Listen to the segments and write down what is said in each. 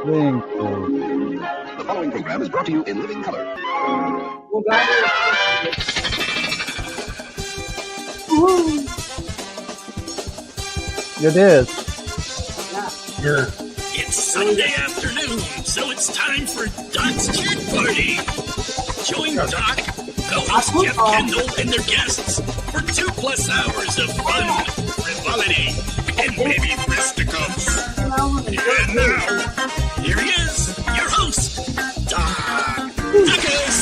The following program is brought to you in living color. Well, that is... It is. Yeah. It's Sunday afternoon, so it's time for Doc's Kid Party. Join Doc, co-host Jeff Kendall, and their guests for 2+ hours of fun, frivolity, and maybe fisticuffs. And now, here he is, your host, Doc Duckus.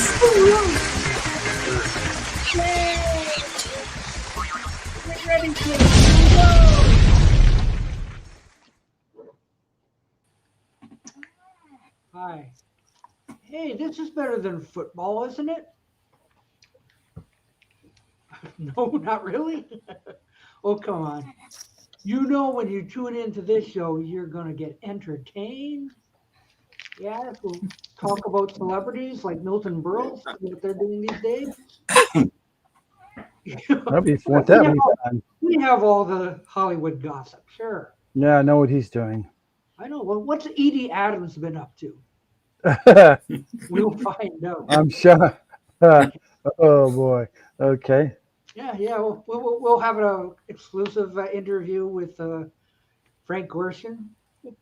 Get ready for it. Hi. Hey, this is better than football, isn't it? No, not really. Oh, come on. You know when you tune into this show, you're going to get entertained. Yeah, we'll talk about celebrities like Milton Berle, what they're doing these days. That'd be fun. That'd be fun. We have all the Hollywood gossip, sure. Yeah, I know what he's doing. I know. Well, what's Edie Adams been up to? We'll find out. I'm sure. Oh boy. Okay. Yeah. We'll have an exclusive interview with Frank Gorshin. You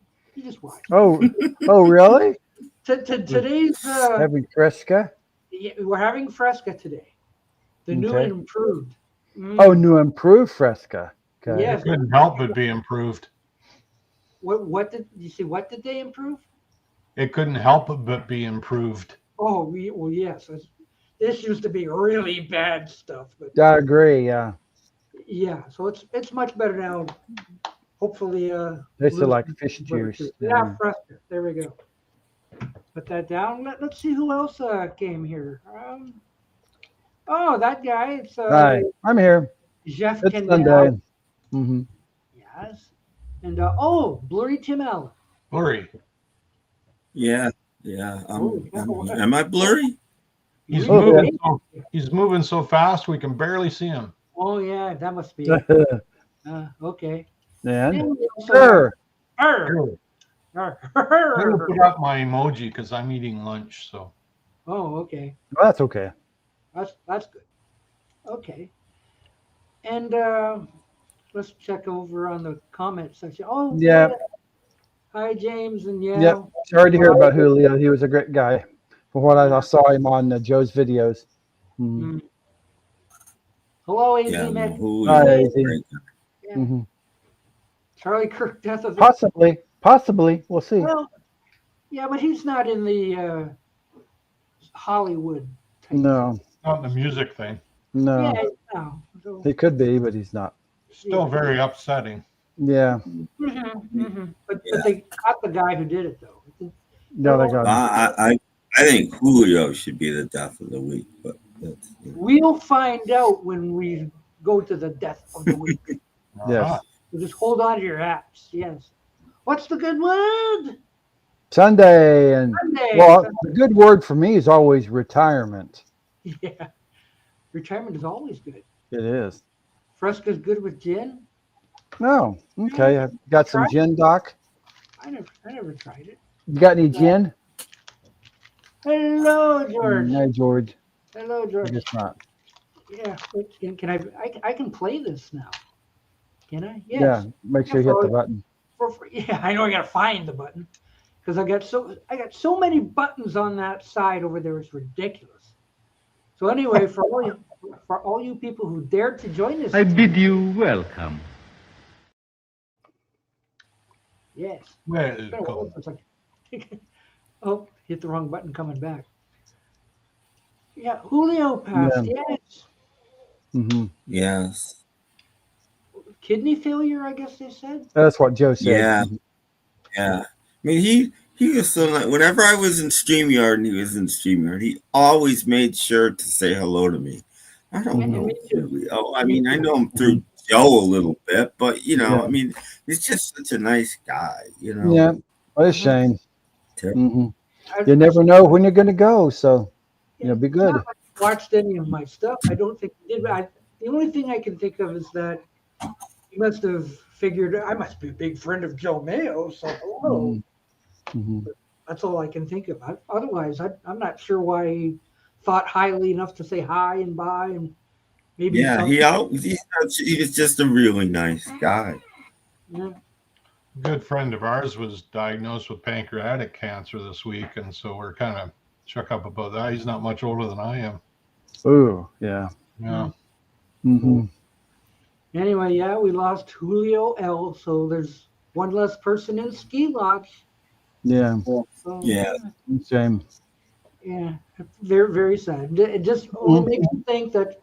just watch. Oh, really? Today's Having Fresca? yeah, we're having Fresca today. The new and improved. Oh, new improved Fresca. Okay. Yes. It couldn't help but be improved. What did you see? What did they improve? It couldn't help but be improved. Oh, well, yes. This used to be really bad stuff, but I agree. Yeah. yeah. So it's much better now. Hopefully, They still like fish juice. Yeah, Fresca. There we go. Put that down. Let's see who else came here. Oh, that guy. It's Hi, I'm here. Jeff It's Kendall. Sunday. Mm-hmm. Yes. And Blurry Tim Allen. Blurry. Yeah. Am I blurry? He's moving so fast we can barely see him. Oh yeah, that must be it. Okay. And Sure. I will put up my emoji because I'm eating lunch. So. Oh, okay. Well, that's okay. That's good. Okay. And let's check over on the comment section. Oh, Yeah. Hi, James and yeah. Yep. Sorry to hear about Julio. He was a great guy. From what I saw him on Joe's videos. Mm-hmm. Hello, AZ Yeah, Mac. Hi, AZ. Yeah. Mm-hmm. Charlie Kirk, death of Possibly. We'll see. Well, yeah, but he's not in the Hollywood type. No. Not the music thing. No. Yeah, no. So, He could be, but he's not. Still very upsetting. Yeah. But they caught the guy who did it, though. No, they got him. I think Julio should be the death of the week, but that's, We'll find out when we go to the death of the week. Yes. So just hold on to your apps. Yes. What's the good word? Sunday. And Sunday. well, the good word for me is always retirement. Yeah. Retirement is always good. It is. Fresca's good with gin. No. Okay. I've got some gin, Doc. I never tried it. You got any gin? Hello, George. No, George. Hello, I George. guess not. Yeah. Can I can play this now? Can I? Yes. Yeah. Make sure you hit the button. For free. Yeah, I know I gotta find the button because I got so many buttons on that side over there. It's ridiculous. So anyway, for all you people who dared to join this, I bid you welcome. yes. Welcome. It's like, oh, hit the wrong button coming back. Yeah, Julio passed. Yeah. Yes. Mm-hmm. yes. Kidney failure, I guess they said. That's what Joe said. Yeah. I mean, he was so like, whenever I was in StreamYard and he was in StreamYard, he always made sure to say hello to me. I don't know. I mean, I know him through Joe a little bit, but I mean, he's just such a nice guy, Yeah. What a shame. Terrible. You never know when you're going to go, so be good. Not like I watched any of my stuff. I don't think he did. The only thing I can think of is that he must have figured I must be a big friend of Joe Mayo, so hello. Mhm. That's all I can think of. Otherwise, I'm not sure why he thought highly enough to say hi and bye, and maybe Yeah, something. he was just a really nice guy. Yeah. A good friend of ours was diagnosed with pancreatic cancer this week, and so we're kind of shook up about that. He's not much older than I am. Ooh, yeah. Yeah. Hmm. Anyway, yeah, we lost Julio L. So there's one less person in ski lodge. Yeah. So, Yeah. Shame. yeah, very very sad. It just only makes you think that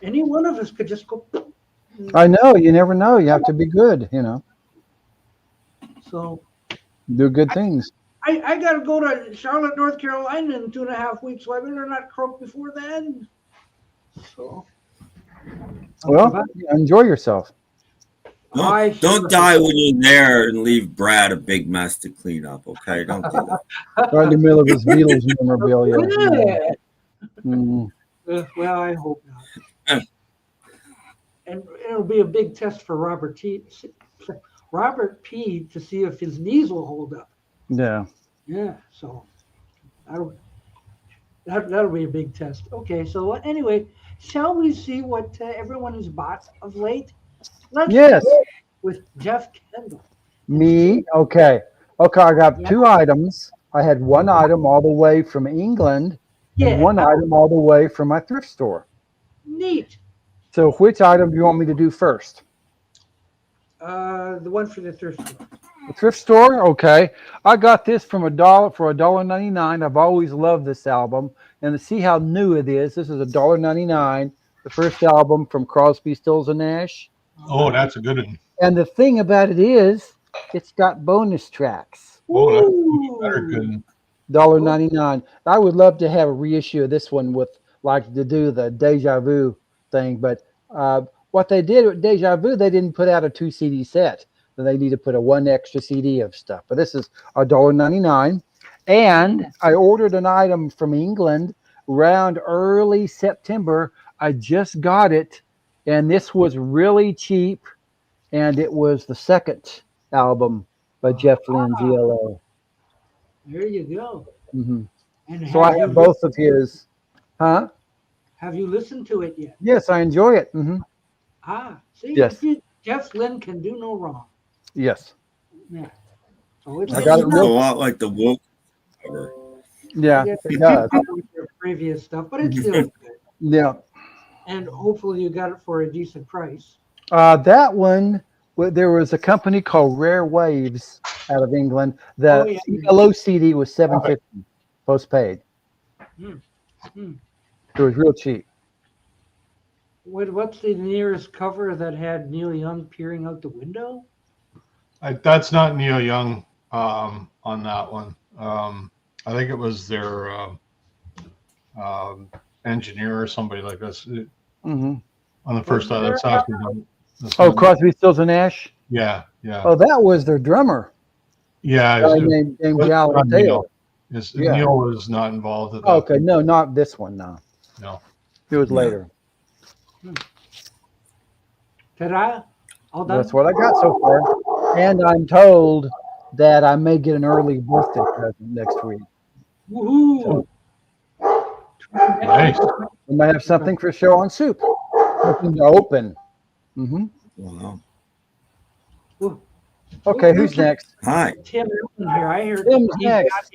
any one of us could just go. I know. You never know. You have to be good. So Do good things. I got to go to Charlotte, North Carolina in 2.5 weeks. So I better not croak before then. So Well, enjoy yourself. Don't die when you're there and leave Brad a big mess to clean up. Okay, don't do that. Right in the middle of his Beatles memorabilia. Well, I hope not. And it'll be a big test for Robert P. to see if his knees will hold up. Yeah. Yeah, so that'll be a big test. Okay, so anyway, shall we see what everyone has bought of late? Let's Yes. start with Jeff Kendall. Me? Okay. Okay, I got 2 items. I had one item all the way from England and one item all the way from my thrift store. Neat. So which item do you want me to do first? The one for the thrift store. The thrift store? Okay. I got this from $1 for $1.99. I've always loved this album. And to see how new it is, this is $1.99. The first album from Crosby, Stills and Nash. Oh, that's a good one. And the thing about it is, it's got bonus tracks. Oh, that's better good. $1.99. I would love to have a reissue of this one with, like, to do the Deja Vu thing. But what they did with Deja Vu, they didn't put out a 2 CD set. Then they need to put a 1 extra CD of stuff. But this is $1.99. And I ordered an item from England around early September. I just got it, and this was really cheap. And it was the second album by Jeff Lynne, GLO. There you go. Mm-hmm. And So I have both of his. Huh? Have you listened to it yet? Yes, I enjoy it. Mm-hmm. See, yes. Jeff Lynne can do no wrong. Yes. Yeah. So it's I got it a lot like the Wolf cover. Yeah, it does. With your previous stuff, but it's still good. Yeah. And hopefully you got it for a decent price. That one, there was a company called Rare Waves out of England. The CLO CD was $7.50 postpaid. It was real cheap. What's the nearest cover that had Neil Young peering out the window? That's not Neil Young on that one. I think it was their engineer or somebody like this. On the first side, that's actually. Crosby, Stills and Nash? Yeah, yeah. Oh, that was their drummer. Yeah. Named Gallagher Dale. Neil was not involved at that. Okay, no, not this one, no. No. It was later. Ta-da! All done? That's what I got so far. And I'm told that I may get an early birthday present next week. Woohoo! Nice. We might have something for show on Soup. Looking to open. Mm-hmm. Wow. Okay, who's next? Hi. Tim here. I hear Tim's next.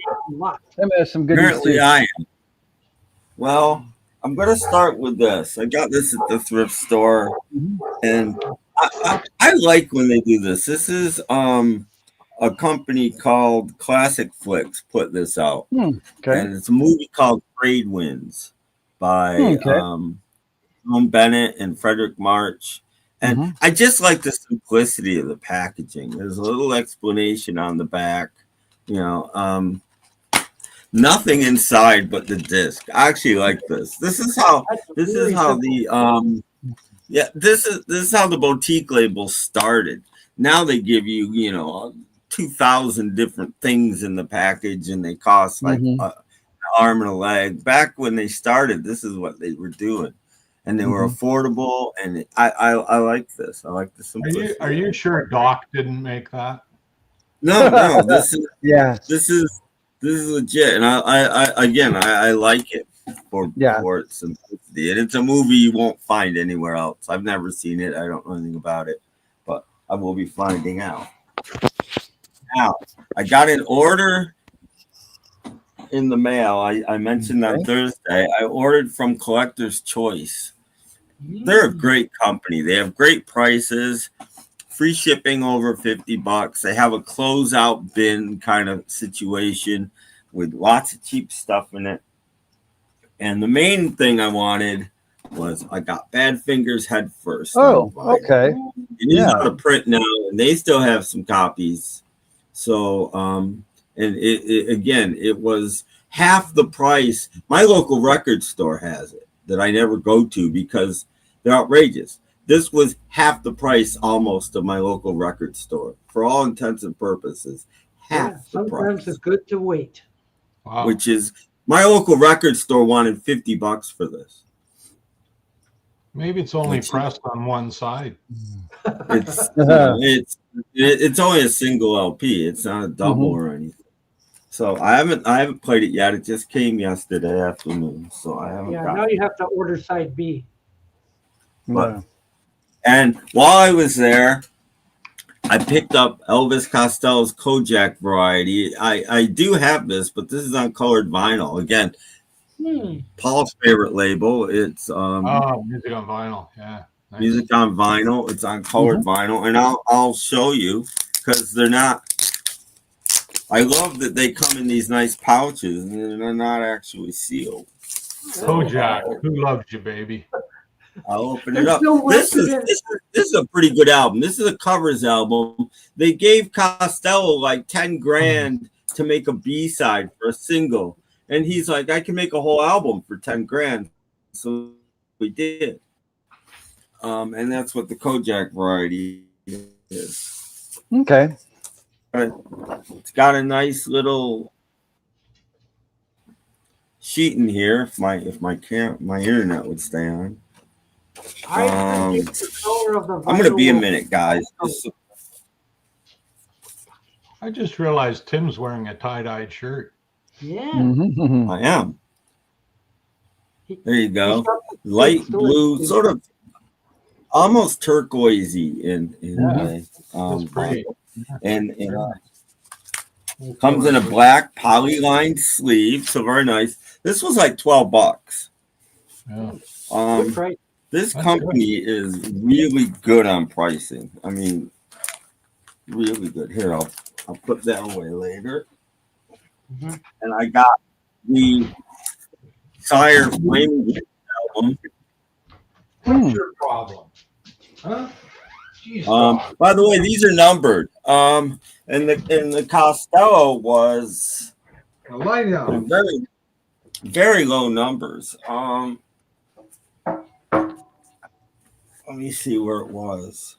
Tim has some good Apparently news. I am. Well, I'm going to start with this. I got this at the thrift store, and I like when they do this. This is a company called Classic Flicks put this out. Okay. And it's a movie called Trade Winds by Tom Bennett and Frederick March. And I just like the simplicity of the packaging. There's a little explanation on the back, nothing inside but the disc. I actually like this. This is how the boutique label started. Now they give you, 2,000 different things in the package, and they cost like an arm and a leg. Back when they started, this is what they were doing. And they were affordable, and I like this. I like the simplicity. Are you sure Doc didn't make that? No, this is Yeah. this is legit, and I like it for its simplicity, and it's a movie you won't find anywhere else. I've never seen it. I don't know anything about it, but I will be finding out. Now, I got an order in the mail. I mentioned on Thursday. I ordered from Collector's Choice. They're a great company. They have great prices. Free shipping over $50. They have a closeout bin kind of situation with lots of cheap stuff in it. And the main thing I wanted was I got Badfinger's Head First. Oh, okay. It is out of print now, and they still have some copies. So, and it was half the price. My local record store has it that I never go to because they're outrageous. This was half the price almost of my local record store for all intents and purposes. Half the price. Sometimes it's good to wait. Wow. Which is my local record store wanted $50 for this. Maybe it's only pressed on one side. It's only a single LP. It's not a double or anything. So I haven't played it yet. It just came yesterday afternoon. So I haven't. Yeah, now you have to order side B. But, and while I was there, I picked up Elvis Costello's Kojak variety. I do have this, but this is on colored vinyl. Again, Paul's favorite label. It's music on vinyl. Yeah, nice. Music on vinyl. It's on colored vinyl, and I'll show you because they're not. I love that they come in these nice pouches and they're not actually sealed. Kojak, who loves you, baby? I'll open it up. This is a pretty good album. This is a covers album. They gave Costello like 10 grand to make a B-side for a single. And he's like, I can make a whole album for 10 grand. So we did. And that's what the Kojak variety is. Okay. It's got a nice little sheet in here if my internet would stay on. I think the color of the I'm gonna be a minute, guys. I just realized Tim's wearing a tie-dyed shirt. Yeah. I am. There you go. Light blue, sort of almost turquoisey in That's pretty. And comes in a black poly-lined sleeve, so very nice. This was like $12. Yeah. This company is really good on pricing. I mean, really good. Here, I'll put that away later. And I got the Sire Flaming album. What's your problem? Huh? By the way, these are numbered. And the Costello was very, very low numbers. Let me see where it was.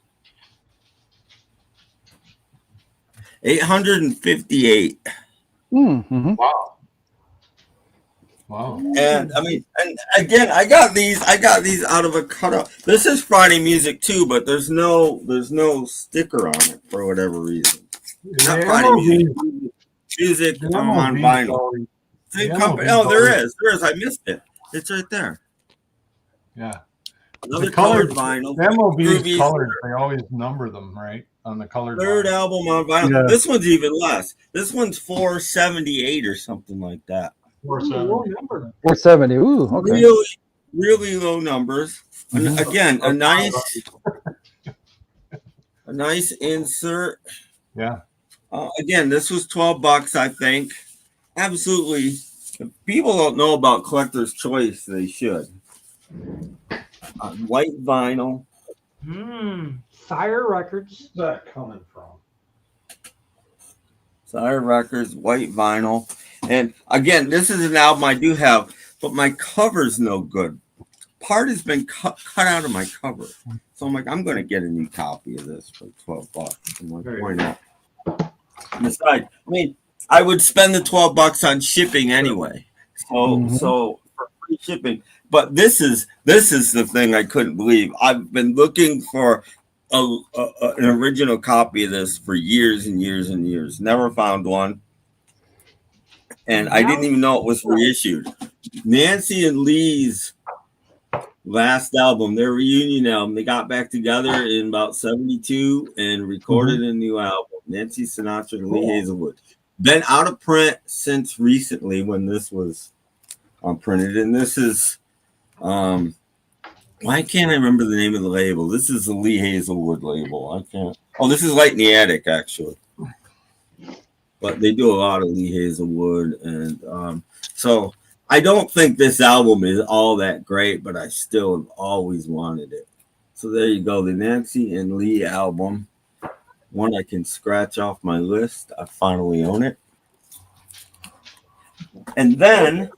858. Wow. And I mean, and again, I got these out of a cutout. This is Friday Music too, but there's no sticker on it for whatever reason. Not Friday Music on vinyl. Same company. Oh, there is. I missed it. It's right there. Yeah. Another colored vinyl. MOB's colored. They always number them, right? On the colored third vinyl. album on vinyl. Yeah. This one's even less. This one's 478 or something like that. 470. Ooh, okay. Really, really low numbers. And again, a nice insert. Yeah. Again, this was $12, I think. Absolutely. If people don't know about Collector's Choice, they should. White vinyl. Sire Records. Where's that coming from? Sire Records, white vinyl. And again, this is an album I do have, but my cover's no good. Part has been cut out of my cover. So I'm like, I'm going to get a new copy of this for $12. I'm like, why not? Besides, I mean, I would spend the $12 on shipping anyway. So for free shipping. But this is the thing I couldn't believe. I've been looking for an original copy of this for years and years and years. Never found one. And I didn't even know it was reissued. Nancy and Lee's last album, their reunion album, they got back together in about 72 and recorded a new album. Nancy Sinatra and Lee Hazelwood. Been out of print since recently when this was printed. And this is, why can't I remember the name of the label? This is the Lee Hazelwood label. I can't. Oh, this is Light in the Attic, actually. But they do a lot of Lee Hazelwood. And so I don't think this album is all that great, but I still have always wanted it. So there you go. The Nancy and Lee album. One I can scratch off my list. I finally own it. And then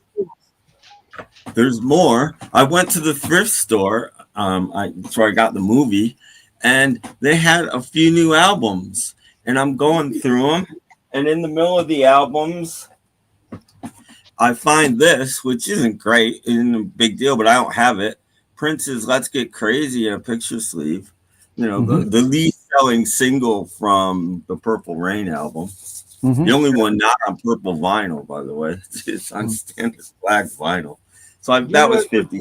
there's more. I went to the thrift store. That's where I got the movie. And they had a few new albums. And I'm going through them. And in the middle of the albums, I find this, which isn't great, isn't a big deal, but I don't have it. Prince's Let's Get Crazy in a picture sleeve. You know, the lead selling single from the Purple Rain album. The only one not on purple vinyl, by the way. It's on standard black vinyl. So that was 50.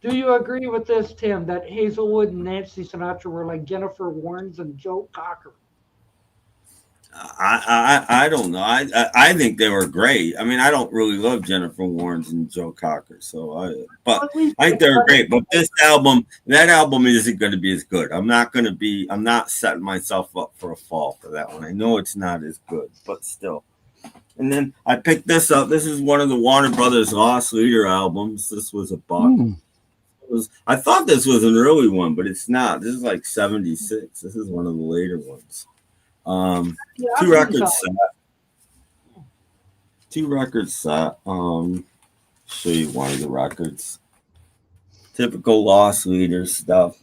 Do you agree with this, Tim, that Hazelwood and Nancy Sinatra were like Jennifer Warnes and Joe Cocker? I don't know. I think they were great. I mean, I don't really love Jennifer Warnes and Joe Cocker, but I think they were great. But that album isn't going to be as good. I'm not setting myself up for a fall for that one. I know it's not as good, but still. And then I picked this up. This is one of the Warner Brothers Lost Leader albums. This was a buck. I thought this was an early one, but it's not. This is like 76. This is one of the later ones. Two records set. Show you one of the records. Typical Lost Leader stuff,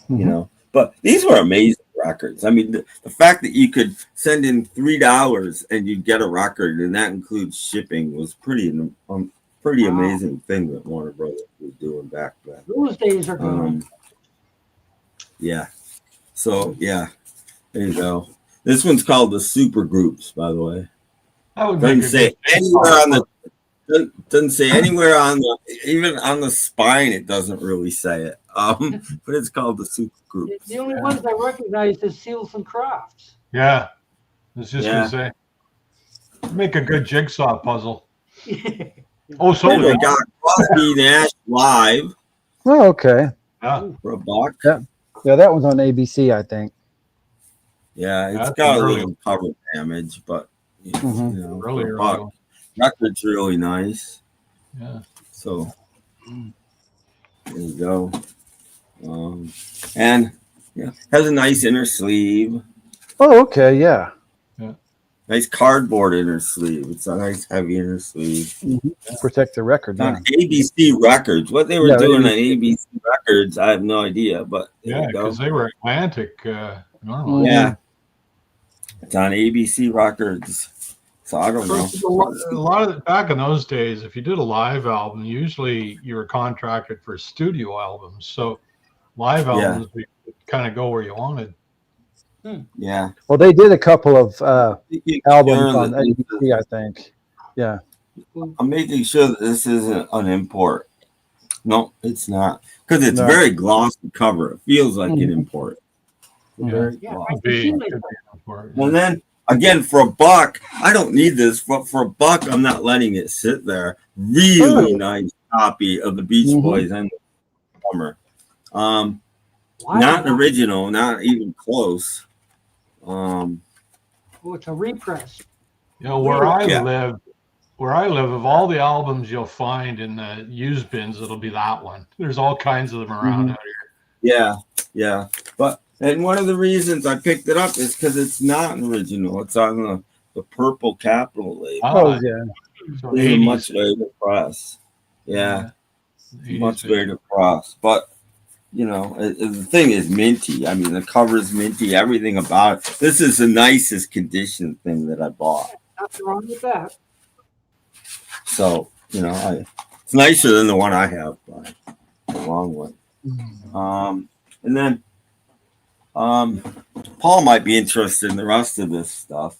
you know. But these were amazing records. I mean, the fact that you could send in $3 and you'd get a record, and that includes shipping, was pretty amazing thing that Warner Brothers was doing back then. Those days are gone. Yeah. So yeah, there you go. This one's called the Super Groups, by the way. Doesn't say anywhere on the even on the spine. It doesn't really say it. But it's called the Super Groups. The only ones I recognize is Seals and Crofts. Yeah, I was just gonna say, make a good jigsaw puzzle. So we got Crosby Nash Live. Oh, okay. For a buck. Yeah, that one's on ABC, I think. Yeah, it's got a little cover damage, but you know, really record's really nice. Yeah. So there you go. And has a nice inner sleeve. Oh, okay, yeah. Nice cardboard inner sleeve. It's a nice heavy inner sleeve. Protect the record. On ABC Records. What they were doing on ABC Records, I have no idea. But because they were Atlantic normally. Yeah. It's on ABC Records. So I don't know. A lot of back in those days, if you did a live album, usually you were contracted for studio albums. So live albums would kind of go where you wanted. Yeah. Well, they did a couple of albums on ABC, I think. Yeah. I'm making sure that this isn't an import. No, it's not. Because it's very glossy cover. It feels like an import. Very glossy. Well, then, again, for a buck, I don't need this. But for a buck, I'm not letting it sit there. Really nice copy of the Beach Boys and the Summer. Not original, not even close. It's a repress. You know, where I live, of all the albums you'll find in the used bins, it'll be that one. There's all kinds of them around out here. Yeah. And one of the reasons I picked it up is because it's not an original. It's on the Purple Capitol label. Oh, yeah. So it's a much later press. Yeah. Much later press. But, you know, the thing is minty. I mean, the cover's minty. Everything about it. This is the nicest condition thing that I bought. Nothing wrong with that. So, you know, it's nicer than the one I have by a long way. And then Paul might be interested in the rest of this stuff.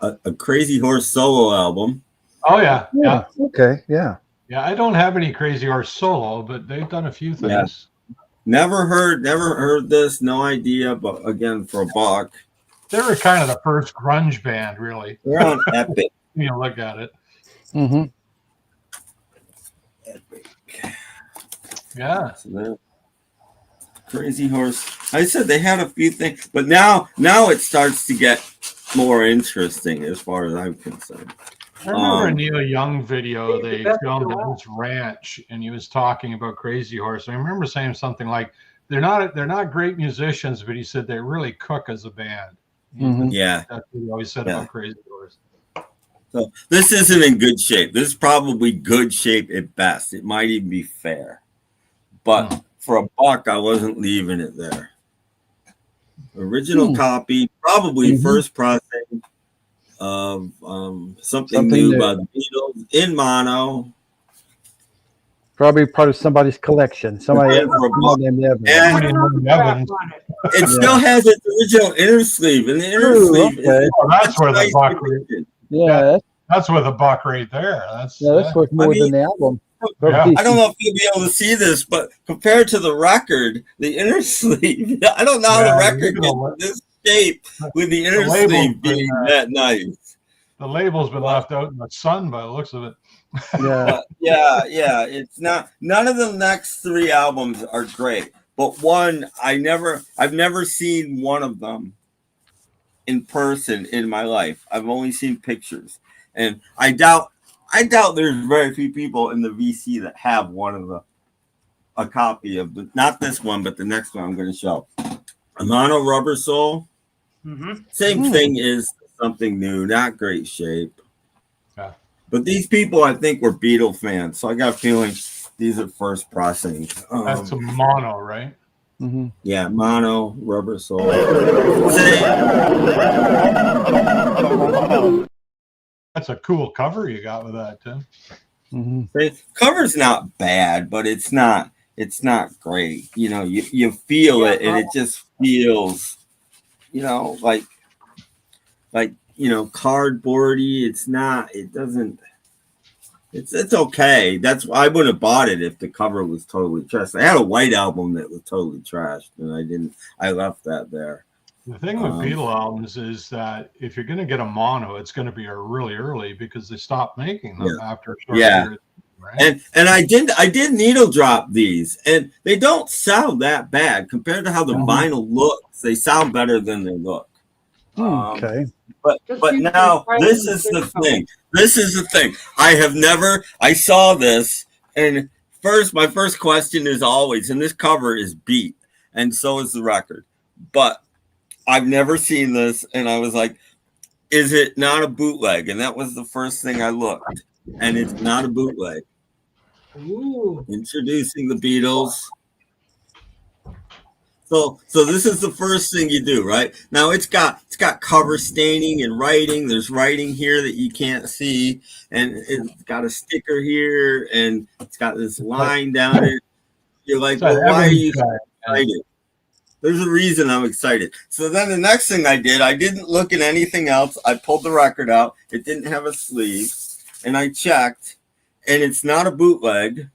A Crazy Horse solo album. Oh yeah. Okay. Yeah. Yeah, I don't have any Crazy Horse solo, but they've done a few things. Yeah. Never heard this. No idea. But again, for a buck, they were kind of the first grunge band, really. They're on Epic. You know, look at it. Mm-hmm. Epic. Yeah. So Crazy Horse. I said they had a few things, but now it starts to get more interesting as far as I'm concerned. I remember a Neil Young video they filmed at his ranch, and he was talking about Crazy Horse. I remember saying something like, "They're not great musicians, but he said they really cook as a band." Mm-hmm. Yeah, that's what he always said about Crazy Horse. So this isn't in good shape. This is probably good shape at best. It might even be fair, but for a buck, I wasn't leaving it there. Original copy, probably first pressing of something new by the Beatles in mono. Probably part of somebody's collection. Somebody named Evans. It still has its original inner sleeve, and the inner sleeve is that's where the buck right. Yeah, that's where the buck right there. That's worth more than the album. Yeah. I don't know if you'll be able to see this, but compared to the record, the inner sleeve, I don't know how the record gets this shape with the inner sleeve being that nice. The label's been left out in the sun by the looks of it. Yeah. It's not. None of the next three albums are great, but one I've never seen one of them in person in my life. I've only seen pictures, and I doubt there's very few people in the VC that have a copy of not this one, but the next one I'm going to show. A mono rubber sole. Same thing is something new, not great shape. Yeah. But these people, I think, were Beatle fans, so I got a feeling these are first pressing. That's a mono, right? Mm-hmm. Yeah, mono rubber sole. That's a cool cover you got with that, Tim. Mm-hmm. Cover's not bad, but it's not great. You know, you feel it, and it just feels, like cardboardy. It's okay. That's why I wouldn't have bought it if the cover was totally trashed. I had a white album that was totally trashed, and I left that there. The thing with Beatle albums is that if you're going to get a mono, it's going to be really early because they stopped making them after a short period. Right? And I did needle drop these, and they don't sound that bad compared to how the vinyl looks. They sound better than they look. Okay. But now this is the thing. This is the thing. I saw this, and my first question is always, and this cover is beat, and so is the record. But I've never seen this, and I was like, is it not a bootleg? And that was the first thing I looked, and it's not a bootleg. Ooh. Introducing the Beatles. So this is the first thing you do, right? Now it's got cover staining and writing. There's writing here that you can't see, and it's got a sticker here, and it's got this line down it. You're like, well, why are you excited? There's a reason I'm excited. So then the next thing I didn't look at anything else. I pulled the record out. It didn't have a sleeve, and I checked, and it's not a bootleg.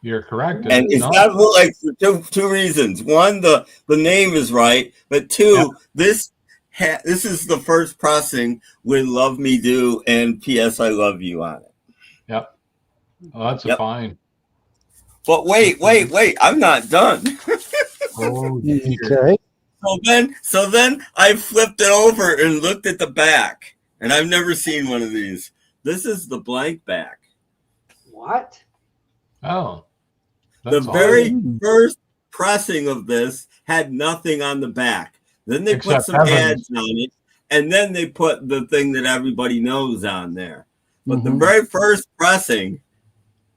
You're correct. And it's not a bootleg for two reasons. One, the name is right, but two, this is the first pressing with "Love Me Do" and "P.S. I Love You" on it. Yep. Oh, that's a fine. But wait, I'm not done. Okay. So then I flipped it over and looked at the back, and I've never seen one of these. This is the blank back. What? Oh. The very first pressing of this had nothing on the back. Then they put some ads on it, and then they put the thing that everybody knows on there. But the very first pressing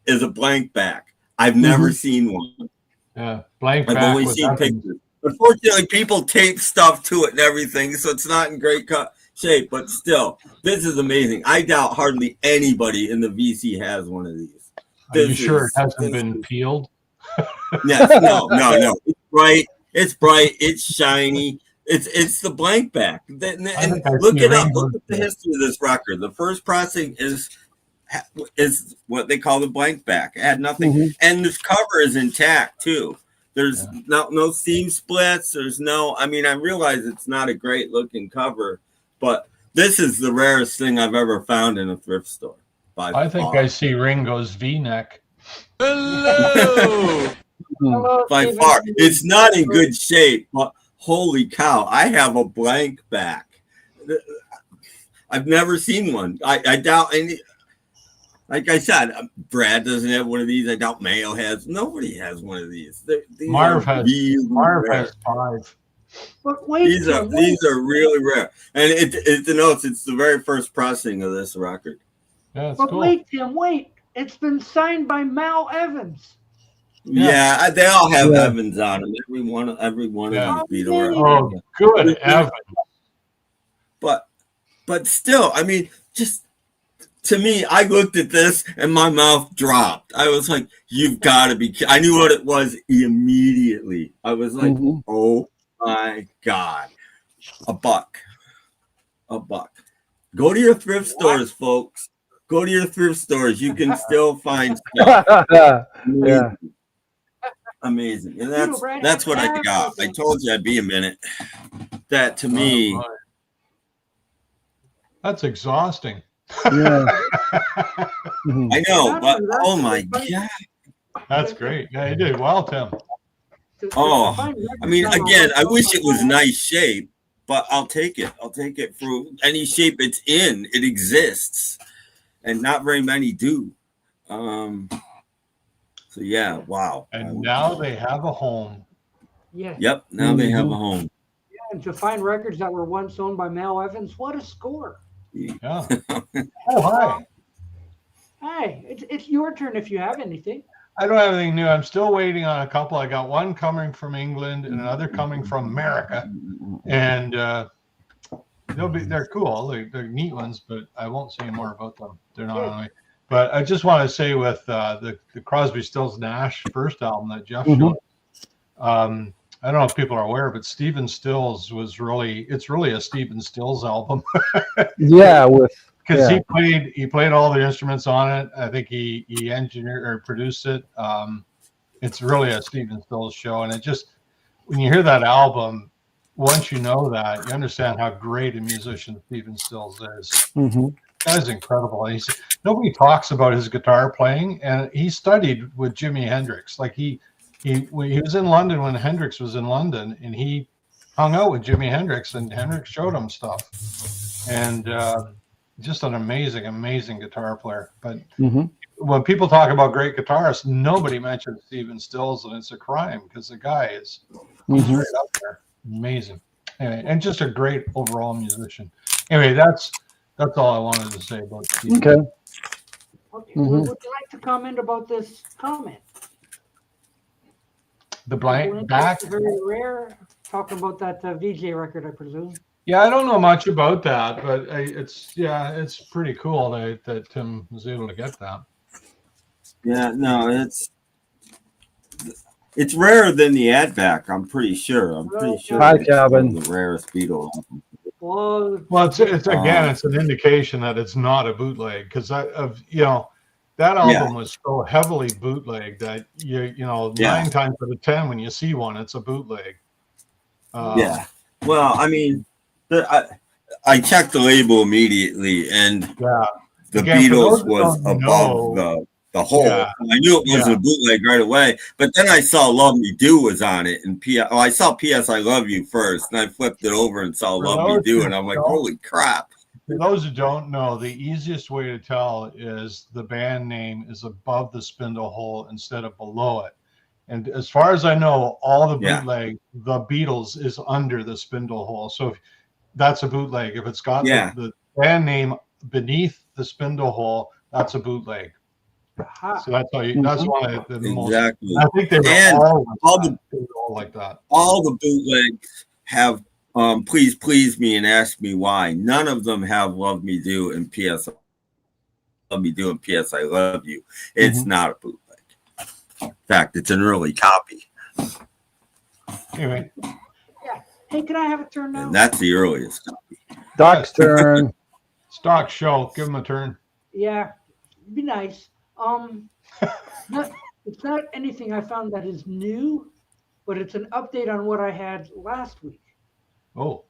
is a blank back. I've never seen one. Yeah, blank I've back. only seen pictures. Unfortunately, people tape stuff to it and everything, so it's not in great shape. But still, this is amazing. I doubt hardly anybody in the VC has one of these. Are you sure it hasn't been peeled? Yes, no. It's bright. It's bright. It's shiny. It's the blank back. And look it up. Look at the history of this record. The first pressing is what they call the blank back. It had nothing, and this cover is intact too. There's no seam splits. There's no. I mean, I realize it's not a great looking cover, but this is the rarest thing I've ever found in a thrift store. I think I see Ringo's V-neck. Hello, By Stephen. far, it's not in good shape, but holy cow, I have a blank back. I've never seen one. I doubt any. Like I said, Brad doesn't have one of these. I doubt Mayo has. Nobody has one of these. Marv has 5. But wait, These are really rare, and it denotes it's the very first pressing of this record. Yeah, it's but cool. wait, Tim, wait. It's been signed by Mal Evans. Yeah, they all have Evans on them. Every one of these Beatles. Oh, good Evans. But still, I mean, just to me, I looked at this and my mouth dropped. I was like, "You've got to be!" I knew what it was immediately. I was like, "Oh my God, a buck. Go to your thrift stores, folks. Go to your thrift stores. You can still find stuff. Amazing. And that's what I got. I told you I'd be a minute. That to me, that's exhausting. Yeah. I know, but oh my God. That's great. Yeah, you did well, Tim. Oh, I mean, again, I wish it was nice shape, but I'll take it. I'll take it for any shape it's in. It exists, and not very many do. So yeah, wow. And now they have a home. Yes. Yep. Now they have a home. Yeah, and to find records that were once owned by Mal Evans, what a score! Yeah. Oh, hi. Hi, it's your turn if you have anything. I don't have anything new. I'm still waiting on a couple. I got one coming from England and another coming from America, and they're cool. They're neat ones, but I won't say more about them. They're not on me. But I just want to say with the Crosby, Stills, Nash first album that Jeff showed. I don't know if people are aware, but Stephen Stills it's really a Stephen Stills album. Yeah, because he played all the instruments on it. I think he engineered or produced it. It's really a Stephen Stills show, and it just when you hear that album, once you know that, you understand how great a musician Stephen Stills is. That is incredible. Nobody talks about his guitar playing, and he studied with Jimi Hendrix. Like he was in London when Hendrix was in London, and he hung out with Jimi Hendrix, and Hendrix showed him stuff. And just an amazing guitar player. But when people talk about great guitarists, nobody mentions Stephen Stills, and it's a crime because the guy is right up there. Amazing. Anyway, and just a great overall musician. Anyway, that's all I wanted to say about Stephen. Okay. Would you like to comment about this comment? The blank back. Very rare. Talking about that VJ record, I presume. Yeah, I don't know much about that, but it's pretty cool that Tim was able to get that. Yeah, no, it's rarer than the Ad Back. I'm pretty sure. Hi, Calvin. The rarest Beatles. Well, it's again, it's an indication that it's not a bootleg because that album was so heavily bootleg that you know 9 times out of 10 when you see one, it's a bootleg. Well, I mean, I checked the label immediately, and the Beatles was above the whole. Yeah. I knew it was a bootleg right away, but then I saw "Love Me Do" was on it, and I saw "P.S. I Love You" first, and I flipped it over and saw "Love Me Do," and I'm like, "Holy crap!" For those who don't know, the easiest way to tell is the band name is above the spindle hole instead of below it. And as far as I know, all the bootleg, the Beatles is under the spindle hole. So if that's a bootleg. If it's got the band name beneath the spindle hole, that's a bootleg. So that's how that's one of the most. Exactly. I think they were all like that. All the bootlegs have Please Please Me and Ask Me Why. None of them have Love Me Do and P.S. Love Me Do and P.S. I Love You. It's not a bootleg. In fact, it's an early copy. Anyway, Yeah. Hey, can I have a turn now? And that's the earliest copy. Doc's turn. stock show. Give him a turn. Yeah, it'd be nice. It's not anything I found that is new, but it's an update on what I had last week. Oh,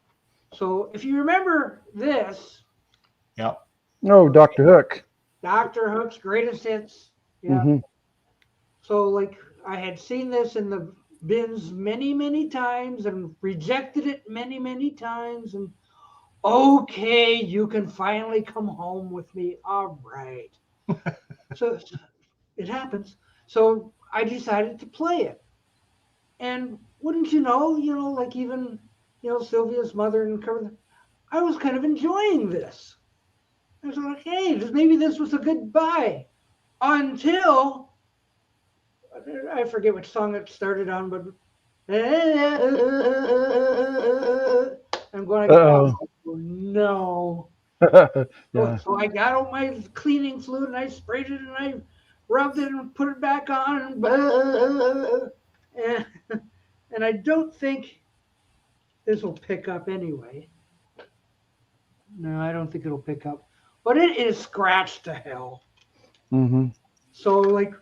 So if you remember this, yeah. Oh, Dr. Hook. Dr. Hook's greatest hits. Yeah. Mhm. So like I had seen this in the bins many, many times and rejected it many, many times. And okay, you can finally come home with me. All right. So it happens. So I decided to play it. And wouldn't you know, like even, Sylvia's mother and cover, I was kind of enjoying this. I was like, hey, maybe this was a good buy. Until I forget which song it started on, but I'm going to Uh-oh. no. Yeah. So I got out my cleaning fluid and I sprayed it and I rubbed it and put it back on and I don't think this will pick up anyway. No, I don't think it'll pick up. But it is scratched to hell. Mm-hmm. So like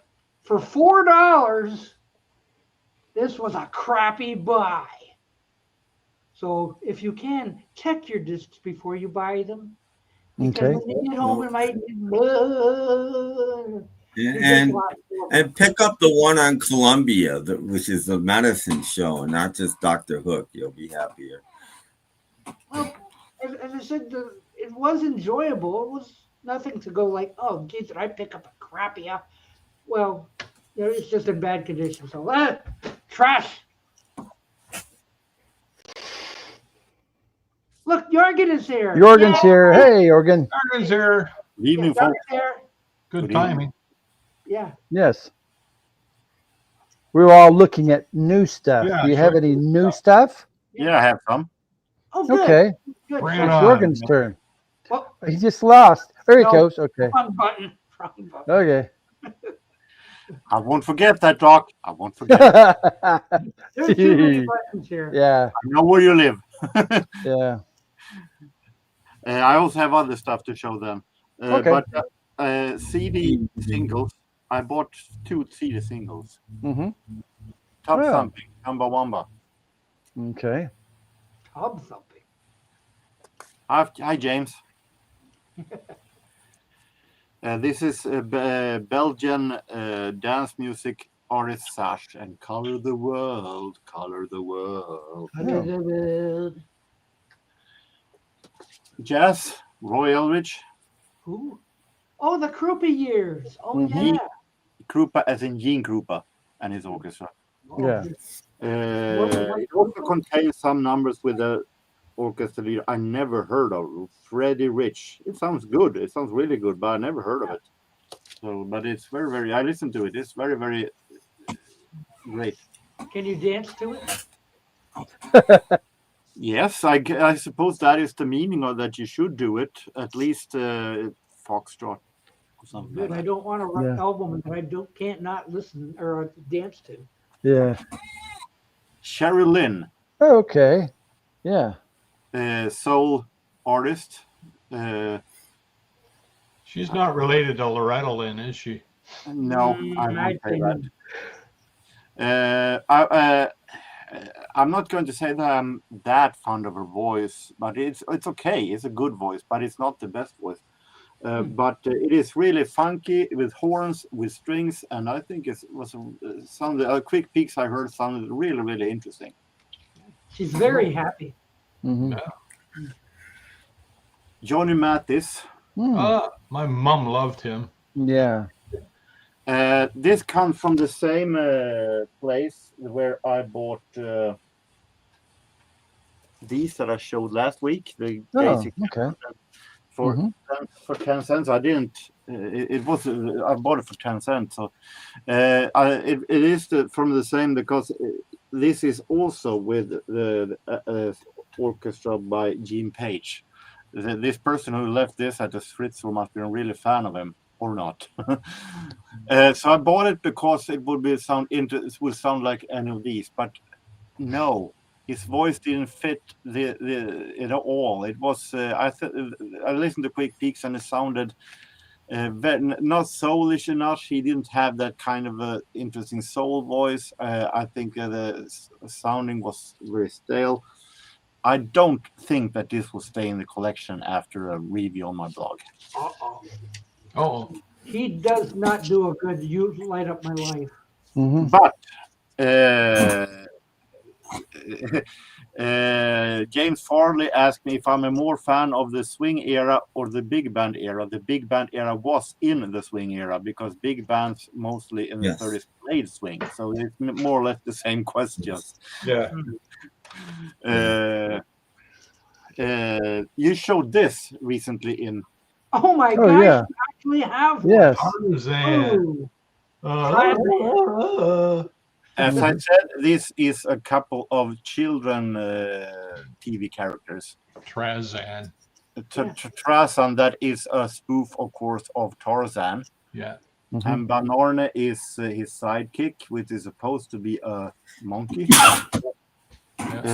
for $4, this was a crappy buy. So if you can, check your discs before you buy them. Because Okay. when you get home, it might And pick up the one on Columbia, which is the medicine show, and not just Dr. Hook. You'll be happier. Well, as I said, it was enjoyable. It was nothing to go like, oh, geez, did I pick up a crappy app? Well, it's just in bad condition. So, trash. Look, Jorgen is here. Jorgen's here. Hey, Jorgen. Jorgen's here. Good evening, folks. Here. Good Good timing. Yeah. Yes. We were all looking at new stuff. Yeah, Do you have sure. any new stuff? Yeah, I have some. Oh, good. Okay. Good. Bring So, it It's on. Jorgen's turn. well, He just lost. There he No. goes. Okay. wrong button. Wrong button. Okay. I won't forget that, Doc. I won't forget. There's too many buttons here. Yeah. I know where you live. Yeah. I also have other stuff to show them. Okay. But CD singles, I bought 2 CD singles. Mm-hmm. Top Yeah. Thumping, Wamba. Okay. Tub thumping. Hi, James. This is Belgian dance music artist Sash and Color the World. Color the World. Jazz, Roy Eldridge. Who? Oh, the Krupa years. Oh, Mhm. yeah. Krupa as in Gene Krupa and his orchestra. Oh, Yeah. It also contains some numbers with the orchestra leader I never heard of, Freddie Rich. It sounds good. It sounds really good, but I never heard of it. So, but it's very, very. I listened to it. It's very, very great. Can you dance to it? Yes, I suppose that is the meaning of that. You should do it at least foxtrot or something. Good. Like I that. don't want a rock Yeah. album that I can't not listen or dance to. Yeah. Sherry Lynn, Okay. Yeah. soul artist. She's not related to Loretta Lynn, is she? No, I I won't say think- that. I'm not going to say that I'm that fond of her voice, but it's okay. It's a good voice, but it's not the best voice. But it is really funky with horns, with strings, and I think it was some of the quick peeks I heard sounded really, really interesting. She's very happy. Mm-hmm. Johnny Mathis. My mom loved him. Yeah. This comes from the same place where I bought these that I showed last week. The Oh, basic okay. for Mhm. for 10 cents. I didn't. It was I bought it for 10 cents. So it is from the same because this is also with the orchestra by Gene Page. This person who left this at the Fritz must be a really fan of him. or not. So I bought it because it would it would sound like any of these, but no, his voice didn't fit it at all. It was I listened to Quick Peaks and it sounded not soulish enough. He didn't have that kind of a interesting soul voice. I think the sounding was very stale. I don't think that this will stay in the collection after a review on my blog. Oh, He does not do a good "You Light Up My Life." Mhm. But James Farley asked me if I'm a more fan of the swing era or the big band era. The big band era was in the swing era because big bands mostly in the 30s played swing. So it's more or less the same questions. yeah. You showed this recently in. Oh my Oh, gosh! yeah. You actually have one. Yes. Tarzan. Oh. As I said, this is a couple of children TV characters. Tarzan. Tarzan, that is a spoof, of course, of Tarzan. Yeah. And Banorne is his sidekick, which is supposed to be a monkey.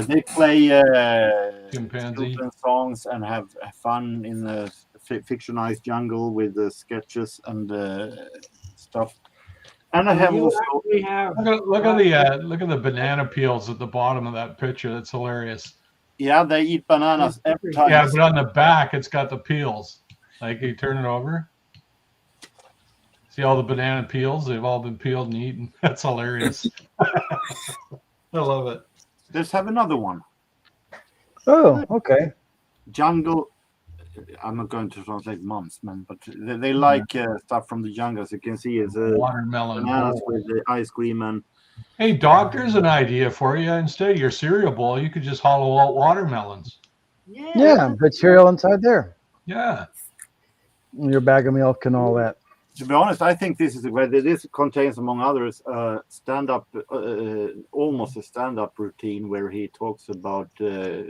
They play Chimpanzee children's songs and have fun in the fictionalized jungle with the sketches and stuff. And I have also look at the banana peels at the bottom of that picture. That's hilarious. Yeah, they eat bananas every time. Yeah, but on the back it's got the peels. Like you turn it over. See all the banana peels? They've all been peeled and eaten. That's hilarious. I love it. Let's have another one. Oh, okay. Jungle. I'm not going to translate months, man, but they like stuff from the jungle. As you can see, it's watermelon bananas with the ice cream and. Hey, Doc, there's an idea for you. Instead of your cereal bowl, you could just hollow out watermelons. Yeah, put cereal inside there. Yeah. Your bag of milk and all that. To be honest, I think this contains, among others, stand-up, almost a stand-up routine where he talks about a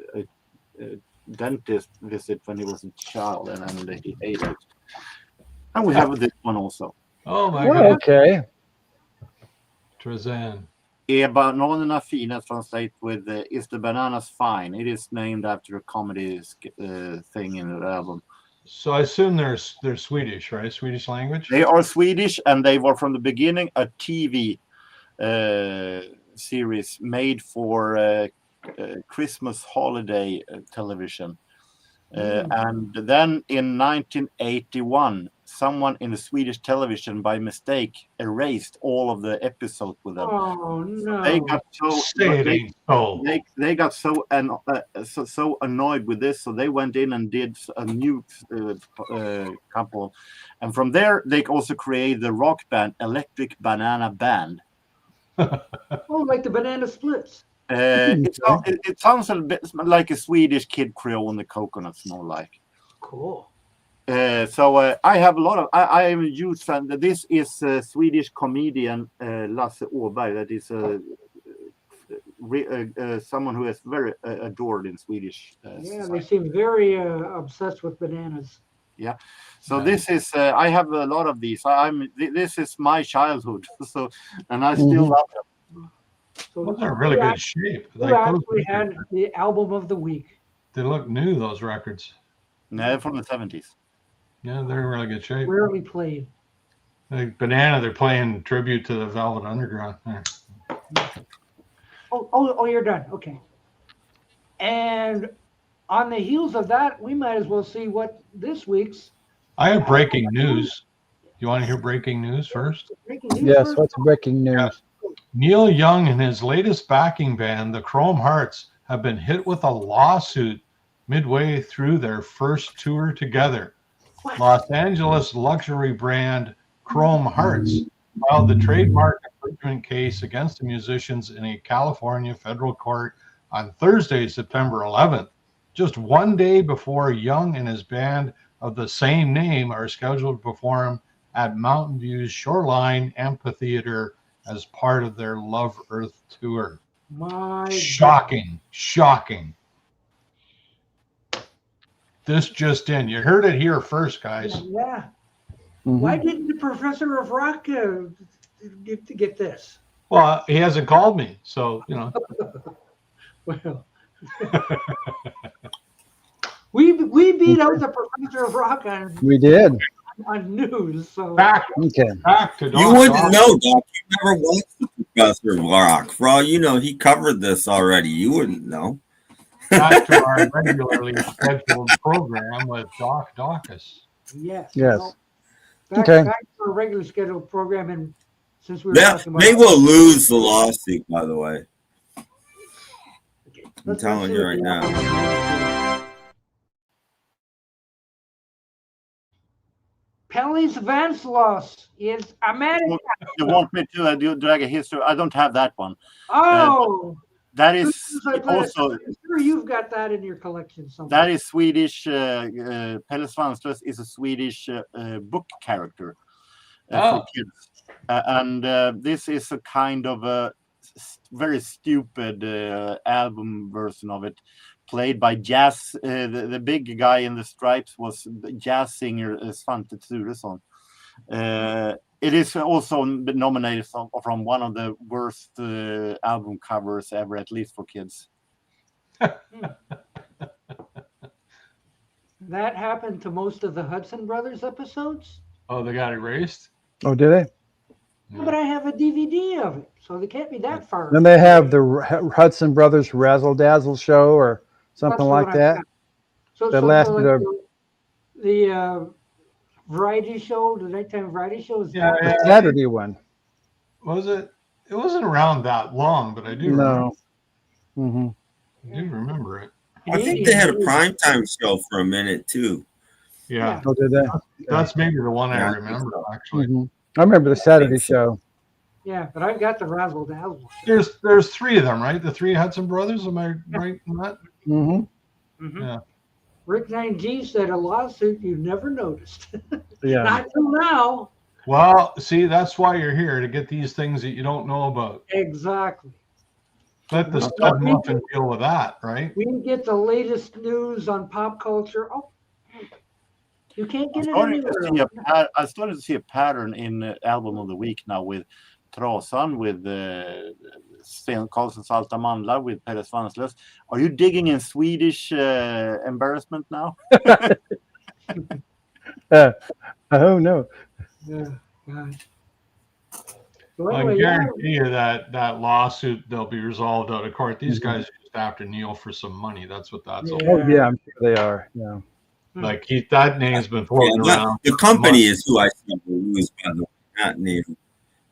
dentist visit when he was a child and he ate it. And we have this one also. Oh my God. Okay. Tarzan. Är bananerna fina translate with Is the Bananas Fine? It is named after a comedy thing in the album. So I assume they're Swedish, right? Swedish language? They are Swedish, and they were from the beginning a TV series made for Christmas holiday television. And then in 1981, someone in the Swedish television by mistake erased all of the episodes with them. Oh no! They got they got so annoyed with this, so they went in and did a new couple, and from there they also created the rock band Electric Banana Band. Oh, like the Banana Splits. It sounds a bit like a Swedish Kid Creole and the Coconuts, more like. Cool. So I have a lot of. I am a huge fan. This is a Swedish comedian Lasse Åberg. That is someone who is very adored in Swedish. They seem very obsessed with bananas. Yeah. So this is. I have a lot of these. This is my childhood. So, and I still love them. So those are really good shape. We actually had the album of the week. They look new, those records. No, from the 70s. Yeah, they're in really good shape. Rarely played. Like Banana, they're playing tribute to the Velvet Underground. There. Oh, you're done. Okay. And on the heels of that, we might as well see what this week's. I have breaking news. You want to hear breaking news first? Breaking news Yes, first? what's breaking news? Yeah. Neil Young and his latest backing band, the Chrome Hearts, have been hit with a lawsuit midway through their first tour together. What? Los Angeles luxury brand Chrome Hearts filed the trademark infringement case against the musicians in a California federal court on Thursday, September 11th, just one day before Young and his band of the same name are scheduled to perform at Mountain View's Shoreline Amphitheater as part of their Love Earth tour. Shocking. This just in. You heard it here first, guys. Yeah. Why didn't the Professor of Rock get this? Well, he hasn't called me, so you know. Well, we beat out the Professor of Rock on news. So back to Doc. You wouldn't know, Doc. You never watched the Professor of Rock. For all you know, he covered this already. You wouldn't know. Back to our regularly scheduled program with Doc Dawkins. Yes. Yes. Well, back to our regular scheduled program, and since we were talking about, they will lose the lawsuit. By the way, I'm telling you right now. Pelly's Vancelos is America. You want me to drag a history? I don't have that one. Oh, that is also. I'm sure you've got that in your collection somewhere. That is Swedish. Pelle Svanslös is a Swedish book character for kids, and this is a kind of a very stupid album version of it, played by jazz. The big guy in the stripes was the jazz singer Svante Thuresson. It is also nominated from one of the worst album covers ever, at least for kids. That happened to most of the Hudson Brothers episodes. Oh, they got erased? Oh, did they? Yeah. But I have a DVD of it, so they can't be that far. Then they have the Hudson Brothers Razzle Dazzle show or something like that. So that lasted like the variety show, the nighttime variety show. Is the Saturday one. Was it? It wasn't around that long, but I do remember. Mm-hmm. I do remember it. I think they had a primetime show for a minute too. Yeah. Oh, did they? That's maybe the one I remember actually. Mm-hmm. I remember the Saturday show. Yeah, but I've got the Razzle Dazzle. There's three of them, right? The three Hudson brothers. Am I right in that? Mm-hmm. Mm-hmm. Yeah. Rick 9G said a lawsuit you never noticed. Yeah. Not till now. Well, see, that's why you're here, to get these things that you don't know about. Exactly. Let the stud muffin deal with that, right? We can get the latest news on pop culture. Oh, you can't get it anywhere. I started to see a pattern in album of the week now with Trasan, with Sten Karlssons Salta Mandlar, with Pelle Svanslös. Are you digging in Swedish embarrassment now? Oh no. Yeah, gosh. Well, I guarantee you that lawsuit, they'll be resolved out of court. These guys are just after Neil for some money. That's what that's all. Oh yeah, I'm sure they are. Yeah. Like that name's been floating around. The company is who I think will lose, by the way, not Neil.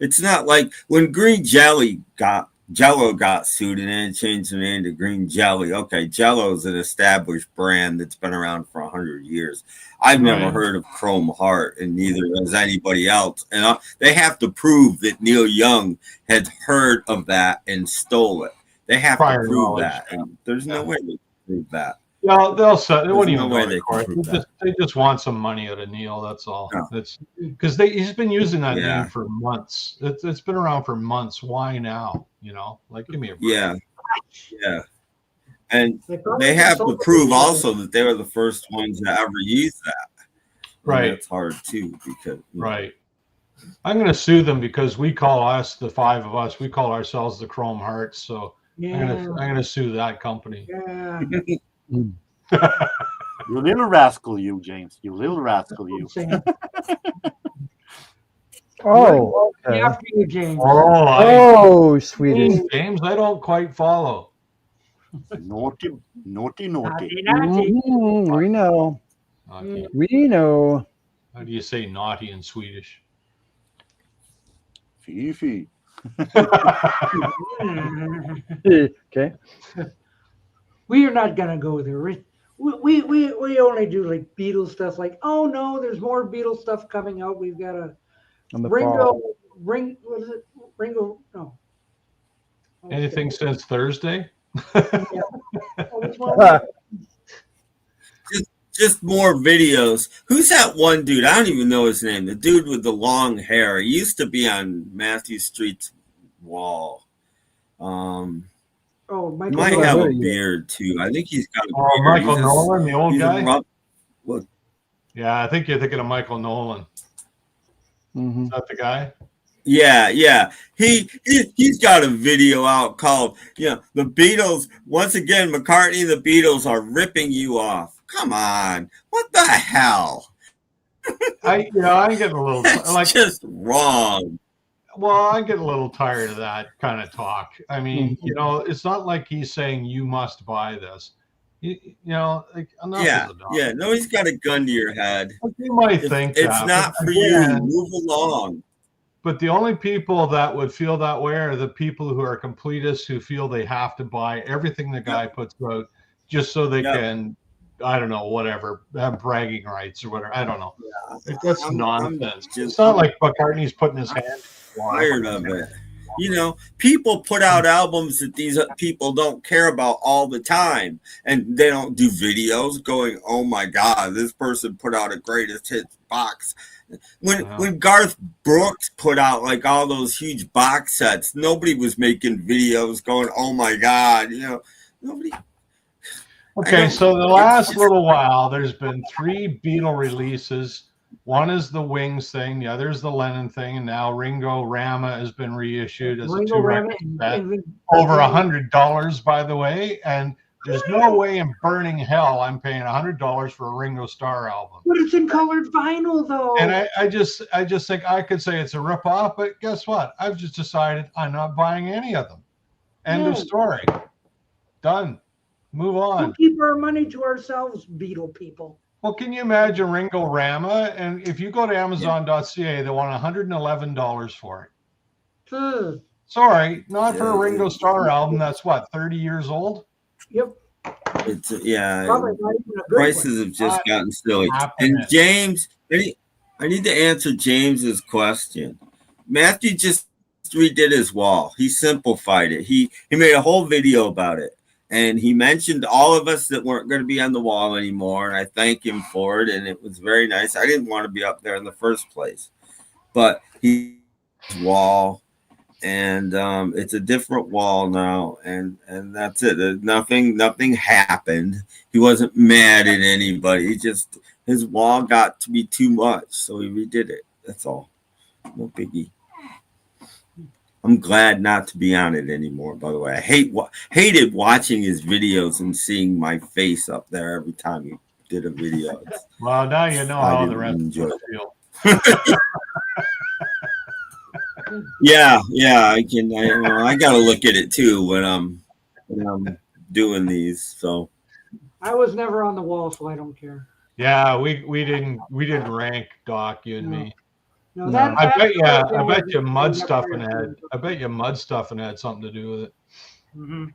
It's not like when Green Jello got sued and then changed the name to Green Jelly. Okay, Jello is an established brand that's been around for 100 years. I've never heard of Chrome Heart, and neither has anybody else. And they have to prove that Neil Young had heard of that and stole it. They have to prove that, and there's no way they can prove that. Well, they'll say they wouldn't even no way go to they court. can prove They just want some money out of Neil. That's all. No. That's because he's been using that name for months. It's been around for months. Why now? You know, like give me a break. Yeah. And they have to prove also that they were the first ones that ever used that. Right. That's hard too because right. I'm going to sue them because we call us, the five of us, we call ourselves the Chrome Hearts. So I'm going to sue that company. Yeah. You little rascal, you, James. You little rascal, you. Oh, okay. After you, James. Oh, Swedish. James, I don't quite follow. Naughty. Mm-hmm. We know. Naughty. We know. How do you say naughty in Swedish? Fy. Okay. We are not gonna go there. We only do like Beatles stuff. Like, oh no, there's more Beatles stuff coming out. We've got a Ringo. What is it? Ringo? No. Anything since Thursday? Just more videos. Who's that one dude? I don't even know his name. The dude with the long hair. He used to be on Matthew Street's wall. Michael might Nolan. have a beard too. I think he's got a beard. Michael Nolan, the old guy? Look. Yeah, I think you're thinking of Michael Nolan. Is that the guy? Yeah. He's got a video out called, the Beatles. Once again, McCartney and the Beatles are ripping you off. Come on. What the hell? I'm getting a little That's just wrong. Well, I'm getting a little tired of that kind of talk. I mean, it's not like he's saying you must buy this. Enough is enough. Yeah. Nobody's got a gun to your head. You might think it's not for you. Move along. But the only people that would feel that way are the people who are completists who feel they have to buy everything the guy puts out just so they can, I don't know, whatever, have bragging rights or whatever. I don't know. That's nonsense. It's not like McCartney's putting his hand. Tired of it. People put out albums that these people don't care about all the time, and they don't do videos going, "Oh my God, this person put out a greatest hits box." When Garth Brooks put out like all those huge box sets, nobody was making videos going, "Oh my God," nobody. Okay, so the last little while, there's been 3 Beatle releases. One is the Wings thing, the other is the Lennon thing, and now Ringo Rama has been reissued as a 2-record set. Over $100, by the way, and there's no way in burning hell I'm paying $100 for a Ringo Starr album. But it's in colored vinyl, though. And I just think I could say it's a ripoff, but guess what? I've just decided I'm not buying any of them. End of story. Done. Move on. We'll keep our money to ourselves, Beatle people. Well, can you imagine Ringo Rama? And if you go to Amazon.ca, they want $111 for it. Sorry, not for a Ringo Starr album that's 30 years old? Yep. It's prices have just gotten silly. And James, I need to answer James's question. Matthew just redid his wall. He simplified it. He made a whole video about it. And he mentioned all of us that weren't going to be on the wall anymore. And I thank him for it. And it was very nice. I didn't want to be up there in the first place. But his wall, and it's a different wall now. And that's it. Nothing happened. He wasn't mad at anybody. His wall got to be too much. So he redid it. That's all. No biggie. I'm glad not to be on it anymore, by the way. I hated watching his videos and seeing my face up there every time he did a video. Well, now you know how the rest of us feel. Yeah, I can. I got to look at it too when I'm doing these. So I was never on the wall, so I don't care. Yeah, we didn't rank, Doc, you and me. No, I bet you mud stuffing had something to do with it. Mm-hmm.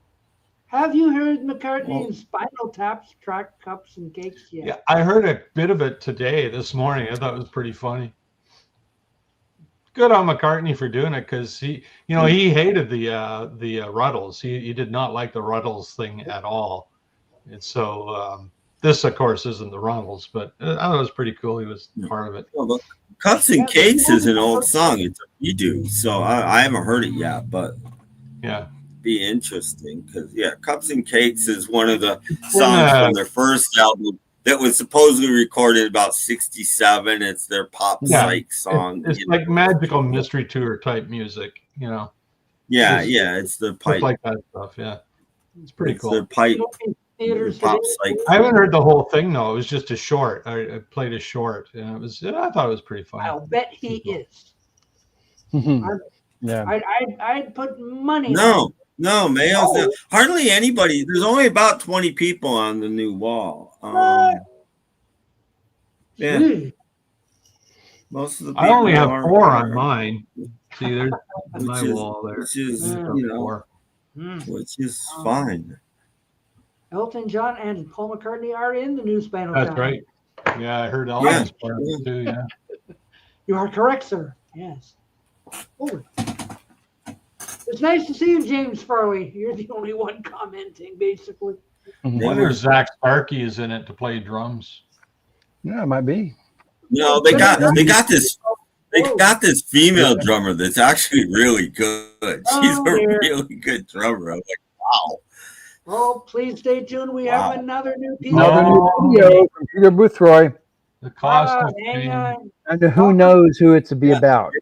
Have you heard McCartney and Spinal Tap's track Cups and Cakes yet? Yeah, I heard a bit of it this morning. I thought it was pretty funny. Good on McCartney for doing it, because he hated the Ruddles. He did not like the Ruddles thing at all. And so this, of course, isn't the Ruddles, but I thought it was pretty cool. He was part of it. Well, Cups and Cakes is an old song. It's a redo, so I haven't heard it yet, but be interesting, because Cups and Cakes is one of the songs from their first album that was supposedly recorded about 1967. It's their pop psych song. It's like magical mystery tour type music, Yeah, it's the pipe, like that stuff. Yeah, it's pretty cool. Their pipe. Pop psych. I haven't heard the whole thing though. It was just a short. I played a short, and I thought it was pretty fun. I'll bet he is. Yeah, I'd put money. No, Mayo's hardly anybody. There's only about 20 people on the new wall. Most of the people I only have 4 on mine. See, there's my wall there. Which is, which is fine. Elton John and Paul McCartney are in the new Spinal Tap. That's right. Yeah, I heard Elton's part of it too. Yeah. You are correct, sir. Yes. Over. It's nice to see you, James Farley. You're the only one commenting, basically. I wonder if Zach Starkey is in it to play drums. Yeah, it might be. No, they got this female drummer that's actually really good. She's a really good drummer. I'm like, wow. Oh, please stay tuned. We have another new piece. Another new video from Peter Boothroyd. The cost of hang fame. on. And who knows who it's to be about.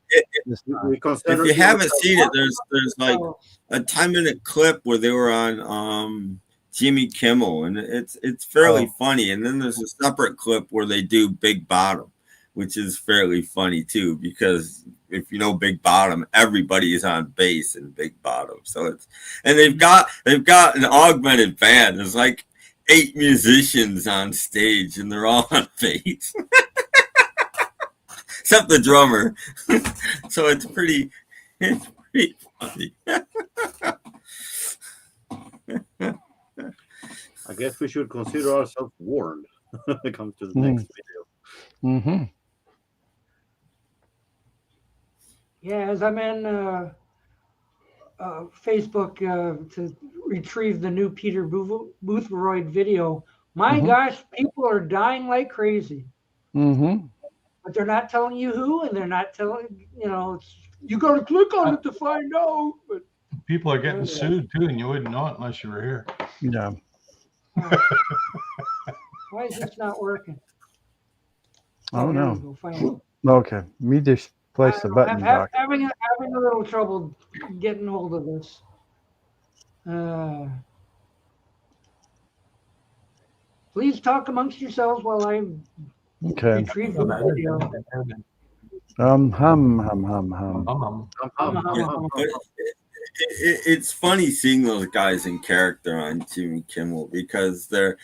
this We time. consider If you it haven't seen it, there's like Oh, a 10-minute clip where they were on Jimmy Kimmel, and it's fairly funny. And then there's a separate clip where they do Big Bottom, which is fairly funny too, because if you know Big Bottom, everybody is on bass in Big Bottom. So they've got an augmented band. There's like 8 musicians on stage, and they're all on bass, except the drummer. So it's pretty funny. I guess we should consider ourselves warned when it comes to the next video. Mm-hmm. yeah, as I'm in Facebook to retrieve the new Peter Boothroyd video. My gosh, people are dying like crazy. Mm-hmm. But they're not telling you who, and they're not telling, you got to click on it to find out. But People are getting sued too, and you wouldn't know it unless you were here. Yeah. Why is this not working? I don't here know. we go, finally. Okay. Me just place the button, I'm Doc. having a little trouble getting hold of this. Please talk amongst yourselves while I Okay. retrieve the video. Hum, hum, hum. It's funny seeing those guys in character on Jimmy Kimmel, because they're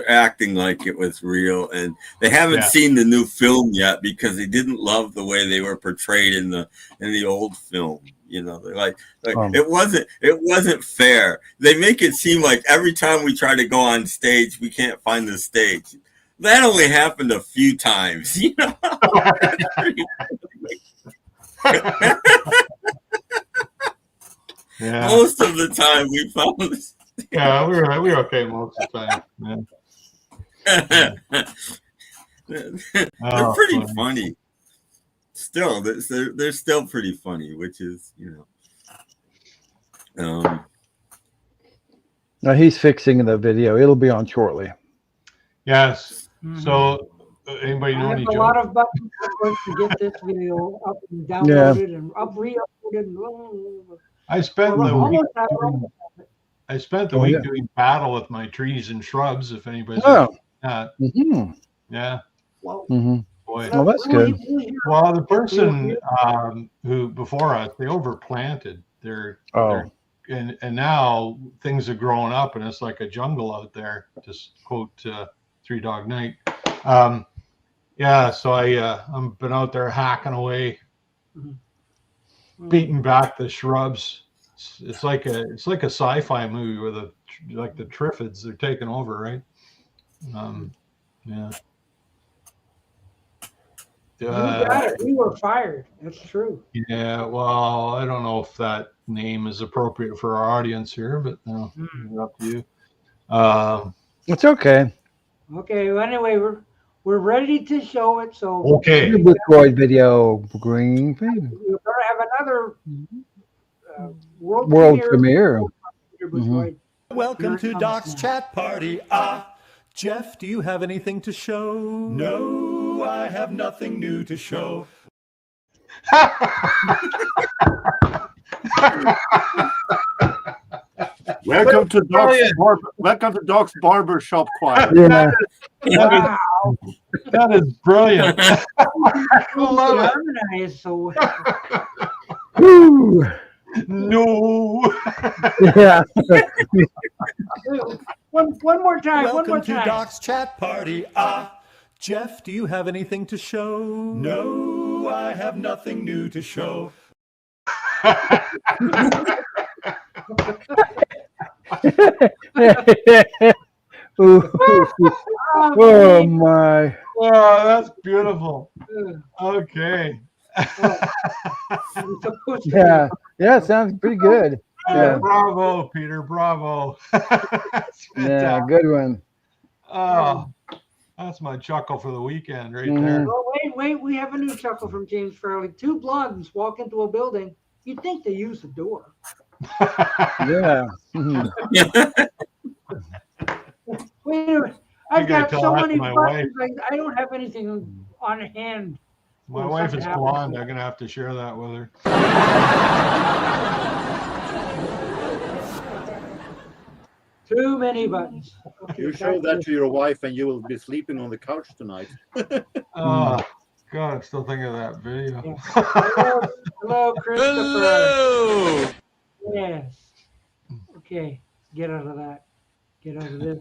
acting like it was real, and they haven't seen the new film yet because they didn't love the way they were portrayed in the old film. They're like it wasn't fair. They make it seem like every time we try to go on stage, we can't find the stage. That only happened a few times, Yeah. Most of the time we found this. Yeah, we were okay most of the time. They're pretty funny. Still, they're still pretty funny, which is Now he's fixing the video. It'll be on shortly. Yes. So anybody know I any have a lot of buttons to get this video up and downloaded and re-uploaded. I spent the week doing battle with my trees and shrubs. If anybody's that. Mm-hmm. Yeah. Mm-hmm. Boy. Well, that's good. Well, the person who before us, they overplanted their and now things are growing up, and it's like a jungle out there. Just quote Three Dog Night. So I'm been out there hacking away, beating back the shrubs. It's like a sci-fi movie where the Triffids are taking over, right? Yeah. You got it. We were fired. That's true. Yeah. Well, I don't know if that name is appropriate for our audience here, but it's up to you. It's okay. Okay. Well, anyway, we're ready to show it. So okay. Boothroyd video, green thing. We're gonna have another world premiere. Welcome to Doc's Chat Party. Jeff, do you have anything to show? No, I have nothing new to show. Welcome to Doc's Barber Shop Choir. Yeah. That is brilliant. I love it. So. No. Yeah. One more time. Welcome to Doc's Chat Party. Jeff, do you have anything to show? No, I have nothing new to show. Oh my. Oh, that's beautiful. Okay. Yeah, sounds pretty good. Yeah. Bravo, Peter. Bravo. Yeah, good one. Oh, that's my chuckle for the weekend right there. Oh, wait. We have a new chuckle from James Farley. 2 blondes walk into a building. You'd think they use the door. Yeah. Wait a minute. I've got tell so that to many my buttons. I don't have anything on hand. My Well, wife something is happened. blonde. I'm gonna have to share that with her. Too many buttons. Okay, You show back that to to your wife, and you will be sleeping on the couch tonight. Oh God, I'm still thinking of that video. Yeah. Hello, Christopher. Hello. Yes. Okay, get out of that. Get out of this.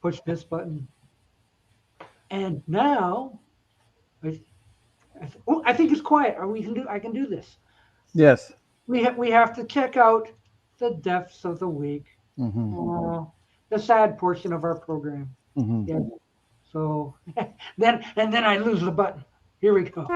Push this button. And now, I think it's quiet. I can do this. Yes. We have to check out the deaths of the week. Mm-hmm. The sad portion of our program. Mm-hmm. Yeah. So then I lose the button. Here we go.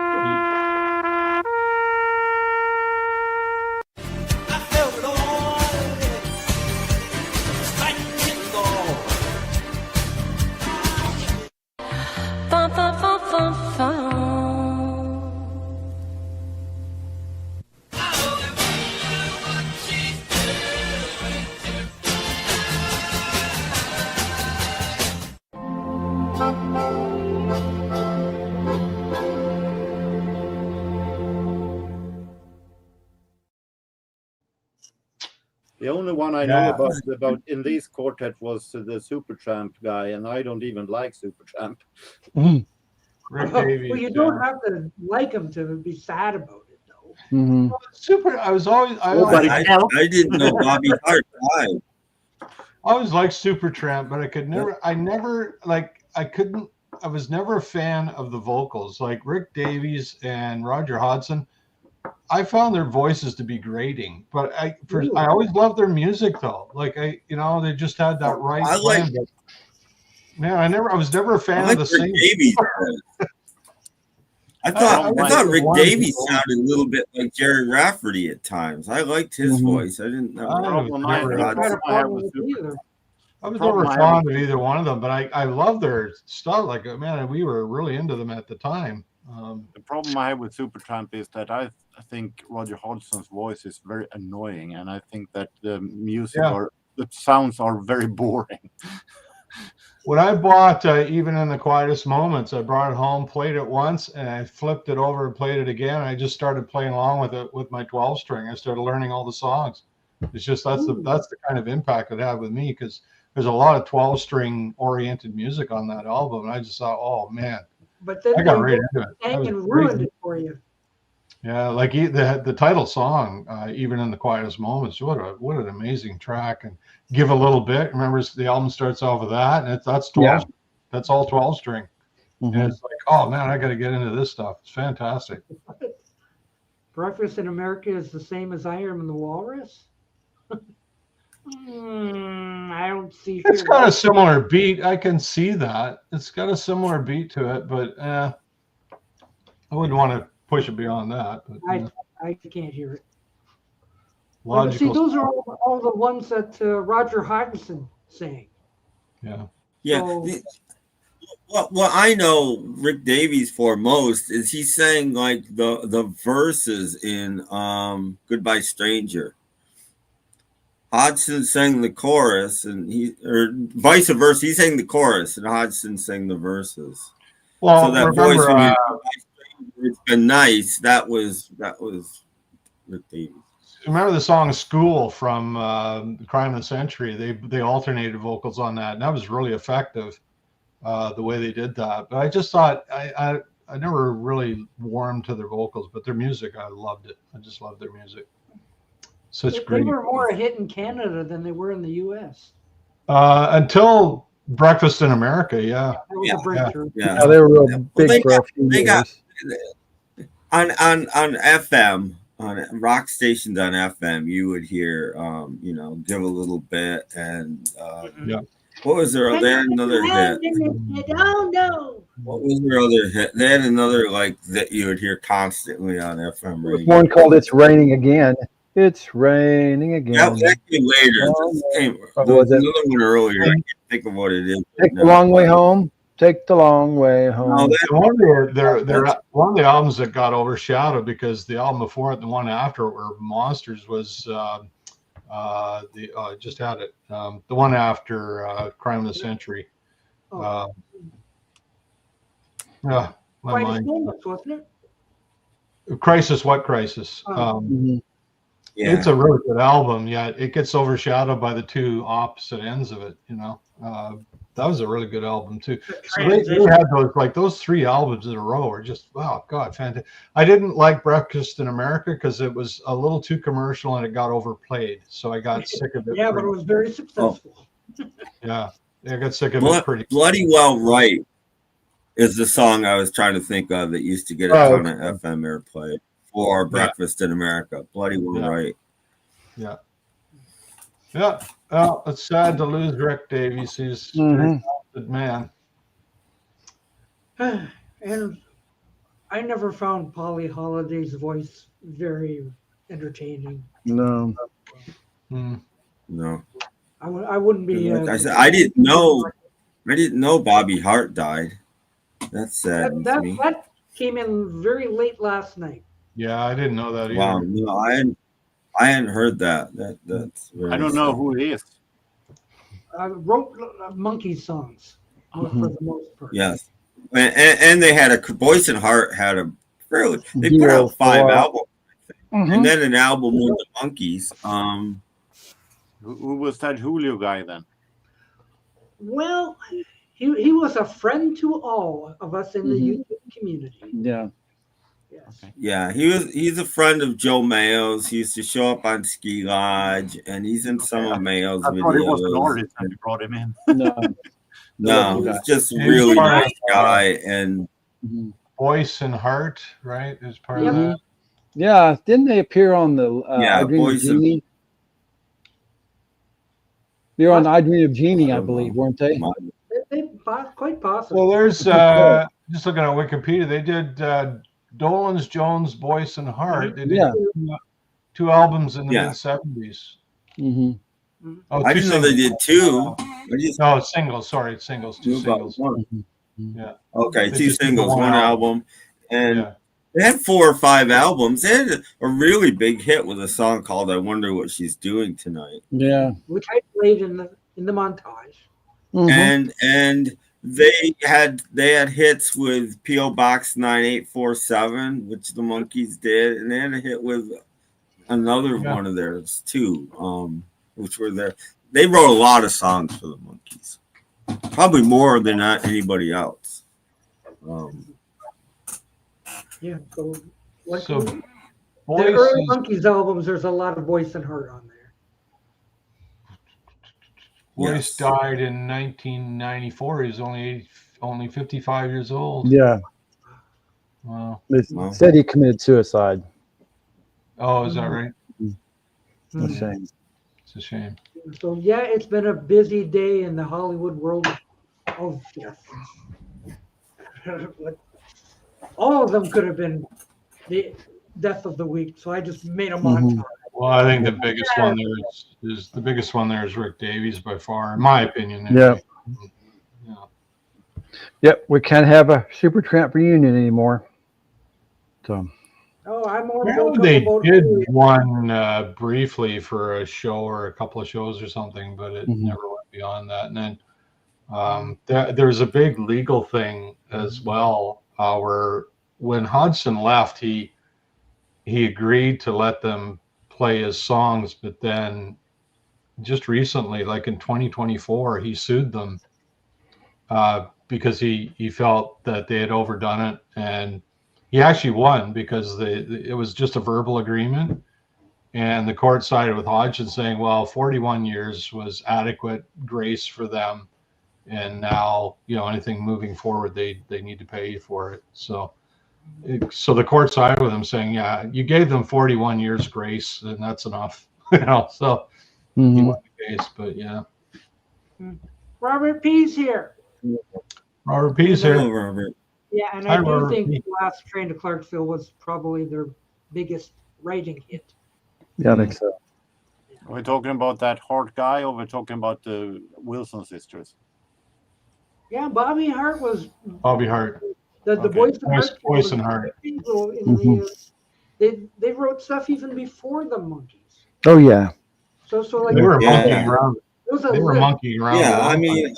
The only one I know about in this quartet was the Supertramp guy, and I don't even like Supertramp. Rick Davies. Well, you don't have to like him to be sad about it, though. Mm-hmm. I didn't know Bobby Hart died. I always liked Supertramp, but I was never a fan of the vocals. Like Rick Davies and Roger Hodgson, I found their voices to be grating, but I always loved their music though. Like they just had that right blend. I was never a fan of the singing. Davies. I thought Rick Davies sounded a little bit like Jerry Rafferty at times. I liked his voice. I didn't know. I was never fond of either one of them, but I love their stuff. Like, man, we were really into them at the time. The problem I have with Supertramp is that I think Roger Hodgson's voice is very annoying, and I think that the the sounds are very boring. When I bought Even in the Quietest Moments, I brought it home, played it once, and I flipped it over and played it again. I just started playing along with it with my 12 string. I started learning all the songs. It's just that's the kind of impact it had with me, because there's a lot of 12 string oriented music on that album, and I just thought, oh man. But then I got right into it. And ruined it for you. Yeah, like the title song, Even in the Quietest Moments. What an amazing track! And Give a Little Bit. Remember, the album starts off with that, and that's 12. Yeah. That's all 12 string. Mm-hmm. And it's like, oh man, I got to get into this stuff. It's fantastic. Breakfast in America is the same as I Am in the Walrus. I don't see. It's got a similar beat. I can see that. It's got a similar beat to it, but I wouldn't want to push it beyond that. But, I can't hear it. Logical. See, those are all the ones that Roger Hodgson sang. Yeah. Yeah. So, what I know Rick Davies for most is he sang like the verses in Goodbye Stranger. Hodgson sang the chorus, and or vice versa. He sang the chorus, and Hodgson sang the verses. Well, so that voice, it's been nice. That was Rick Davies. Remember the song "School" from Crime of the Century? They alternated vocals on that, and that was really effective. The way they did that, but I just thought I never really warmed to their vocals, but their music, I loved it. I just loved their music. They were more a hit in Canada than they were in the U.S. Until Breakfast in America, yeah. That was a breakthrough. Yeah, they were real big for a few years. On FM, on rock stations on FM, you would hear, Give a Little Bit, and what was their? They had another hit. Oh no! What was their other hit? They had another that you would hear constantly on FM radio. One called "It's Raining Again." It's raining again. That came later. There was another one earlier. I can't think of what it is. Take the long way home. Take the long way home. No, one of the albums that got overshadowed because the album before it, the one after it, were Monsters, was just had it. The one after Crime of the Century. Oh. Yeah, my Quite mind. famous, wasn't it? Crisis, what crisis? Yeah. It's a really good album, yet it gets overshadowed by the two opposite ends of it. That was a really good album too. So they had those 3 albums in a row are just, wow, God, fantastic. I didn't like Breakfast in America because it was a little too commercial and it got overplayed. So I got sick of it. Yeah, but it was very successful. Yeah, I got sick of it pretty. Bloody Well Right is the song I was trying to think of that used to get a ton of FM airplay for Breakfast in America. Bloody Well Right. Yeah. Yeah. Well, it's sad to lose Rick Davies. He's a very talented man. And I never found Polly Holiday's voice very entertaining. No. No. I wouldn't be. Like I said, I didn't know Bobby Hart died. That's sad. That came in very late last night. Yeah, I didn't know that either. Wow, no, I hadn't heard that. That's I don't know who he is. Wrote Monkey songs for the most part. Yes, and they had Boyce and Hart had a fairly. They put out 5 albums, and then an album with the Monkees. Who was that Julio guy then? Well, he was a friend to all of us in the YouTube community. Yeah. Yes. Yeah, he's a friend of Joe Mayo's. He used to show up on Ski Lodge, and he's in some of Mayo's videos. I thought he was an artist and you brought him in. No, he's just a really nice guy. And Boyce and Hart, right, is part of that. Yeah, didn't they appear on the I Dream of Jeannie? They were on I Dream of Jeannie, I believe, weren't they? They quite possible. Well, there's just looking at Wikipedia, they did Dolenz, Jones, Boyce, and Hart. They did 2 albums in the mid-70s. I didn't know they did 2. No, it's singles. Sorry, it's singles. 2 singles. Yeah. Okay, 2 singles, 1 album. And they had 4 or 5 albums. They had a really big hit with a song called "I Wonder What She's Doing Tonight." Yeah, which I played in the montage. And they had hits with P.O. Box 9847, which the Monkees did, and they had a hit with another one of theirs too, which were there. They wrote a lot of songs for the Monkees, probably more than anybody else. Yeah, so So the early Monkees albums, there's a lot of Boyce and Hart on there. Boyce died in 1994. He was only 55 years old. Yeah. Wow. They said he committed suicide. Oh, is that right? It's a shame. It's a shame. So yeah, it's been a busy day in the Hollywood world of death. All of them could have been the death of the week, so I just made a montage. Well, I think the biggest one there is Rick Davies by far, in my opinion. Yeah. Yep, we can't have a Supertramp reunion anymore. So. Oh, I'm more. Well, they did one briefly for a show or a couple of shows or something, but it never went beyond that. And then there was a big legal thing as well, where when Hodgson left, he agreed to let them play his songs, but then just recently, like in 2024, he sued them because he felt that they had overdone it, and he actually won because it was just a verbal agreement, and the court sided with Hodgson, saying, well, 41 years was adequate grace for them, and now anything moving forward, they need to pay you for it. So the court sided with him, saying, yeah, you gave them 41 years grace, and that's enough. So he won the case, but yeah. Robert P's here. Robert P's here. Hello, Robert. Yeah, and I do think the last Train to Clarksville was probably their biggest writing hit. Yeah, I think so. Are we talking about that Hart guy, or we're talking about the Wilson sisters? Yeah, Bobby Hart was. Bobby Hart. The Boyce and Hart. They wrote stuff even before the Monkees. Oh yeah. So like they were monkeying around. It They were monkeying around. Yeah, I mean,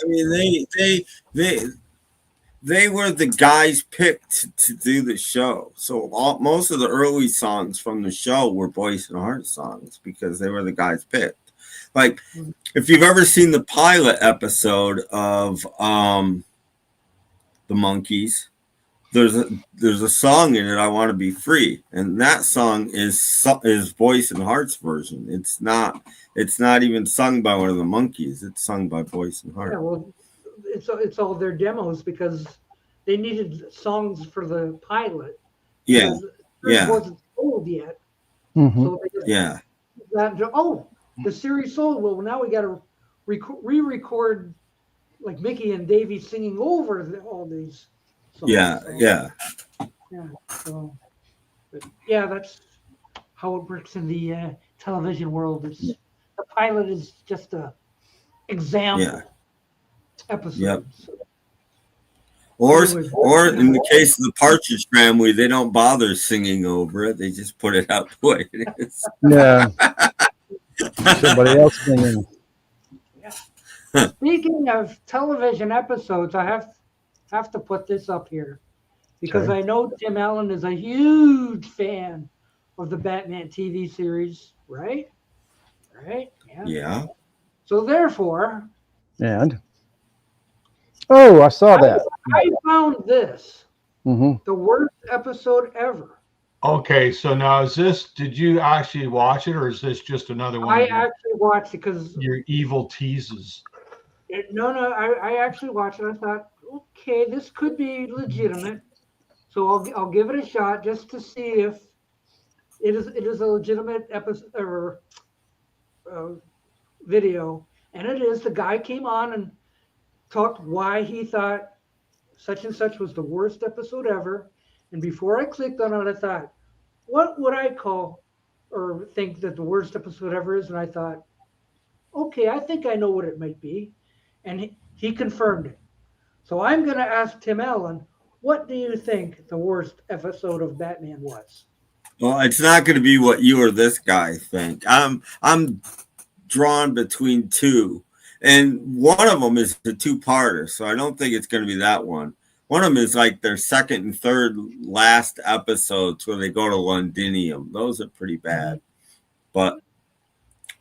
they were the guys picked to do the show. So most of the early songs from the show were Voice and Heart songs because they were the guys picked. Like, if you've ever seen the pilot episode of the Monkees, there's a song in it, "I Want to Be Free," and that song is Voice and Heart's version. It's not even sung by one of the Monkees. It's sung by Voice and Heart. Yeah, well, it's all their demos because they needed songs for the pilot. Yeah, It wasn't sold yet. Mm-hmm. So the series sold. Well, now we got to re-record like Mickey and Davey singing over all these songs. Yeah. So, but yeah, that's how it works in the television world. The pilot is just a example episode. Yep. Or in the case of the Partridge Family, they don't bother singing over it. They just put it out the way it is. Yeah. Somebody else singing. Speaking of television episodes, I have to put this up here because I know Tim Allen is a huge fan of the Batman TV series, right? Right? Yeah. So therefore, and I saw that. I found this Mm-hmm. the worst episode ever. Okay, so now did you actually watch it, or is this just another one? I actually watched it because your evil teases. I actually watched it. I thought, okay, this could be legitimate, so I'll give it a shot just to see if it is a legitimate episode or video, and it is. The guy came on and talked why he thought such and such was the worst episode ever. And before I clicked on it, I thought, what would I call or think that the worst episode ever is? And I thought, okay, I think I know what it might be. And he confirmed it. So I'm going to ask Tim Allen, what do you think the worst episode of Batman was? Well, it's not going to be what you or this guy think. I'm drawn between two. And one of them is the two-parter, so I don't think it's going to be that one. One of them is like their second and third last episodes where they go to Londinium. Those are pretty bad. But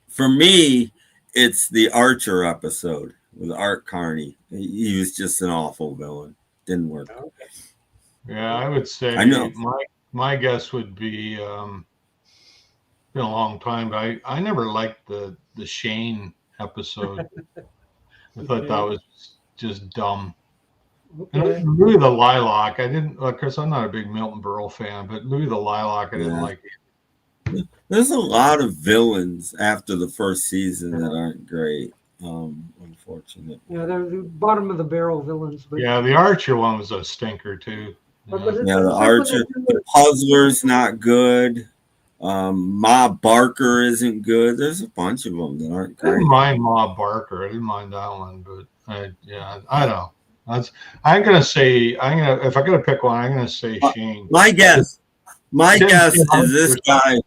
for me, it's the Archer episode with Art Carney. He was just an awful villain. Didn't work. Yeah, I would say my guess would be been a long time, but I never liked the Shane episode. I thought that was just dumb. Okay. And Louis the Lilac, I didn't, because I'm not a big Milton Berle fan, but Louis the Lilac, I didn't like it. There's a lot of villains after the first season that aren't great. Unfortunate. Yeah, they're the bottom of the barrel villains. But Yeah, the Archer one was a stinker too. The Archer, the Puzzler's not good. Ma Barker isn't good. There's a bunch of them that aren't I great. didn't mind Ma Barker. I didn't mind that one, but I don't know. I'm gonna say if I gotta pick one, I'm gonna say Shane. My guess is this guy.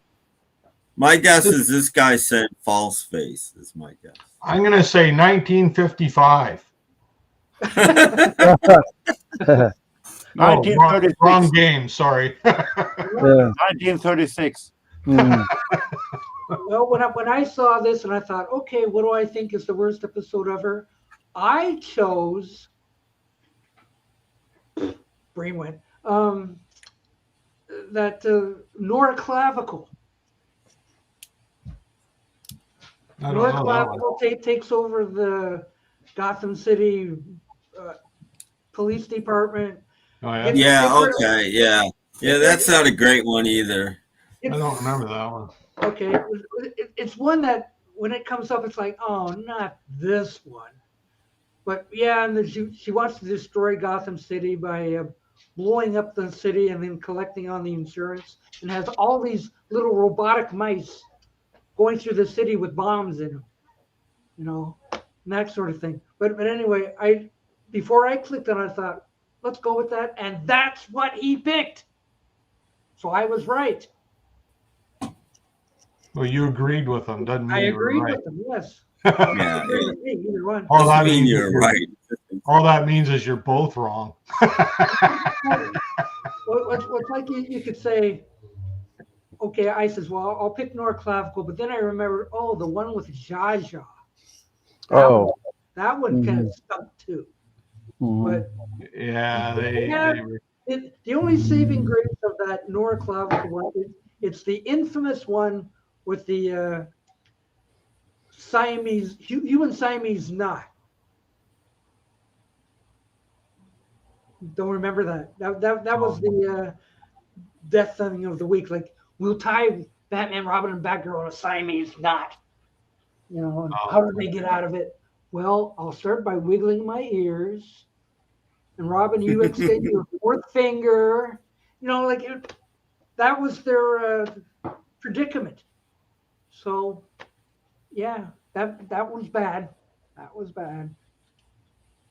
My guess is this guy said false face. Is my guess. I'm gonna say 1955. Wrong game. Sorry. 1936. Well, when I saw this and I thought, okay, what do I think is the worst episode ever? I chose brain went that Nora Clavicle. Nora Clavicle takes over the Gotham City police department. Oh, yeah. Yeah. That's not a great one either. I don't remember that one. Okay, it's one that when it comes up, it's like, oh, not this one. But yeah, and then she wants to destroy Gotham City by blowing up the city and then collecting on the insurance, and has all these little robotic mice going through the city with bombs in them, and that sort of thing. But anyway, before I clicked on it, I thought, let's go with that, and that's what he picked. So I was right. Well, you agreed with him, doesn't mean I you were agreed right. with him. Yes. Yeah. Either one. All that mean means you're right. All that means is you're both wrong. What's like you could say, okay, I says, well, I'll pick Nora Clavicle, but then I remember, oh, the one with Zsa Zsa. That one kind of stunk too. But yeah, the only saving grace of that Nora Clavicle one is it's the infamous one with the human Siamese knot. Don't remember that. That was the death thing of the week. Like, we'll tie Batman, Robin, and Batgirl in a Siamese knot. You know, and how do they get out of it? Well, I'll start by wiggling my ears. And Robin, you extend your fourth finger. You know, like that was their predicament. So, yeah, that was bad. That was bad.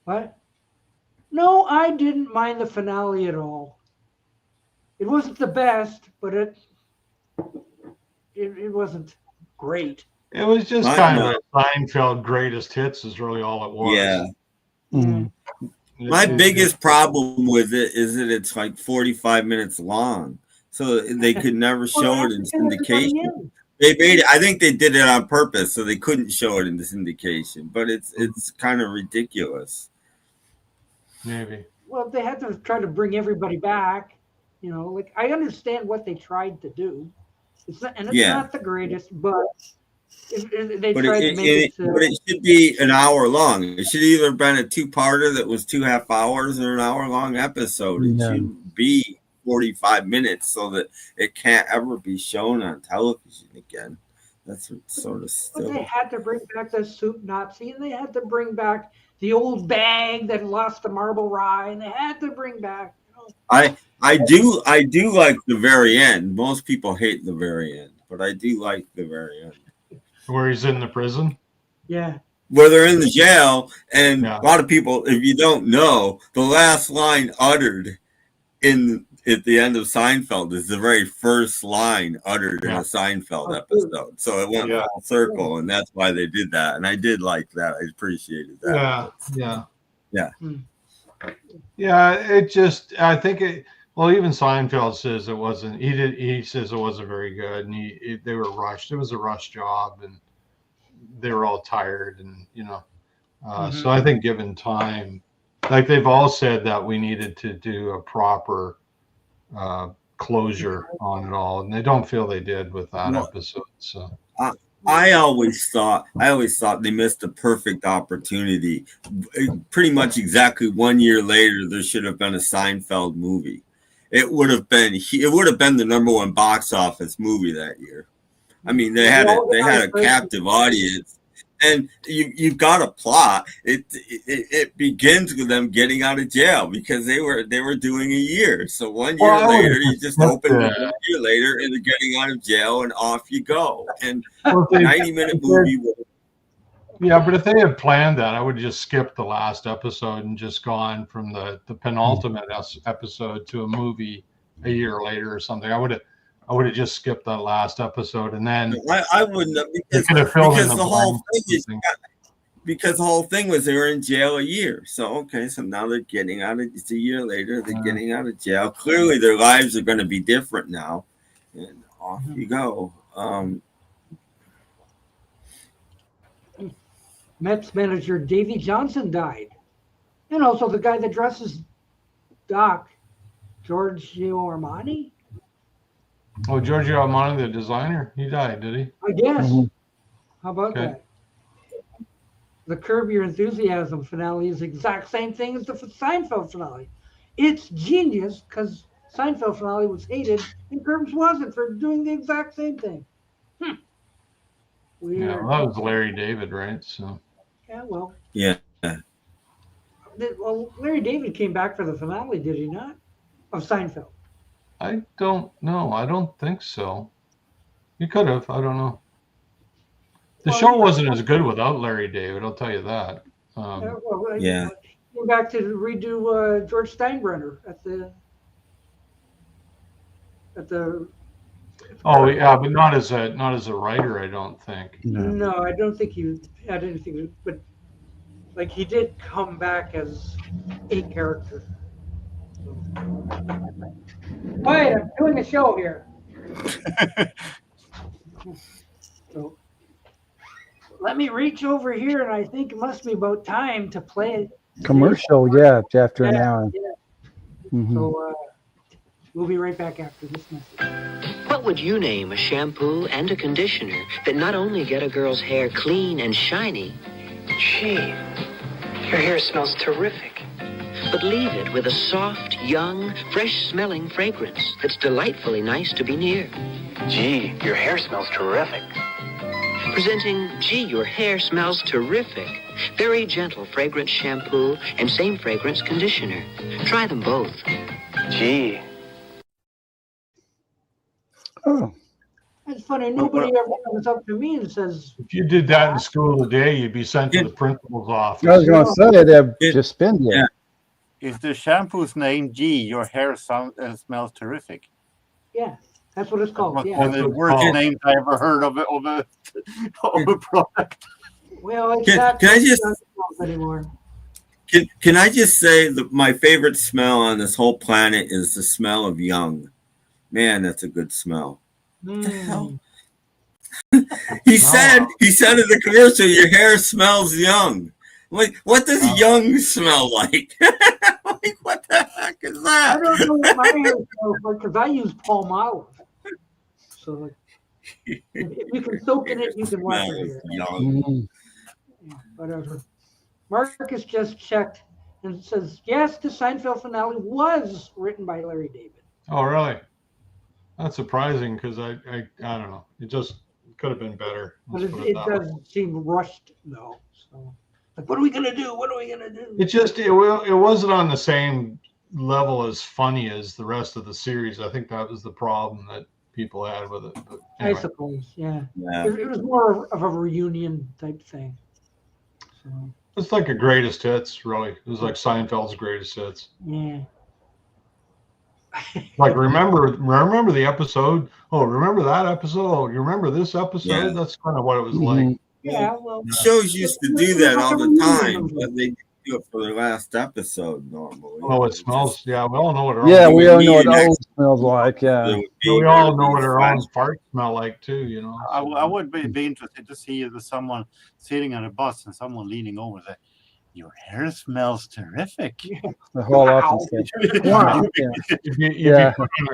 What? No, I didn't mind the finale at all. It wasn't the best, but it wasn't great. It was just kind of a Seinfeld greatest hits is really all it was. Yeah. My biggest problem with it is that it's like 45 minutes long. So they could never show it in syndication. They made it, I think they did it on purpose so they couldn't show it in the syndication, but it's kind of ridiculous. Maybe. Well, they had to try to bring everybody back. You know, like I understand what they tried to do. It's not the greatest, but they tried to make it. But it should be an hour long. It should either have been a two-parter that was 2.5 hours or an hour-long episode. It shouldn't be 45 minutes so that it can't ever be shown on television again. That's sort of still. But they had to bring back the soup Nazi, and they had to bring back the old bag that lost the marble rye, and they had to bring back. I do like the very end. Most people hate the very end, but I do like the very end. Where he's in the prison? Yeah. Where they're in the jail, and a lot of people, if you don't know, the last line uttered at the end of Seinfeld is the very first line uttered in a Seinfeld episode. So it went full circle, and that's why they did that. And I did like that. I appreciated that. Yeah. It just, I think it. Well, even Seinfeld says it wasn't. He says it wasn't very good, and they were rushed. It was a rush job, and they were all tired, and So I think, given time, like they've all said that we needed to do a proper closure on it all, and they don't feel they did with that episode. So I always thought they missed a perfect opportunity. Pretty much exactly 1 year later, there should have been a Seinfeld movie. It would have been the number one box office movie that year. I mean, they had a captive audience, and you've got a plot. It begins with them getting out of jail because they were doing a year. So 1 year later, you just open it 1 year later, and they're getting out of jail, and off you go. And 90-minute movie. Yeah, but if they had planned that, I would have just skipped the last episode and just gone from the penultimate episode to a movie a year later or something. I would have just skipped that last episode, and then I wouldn't have, because the whole thing was they were in jail a year. So so now they're getting out of. It's a year later. They're getting out of jail. Clearly, their lives are going to be different now, and off you go. Mets manager Davey Johnson died. And also the guy that dresses Doc, Giorgio Armani. Oh, Giorgio Armani, the designer, he died, did he? I guess. How about that? The Curb Your Enthusiasm finale is the exact same thing as the Seinfeld finale. It's genius because Seinfeld finale was hated and Curbs wasn't for doing the exact same thing. Weird. Yeah, well, that was Larry David, right? So. Yeah, well. Yeah. Well, Larry David came back for the finale, did he not? Of Seinfeld. I don't know. I don't think so. He could have. I don't know. The show wasn't as good without Larry David. I'll tell you that. He came back to redo George Steinbrenner at the Oh yeah, but not as a writer, I don't think. No, I don't think he had anything. But like he did come back as a character. Wait, I'm doing a show here. So let me reach over here, and I think it must be about time to play it. Commercial, yeah, it's after an Yeah, hour. yeah. Mhm. So we'll be right back after this message. What would you name a shampoo and a conditioner that not only get a girl's hair clean and shiny, Gee, your hair smells terrific. but leave it with a soft, young, fresh-smelling fragrance that's delightfully nice to be near? Gee, your hair smells terrific. Presenting Gee, Your Hair Smells Terrific. Very gentle fragrance shampoo and same fragrance conditioner. Try them both. Gee. Oh. That's funny. Nobody ever comes up to me and says, If you did that in school today, you'd be sent to the principal's office. I was going to say they'd just spend you. If the shampoo's name G, your hair smells terrific. yeah, that's what it's called. One Yeah. of the worst names I ever heard of a product. Well, it's Can not I just- anymore. Can I just say that my favorite smell on this whole planet is the smell of young? Man, that's a good smell. What the hell? He said in the commercial, your hair smells young. Like, what does young smell like? Like, what the heck is that? I don't know what my hair smells like because I use palm olive. So like, if you can soak in it, you can wash your hair. Young. Yeah, whatever. Marcus just checked and says, yes, the Seinfeld finale was written by Larry David. Oh, really? That's surprising because I don't know. It just could have been better. But Let's it, put it that way. doesn't seem rushed, though. So, like, what are we going to do? What are we going to do? It just it wasn't on the same level as funny as the rest of the series. I think that was the problem that people had with it. But anyway. I suppose, yeah. Yeah. It was more of a reunion type thing. So, It's like a greatest hits, really. It was like Seinfeld's greatest hits. yeah. Like remember the episode? Oh, remember that episode? Oh, you remember this episode? Yeah. That's kind of what it was like. Yeah, well, Shows used to do that all the time, but they do it for their last episode normally. Oh, it smells. Yeah, we all know what our Yeah, own, we all know what needed old smells like. Yeah. we all know what our own farts smell like too. You know. I would be interested to see if there's someone sitting on a bus and someone leaning over there. Your hair smells terrific. The whole office. Wow. Yeah.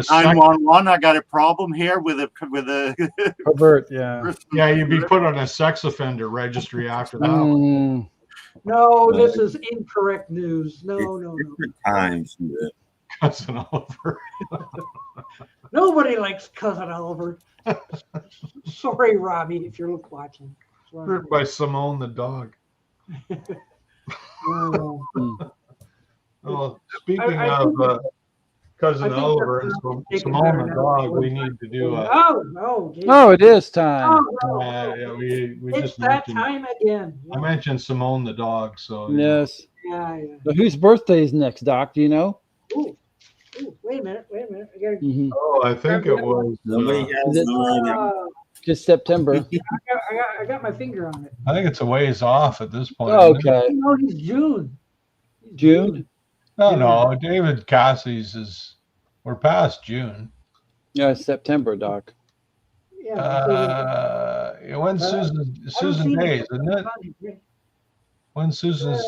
911. I got a problem here with a Pervert. Yeah. Yeah, you'd be put on a sex offender registry after that. Mm. No, this is incorrect news. No. Different times. Yeah. Cousin Oliver. Nobody likes Cousin Oliver. Sorry, Robbie, if you're watching. Sorry. Written by Simone the dog. Oh. Oh, speaking I of think- Cousin I think Oliver that's and taken Simone better the now. dog, we need to do geez. Oh, it is time. yeah, we It's just that mentioned. time again. I mentioned Simone the dog, so Yes. Yeah. So whose birthday is next, Doc? Do you know? Ooh, wait a minute. I gotta. Mhm. Oh, I think it was. Nobody has Is it- no idea. Just September. I got my finger on it. I think it's a ways off at this point. Oh, isn't it? okay. No, he's June. He's June? No, David Cassie's is. We're past June. Yeah, it's September, Doc. Yeah. When Susan Day, isn't it? When Susan's.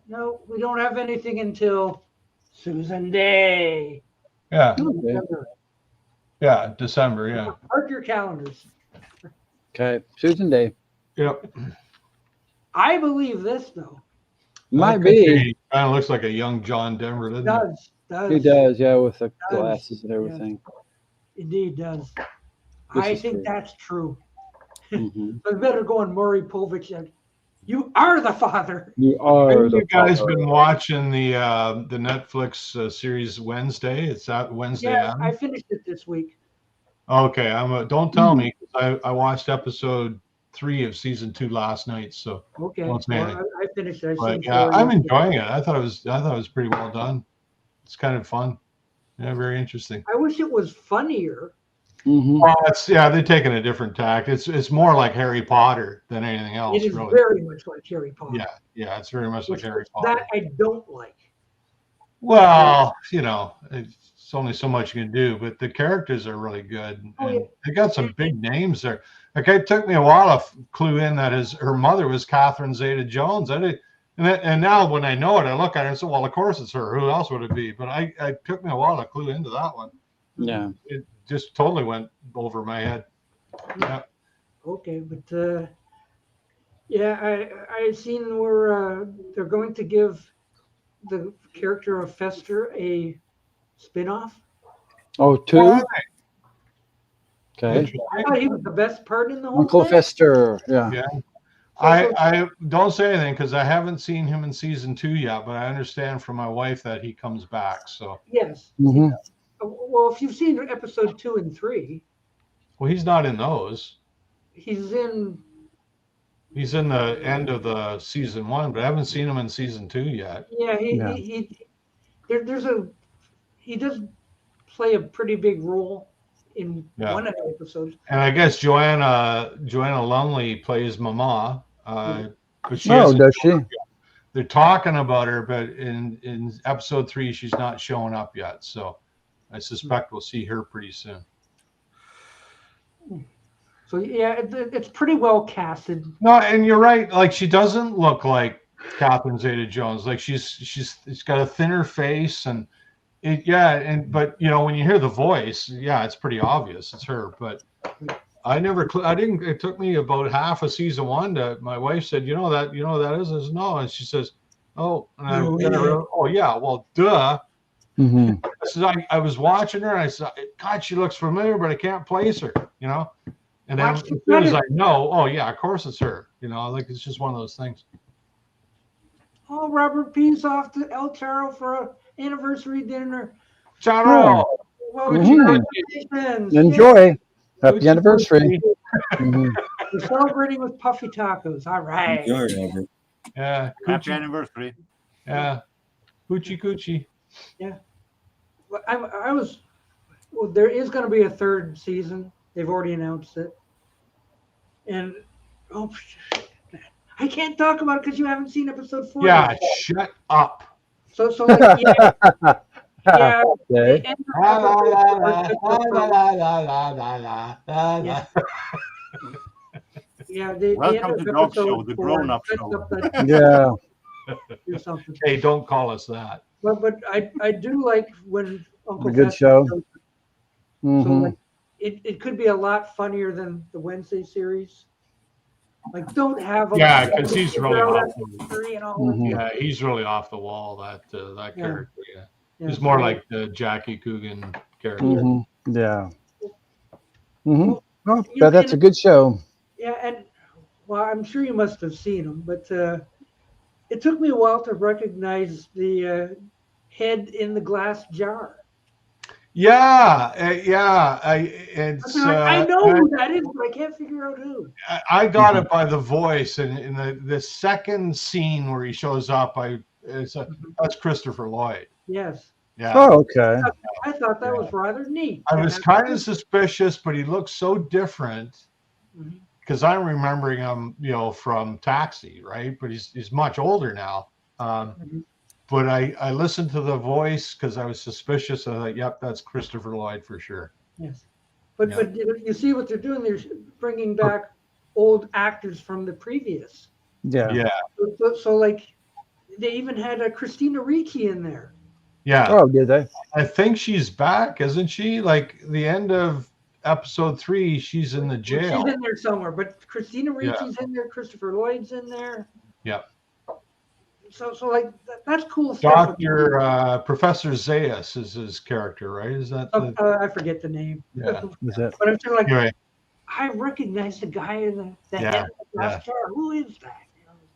No, we don't have anything until Susan Day. Yeah, December. yeah, December. Yeah. Mark your calendars. Okay. Susan Day. Yep. I believe this though. Might be. Kind of looks like a young John Denver, doesn't it? Does. He does, yeah, with the Does. glasses and everything. Indeed does. This I is think true. that's true. Mhm. So I better go on Maury Povich. And you are the father. You are. Have the you guys father. been watching the Netflix series Wednesday? It's out Wednesday. Yeah, Adam? I finished it this week. Okay, don't tell me. 'Cause I watched episode 3 of season 2 last night. So Okay. Well, it's Well, mainly- I finished it. I've but seen yeah, 4 I'm yet. enjoying it. I thought it was pretty well done. It's kind of fun. Yeah, very interesting. I wish it was funnier, Mm-hmm. Well, they're taking a different tack. It's more like Harry Potter than anything else. It is really. very much like Harry Potter. Yeah, it's very much like Harry Potter. That I don't like. Well, it's only so much you can do, but the characters are really good, and they got some big names there. Like, it took me a while to clue in that her mother was Catherine Zeta-Jones. And now when I know it, I look at her and say, well, of course it's her. Who else would it be? But it took me a while to clue into that one. Yeah. It just totally went over my head. Yeah. Okay, but I seen where they're going to give the character of Fester a spin-off. Oh, 2? Okay. I thought he was the best part in the whole Uncle thing. Fester. Yeah. Yeah. I don't say anything because I haven't seen him in season 2 yet, but I understand from my wife that he comes back. So yes. Mm-hmm. Well, if you've seen episode 2 and 3, well, he's not in those. he's in. He's in the end of the season 1, but I haven't seen him in season 2 yet. Yeah, he does play a pretty big role in one of the episodes. And I guess Joanna Lumley plays Mama. But she does she? They're talking about her, but in episode 3, she's not showing up yet. So I suspect we'll see her pretty soon. So yeah, it's pretty well casted. No, and you're right. Like, she doesn't look like Catherine Zeta-Jones. Like, she's got a thinner face, and but when you hear the voice, it's pretty obvious it's her. But I didn't. It took me about half of season 1 to. My wife said, "You know that is." I said, "No," and she says, "Oh, well, duh." Mm-hmm. I said, I was watching her, and I said, "God, she looks familiar, but I can't place her." And then as soon as I know, of course it's her. Like, it's just one of those things. Oh, Robert P's off to El Charro for an anniversary dinner. Charro. Well, congratulations. Enjoy. Happy anniversary. We're celebrating with puffy tacos. All right. Enjoy, Robert. Yeah. Happy anniversary. Yeah. Coochie coochie. Yeah. Well, there is going to be a 3rd season. They've already announced it. And I can't talk about it because you haven't seen episode 4. Yeah, shut up. So like, yeah. Okay. Welcome to Dog Show, the grown-up show. Yeah. Hey, don't call us that. But I do like when Uncle A good show. Mm-hmm. So like, it could be a lot funnier than the Wednesday series. Like, don't have because he's really off. He's really off the wall. That character. Yeah. He's more like the Jackie Coogan character. Mm-hmm. Yeah. Mm-hmm. Well, that's a good show. Yeah, and I'm sure you must have seen him, but it took me a while to recognize the head in the glass jar. Yeah. I know who that is, but I can't figure out who. I got it by the voice, and in the second scene where he shows up, that's Christopher Lloyd. Yes. Yeah. Oh, okay. I thought that was rather neat. I was kind of suspicious, but he looks so different because I'm remembering him, from Taxi, right? But he's much older now. But I listened to the voice because I was suspicious. I thought, yep, that's Christopher Lloyd for sure. Yes. But you see what they're doing? They're bringing back old actors from the previous. Yeah. Yeah. So like, they even had a Christina Ricci in there. Yeah. Oh, did they? I think she's back, isn't she? Like, the end of episode 3, she's in the jail. She's in there somewhere, but Christina Ricci's in there. Christopher Lloyd's in there. Yeah. So like, that's cool stuff. Professor Zaius is his character, right? Is that? I forget the name. Yeah. But I'm saying, like, anyway. I recognize the guy in the head of the glass jar. Who is that?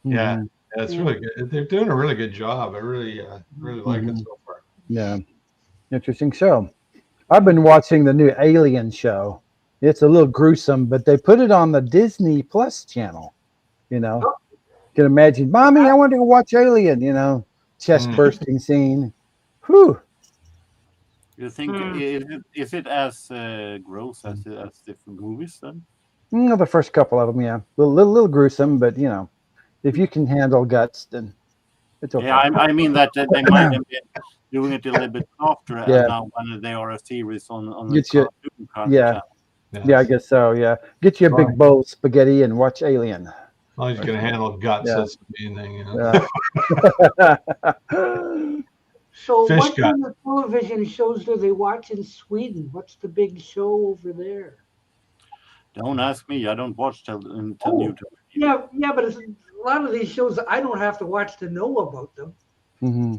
Yeah. It's really good. They're doing a really good job. I really like it so far. Yeah. Interesting show. I've been watching the new Alien show. It's a little gruesome, but they put it on the Disney Plus channel. You can imagine, Mommy, I want to go watch Alien, chest bursting scene. Whew. You think is it as gross as the movies then? The first couple of them, yeah, a little gruesome, but if you can handle guts, then it's okay. Yeah, I mean that they might have been doing it a little bit softer now when they are a series on the cartoon channel. Yeah, I guess so. Yeah, get you a big bowl of spaghetti and watch Alien. As long as you can handle guts, that's the main thing. So Fish what gut. kind of television shows do they watch in Sweden? What's the big show over there? Don't ask me. I don't watch YouTube. Yeah, but it's, a lot of these shows I don't have to watch to know about them. Mm-hmm.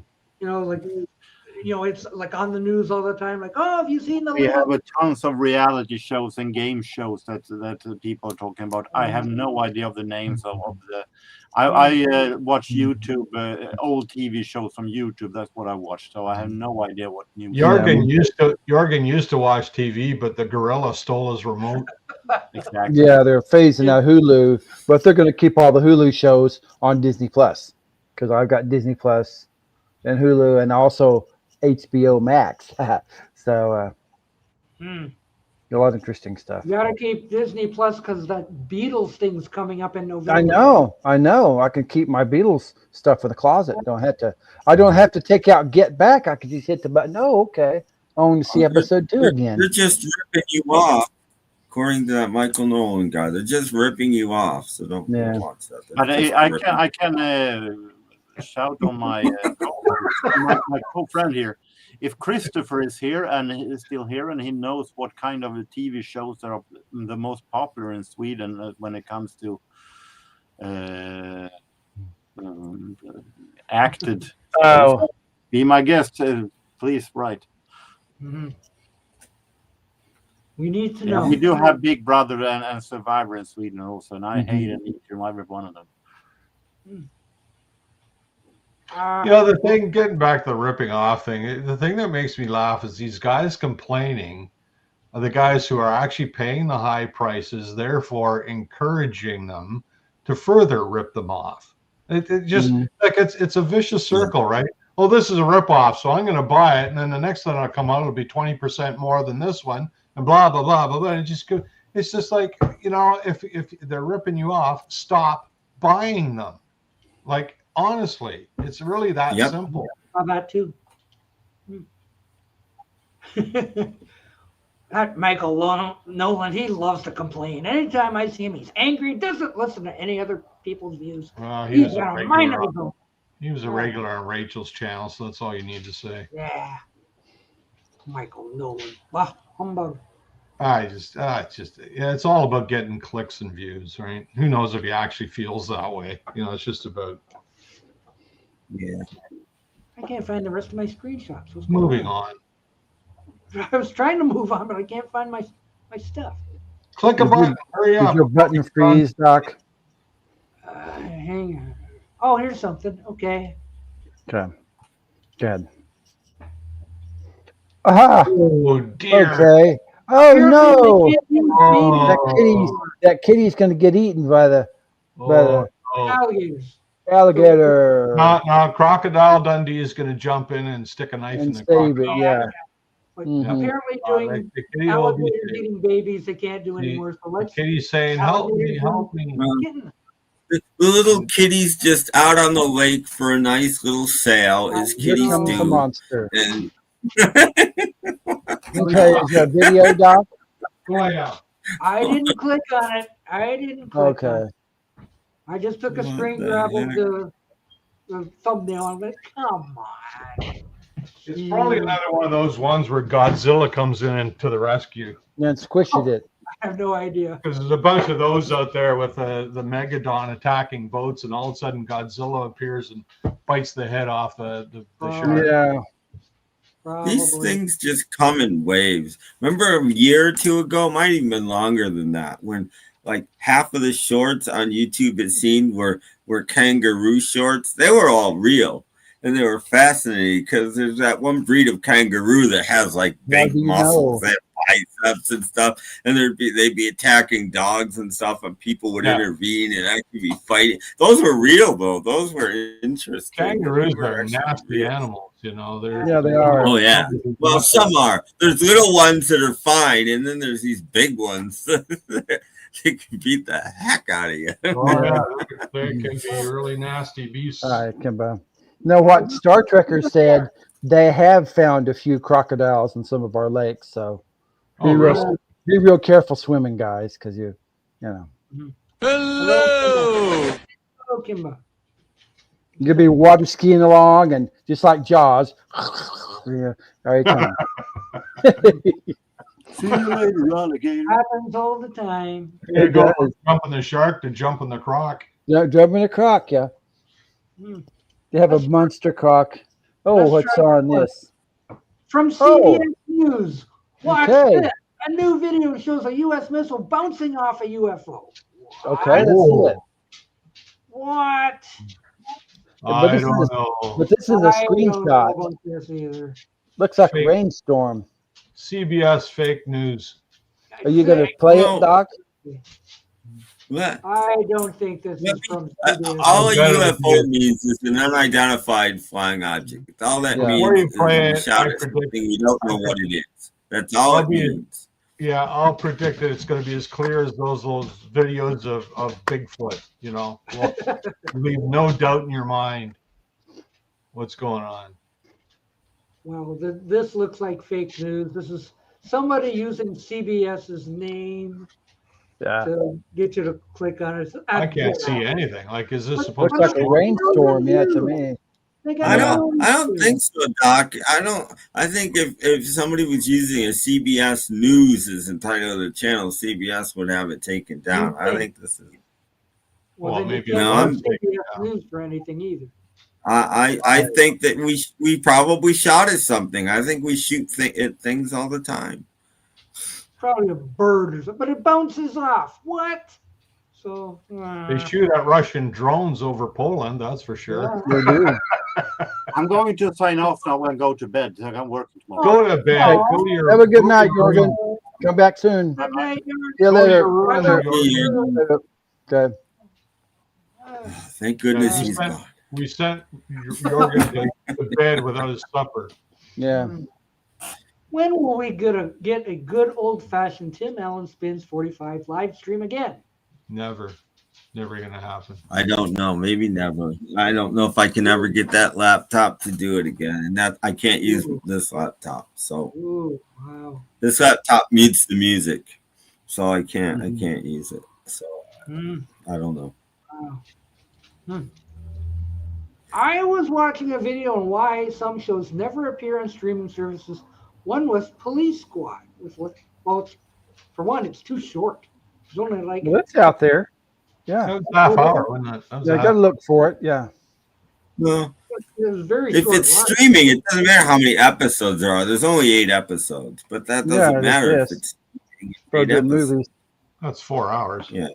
It's like on the news all the time. Like, oh, have you seen the? We have tons of reality shows and game shows that people are talking about. I have no idea of the names of the. I watch YouTube, old TV shows from YouTube. That's what I watch. So I have no idea what new. Jorgen used to watch TV, but the gorilla stole his remote. Exactly. Yeah, they're phasing out Hulu, but they're going to keep all the Hulu shows on Disney Plus because I've got Disney Plus and Hulu and also HBO Max. So a lot of interesting stuff. You got to keep Disney Plus because that Beatles thing's coming up in November. I know. I can keep my Beatles stuff in the closet. I don't have to take out Get Back. I can just hit the button. Oh, okay. I want to see episode 2 again. They're just ripping you off. According to that Michael Nolan guy, they're just ripping you off. So don't watch that. But I can shout on my co-friend here. If Christopher is here and is still here and he knows what kind of TV shows are the most popular in Sweden when it comes to acted, be my guest, please write. Mm-hmm. We need to know. We do have Big Brother and Survivor in Sweden also, and I hate and eat every one of them. The thing, getting back to the ripping off thing, the thing that makes me laugh is these guys complaining are the guys who are actually paying the high prices, therefore encouraging them to further rip them off. It just like it's a vicious circle, right? Oh, this is a ripoff, so I'm going to buy it, and then the next one I'll come out, it'll be 20% more than this one, and blah blah blah blah blah. It's just like, if they're ripping you off, stop buying them. Like, honestly, it's really that simple. How that too? That Michael Nolan, he loves to complain. Anytime I see him, he's angry. Doesn't listen to any other people's views. Well, he's got a mind of his own. He was a regular on Rachel's channel, so that's all you need to say. Yeah, Michael Nolan. Wow, humbug. It's all about getting clicks and views, right? Who knows if he actually feels that way? It's just about. Yeah. I can't find the rest of my screenshots. Moving on. I was trying to move on, but I can't find my stuff. Click a button. Hurry up. Is your button freeze, Doc? Hang on. Oh, here's something. Okay. Okay. Good. Aha! Oh dear. Okay. Oh no! That kitty's going to get eaten by the alligators. Alligator. Now, Crocodile Dundee is going to jump in and stick a knife in the crocodile. Yeah. But apparently doing alligators eating babies, they can't do anymore. So let's. Kitty's saying, "Help me, help me." The little kitty's just out on the lake for a nice little sail, as kitties do. The monster. And okay, is there a video, Doc? Oh, yeah. I didn't click on it. Okay. I just took a screen grab of the thumbnail and went, come on. It's probably another one of those ones where Godzilla comes in to the rescue. And squished it. I have no idea. Because there's a bunch of those out there with the Megalodon attacking boats, and all of a sudden Godzilla appears and bites the head off the shark. Yeah. Probably. These things just come in waves. Remember a year or two ago, might even been longer than that, when like half of the shorts on YouTube it seemed were kangaroo shorts. They were all real. And they were fascinating because there's that one breed of kangaroo that has like big muscles. They have biceps and stuff, and they'd be attacking dogs and stuff, and people would intervene and actually be fighting. Those were real though. Those were interesting. Kangaroos are nasty animals, you know. They are. Oh yeah. Well, some are. There's little ones that are fine, and then there's these big ones. They can beat the heck out of you. Oh yeah, they can be really nasty beasts. All right, Kimbo. Know what Star Trekkers said? They have found a few crocodiles in some of our lakes, so be real careful swimming, guys, because you know. Hello, Kimbo. You'll be water skiing along, and just like Jaws, yeah, every time. See you later, alligator. Happens all the time. You go from jumping the shark to jumping the croc. Yeah, jumping the croc, yeah. They have a monster croc. Oh, what's on this? From CBS News. Watch Okay. this. A new video shows a U.S. missile bouncing off a UFO. Okay, let's see it. What? I don't know. But this is a I don't know screenshot. about this either. Looks like Fake. a rainstorm. CBS fake news. Are you going to play it, Doc? What? I don't think this is from CBS. All a UFO means is an unidentified flying object. All that Before you means play is it, shot I at predict- something we don't know what it is. That's all it means. Yeah, I'll predict that it's going to be as clear as those videos of Bigfoot. You know, well, leave no doubt in your mind what's going on. Well, this looks like fake news. This is somebody using CBS's name to get you to click on it. I can't see anything. Like, is this supposed Looks to like a rainstorm, yeah, to me. I don't think so, Doc. I think if somebody was using a CBS News as entitled the channel, CBS would have it taken down. I think this is. Well, maybe I'm CBS News for anything either. I think that we probably shot at something. I think we shoot at things all the time. Probably a bird or something, but it bounces off. What? So They shoot at Russian drones over Poland, that's for sure. They do. I'm going to sign off now and go to bed. I'm working tomorrow. Go to bed. Go to your, Have a good night, Jorgen. Come back soon. Good night, See you later. Okay. Thank goodness he's gone. We sent Jorgen to bed without his supper. Yeah. When will we get a good old-fashioned Tim Allen Spins 45 live stream again? Never gonna happen. I don't know. Maybe never. I don't know if I can ever get that laptop to do it again. And that I can't use this laptop. So wow. This laptop mutes the music. So I can't use it. So I don't know. Wow. I was watching a video on why some shows never appear on streaming services. One was Police Squad. For one, it's too short. It's only like it's out there. Yeah. It was half hour, wasn't it? Yeah, got to look for it. Yeah. Well, it was very if short it's run. streaming, it doesn't matter how many episodes there are. There's only 8 episodes, but that doesn't matter if it's 8 episodes. That's 4 hours. Yeah.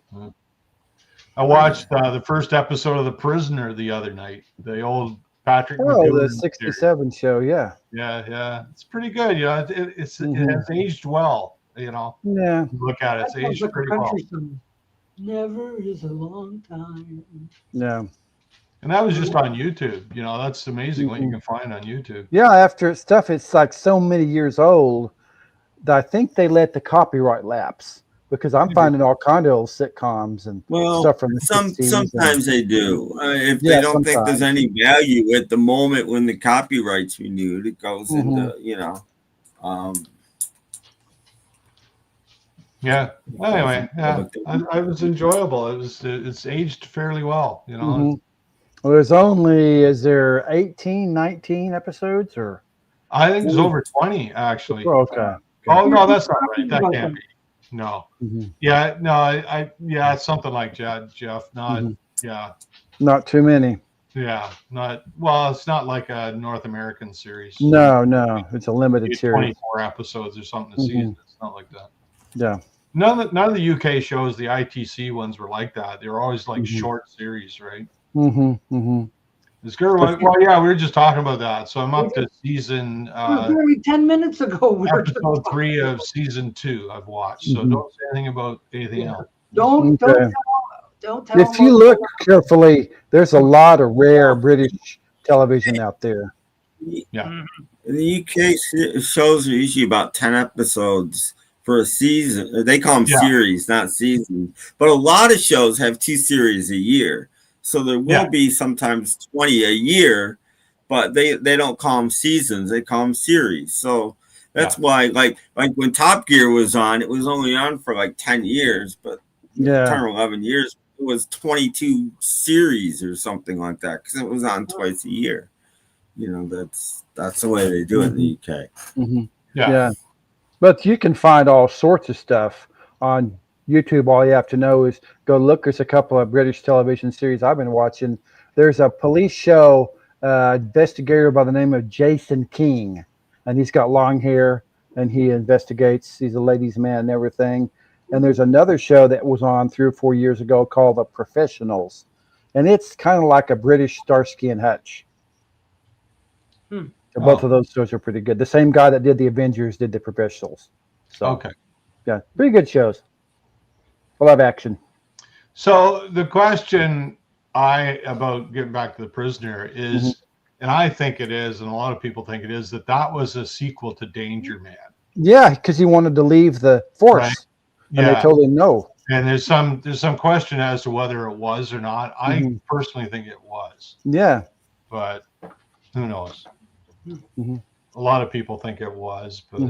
I watched the first episode of The Prisoner the other night. The old Patrick. Oh, McGowan the 67 show. Yeah. Yeah. It's pretty good. You know, it has aged well. You know. Yeah. Look at it. It's aged pretty well. Never is a long time. Yeah. And that was just on YouTube. You know, that's amazing what you can find on YouTube. Yeah. After stuff, it's like so many years old that I think they let the copyright lapse. Because I'm finding all kind of old sitcoms and stuff from the 60s. Sometimes they do. If they don't think there's any value at the moment when the copyright's renewed, it goes into, you know. Yeah. Anyway, yeah, I was enjoyable. It's aged fairly well, you know. Well, there's only, is there 18, 19 episodes or? I think it's over 20 actually. Oh, okay. Oh no, that's not right. That can't be. No. Yeah, no, yeah, it's something like that, Jeff. Not Not too many. Yeah, it's not like a North American series. No, it's a limited series. 24 episodes or something a season. It's not like that. Yeah. None of the UK shows, the ITC ones were like that. They were always like short series, right? This It's good. Well, yeah, we were just talking about that. So I'm up to season Literally 10 minutes ago. We were episode 3 of season 2 I've watched. So don't say anything about anything else. Don't Okay. tell If you look carefully, there's a lot of rare British television out there. Yeah. In the UK, shows are usually about 10 episodes for a season. They call them series, not seasons. But a lot of shows have 2 series a year. So there will be sometimes 20 a year, but they don't call them seasons. They call them series. So that's why, like when Top Gear was on, it was only on for like 10 years, but 10 or 11 years. It was 22 series or something like that because it was on twice a year. You know, that's the way they do it in the UK. Yeah. But you can find all sorts of stuff on YouTube. All you have to know is go look. There's a couple of British television series I've been watching. There's a police show investigator by the name of Jason King, and he's got long hair and he investigates. He's a ladies' man and everything. And there's another show that was on 3 or 4 years ago called The Professionals, and it's kind of like a British Starsky and Hutch. So both of those shows are pretty good. The same guy that did the Avengers did the Professionals. So, yeah, pretty good shows. A lot of action. So the question about getting back to The Prisoner is, and I think it is, and a lot of people think it is, that was a sequel to Danger Man. Yeah, because he wanted to leave the force, right? And they told him no. And there's some question as to whether it was or not. I personally think it was. Yeah. But who knows? A lot of people think it was, but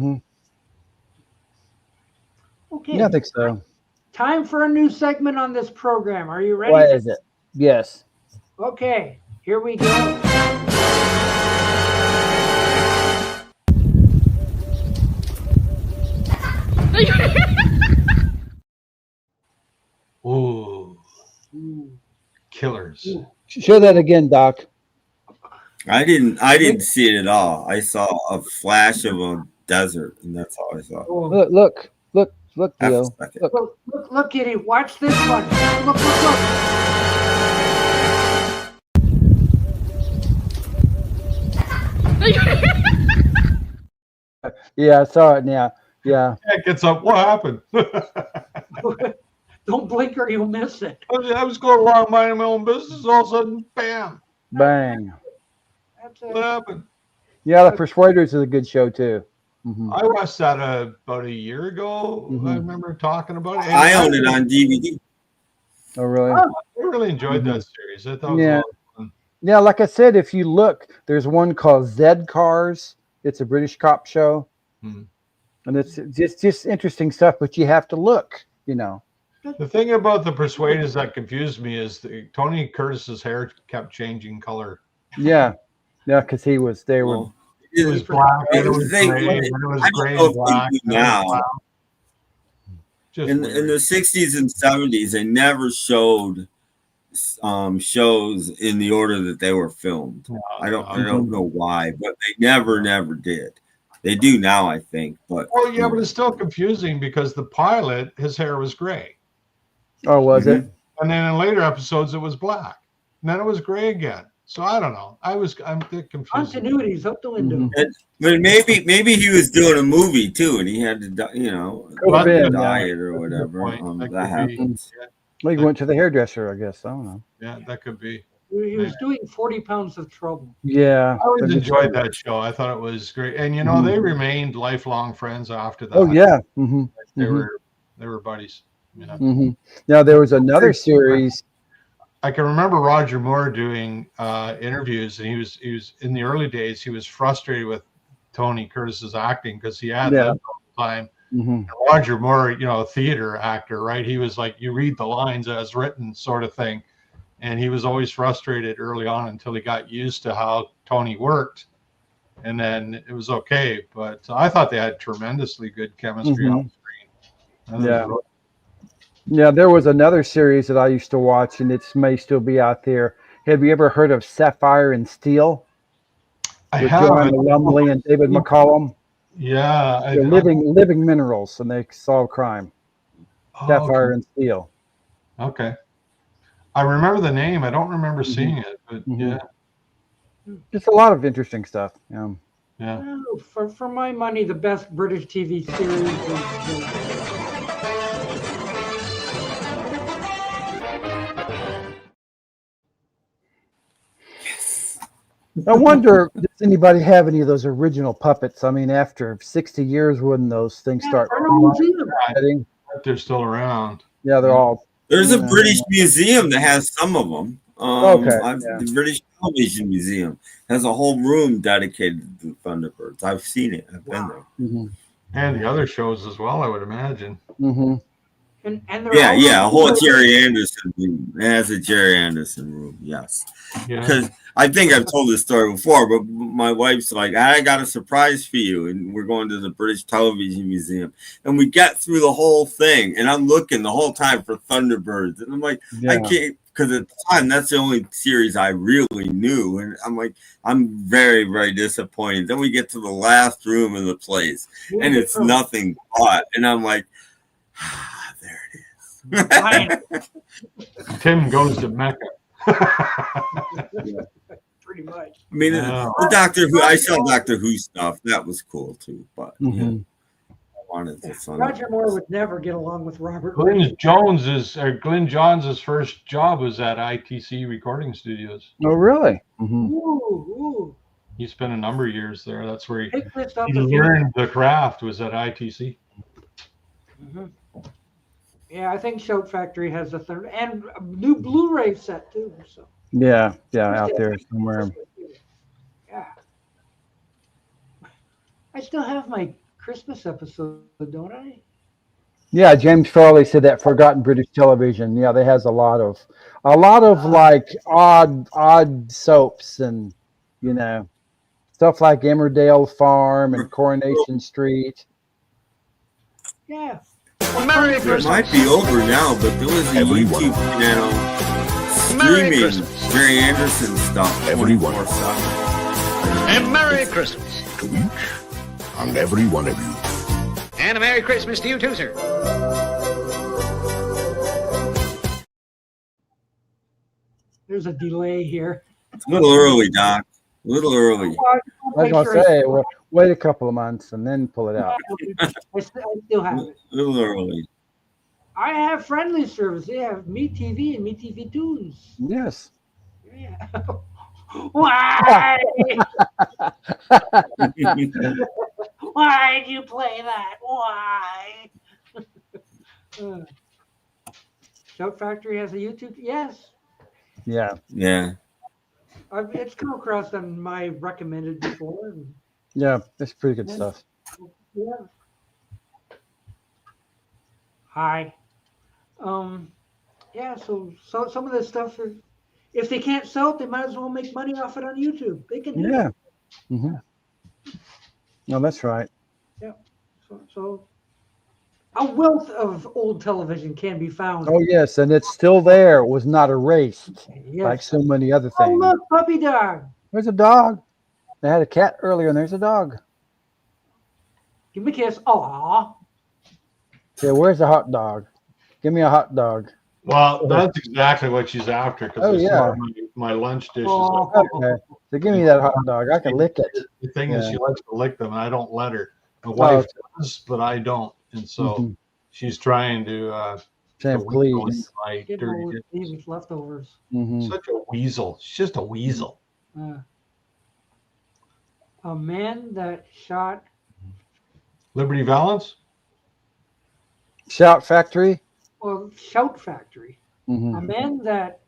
okay. Yeah, I think so. Time for a new segment on this program. Are you ready? What is it? Yes. Okay, here we go. Ooh. Killers. Show that again, Doc. I didn't see it at all. I saw a flash of a desert, and that's all I saw. Look, Theo. Look, Kitty. Watch this one. Look. Yeah, I saw it now. Yeah. It gets up. What happened? Don't blink or you'll miss it. I was going along minding my own business. All of a sudden, bam. Bang. What happened? Yeah, The Persuaders is a good show too. I watched that about a year ago. I remember talking about it. I own it on DVD. Oh, really? I really enjoyed that series. I thought it was a lot of fun. Yeah, like I said, if you look, there's one called Z Cars. It's a British cop show. And it's just interesting stuff, but you have to look, you know. The thing about The Persuaders that confused me is Tony Curtis's hair kept changing color. Yeah, because he was. They were. It was black. It was gray. It was gray and black. Now, in the 60s and 70s, they never showed shows in the order that they were filmed. I don't know why, but they never did. They do now, I think. But well, yeah, but it's still confusing because the pilot, his hair was gray. Oh, was it? And then in later episodes, it was black. And then it was gray again. So I don't know. I'm a bit confused. Continuity's out the window. But maybe he was doing a movie too, and he had to, diet or whatever. That happens. Well, he went to the hairdresser, I guess. I don't know. Yeah, that could be. He was doing 40 pounds of trouble. Yeah. I always enjoyed that show. I thought it was great. And, you know, they remained lifelong friends after that. Oh, yeah. They were buddies. Now, there was another series. I can remember Roger Moore doing interviews, and he was in the early days, he was frustrated with Tony Curtis's acting because he had that all the time. And Roger Moore, you know, a theater actor, right? He was like, you read the lines as written sort of thing. And he was always frustrated early on until he got used to how Tony worked. And then it was okay. But I thought they had tremendously good chemistry on the screen. Yeah. Yeah, there was another series that I used to watch, and it may still be out there. Have you ever heard of Sapphire and Steel? I with have. Joanna Lumley and David McCallum. Yeah. They're living minerals, and they solve crime. Sapphire and Steel. Okay. I remember the name. I don't remember seeing it, but yeah. Just a lot of interesting stuff. Yeah. Yeah. Well, for my money, the best British TV series is I wonder, does anybody have any of those original puppets? I mean, after 60 years, wouldn't those things start? They're still around. Yeah, they're all. There's a British museum that has some of them. The British Television Museum has a whole room dedicated to Thunderbirds. I've seen it. I've been there. Mm-hmm. And the other shows as well, I would imagine. Mm-hmm. And a whole Jerry Anderson room. It has a Jerry Anderson room, yes. Because I think I've told this story before, but my wife's like, I got a surprise for you, and we're going to the British Television Museum. And we get through the whole thing, and I'm looking the whole time for Thunderbirds. And I'm like, I can't, because at the time, that's the only series I really knew. And I'm like, I'm very, very disappointed. Then we get to the last room in the place, and it's nothing but. And I'm like, there it is. Tim goes to Mecca. Pretty much. I mean, the Doctor Who, I saw Doctor Who stuff. That was cool too. But I wanted to. Roger Moore would never get along with Robert. Glenn Johns' first job was at ITC Recording Studios. Oh, really? Ooh. He spent a number of years there. That's where he up learned the craft, was at ITC. Mm-hmm. Yeah, I think Shout Factory has a third and a new Blu-ray set too. So yeah, out there somewhere. Yeah, I still have my Christmas episode, don't I? Yeah, James Farley said that Forgotten British Television. Yeah, they has a lot of like odd soaps and stuff like Emmerdale Farm and Coronation Street. Yeah. Well, Merry It Christmas. might be over now, but there was a YouTube channel streaming Jerry Anderson stuff. Everyone. And Merry Christmas. To each and every one of you. And a Merry Christmas to you too, sir. There's a delay here. It's a little early, Doc. A little early. I was gonna say, well, wait a couple of months and then pull it out. I still have it. A little early. I have friendly service. They have MeTV and MeTV Tunes. Yes. Yeah. Why? Why'd you play that? Why? Shout Factory has a YouTube. Yes. Yeah. Yeah. It's come across on my recommended before. Yeah, that's pretty good stuff. Yeah. Hi. Yeah, so some of this stuff, if they can't sell it, they might as well make money off it on YouTube. They can do it. Mm-hmm. No, that's right. Yeah. So a wealth of old television can be found. Oh, yes, and it's still there. It was not erased like so many other things. Oh, look, puppy dog. There's a dog. They had a cat earlier, and there's a dog. Give me a kiss. Aw. Yeah, where's the hot dog? Give me a hot dog. Well, that's exactly what she's after, because my lunch dish is like, okay. So give me that hot dog. I can lick it. The thing is, she likes to lick them, and I don't let her. My wife does, but I don't. And so she's trying to please. My dirty dishes. Leftovers. Such a weasel. She's just a weasel. A man that shot Liberty Valance? Shout Factory? Well, Shout Factory. A man that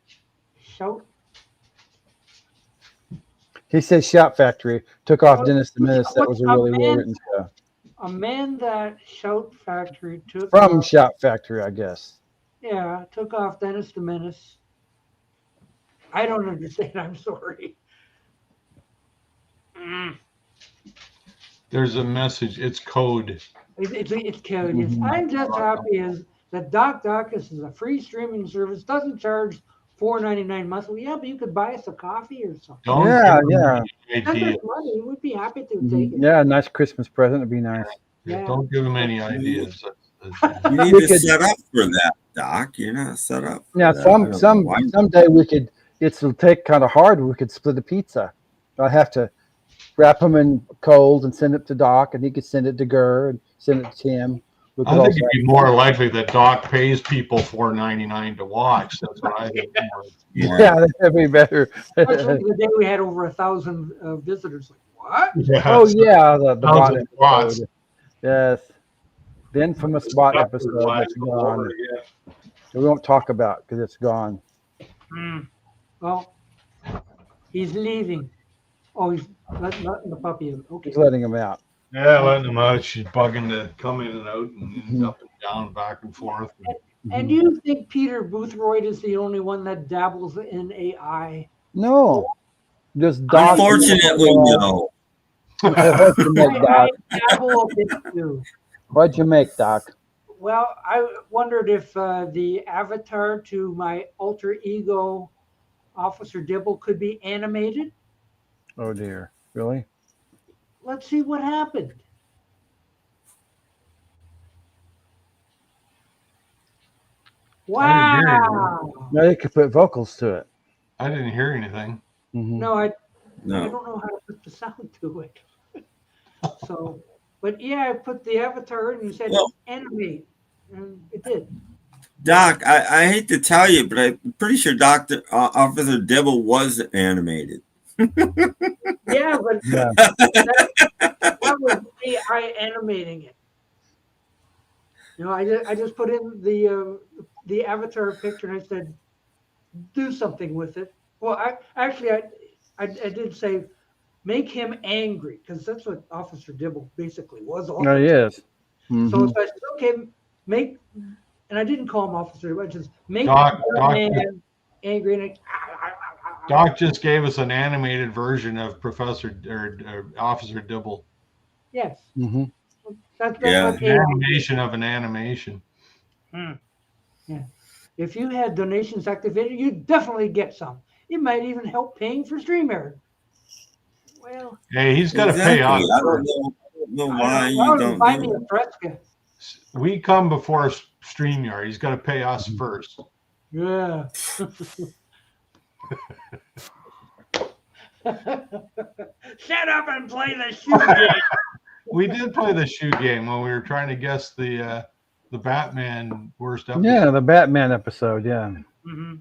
shout. He says Shout Factory. Took off Dennis the Menace. That was a really well written show. A man that Shout Factory took from off, Shout Factory, I guess. Yeah, took off Dennis the Menace. I don't understand. I'm sorry. There's a message. It's code. It's code. Yes. I'm just happy as that Doc Docus is a free streaming service. Doesn't charge $4.99 monthly. Yeah, but you could buy us a coffee or something. Yeah. Money. We'd be happy to take it. Yeah, a nice Christmas present would be nice. Yeah. Don't give them any ideas. You need to set up for that, Doc. You're not set up. Yeah, someday we could. It'll take kind of hard. We could split a pizza. I have to wrap them in cold and send it to Doc, and he could send it to Gurr and send it to Tim. I think it'd be more likely that Doc pays people $4.99 to watch. That's what I think. Yeah, that'd be better. Especially the day we had over 1,000 visitors. Like, what? Yeah, oh yeah, the bot of bots. episode. Yes, the infamous bot That was episode that's live gone. before, yeah. We won't talk about because it's gone. Well, he's leaving. Oh, he's letting the puppy in. Okay. He's letting him out. Yeah, letting them out. She's bugging to come in and out and up and down, back and forth. And do you think Peter Boothroyd is the only one that dabbles in AI? No, just Doc. Unfortunately, no. What'd you make, Doc? I dabble a bit too. What'd you make, Doc? Well, I wondered if the avatar to my alter ego, Officer Dibble, could be animated. Oh dear, really? Let's see what happened. Wow. No, you could put vocals to it. I didn't hear anything. No, I No. don't know how to put the sound to it. So, but yeah, I put the avatar and you said Well- animate, and it did. Doc, I hate to tell you, but I'm pretty sure Officer Dibble was animated. Yeah, but Yeah. that was AI animating it. You know, I just put in the avatar picture and I said, do something with it. Well, I did say, make him angry, because that's what Officer Dibble basically was. Oh, yes. So I said, okay, and I didn't call him Officer Dibble. I just make Doc man angry. And Doc just gave us an animated version of Officer Dibble. yes. That's Yeah. okay. An animation of an animation. Yeah. If you had donations activated, you'd definitely get some. It might even help paying for StreamYard. Well, Hey, he's got to pay us. I don't know why you don't buy do me a it. Fresca. We come before StreamYard. He's got to pay us first. Yeah. Shut up and play the shoe game. We did play the shoe game when we were trying to guess the Batman worst episode. Yeah, the Batman episode. Yeah, Mm-hmm.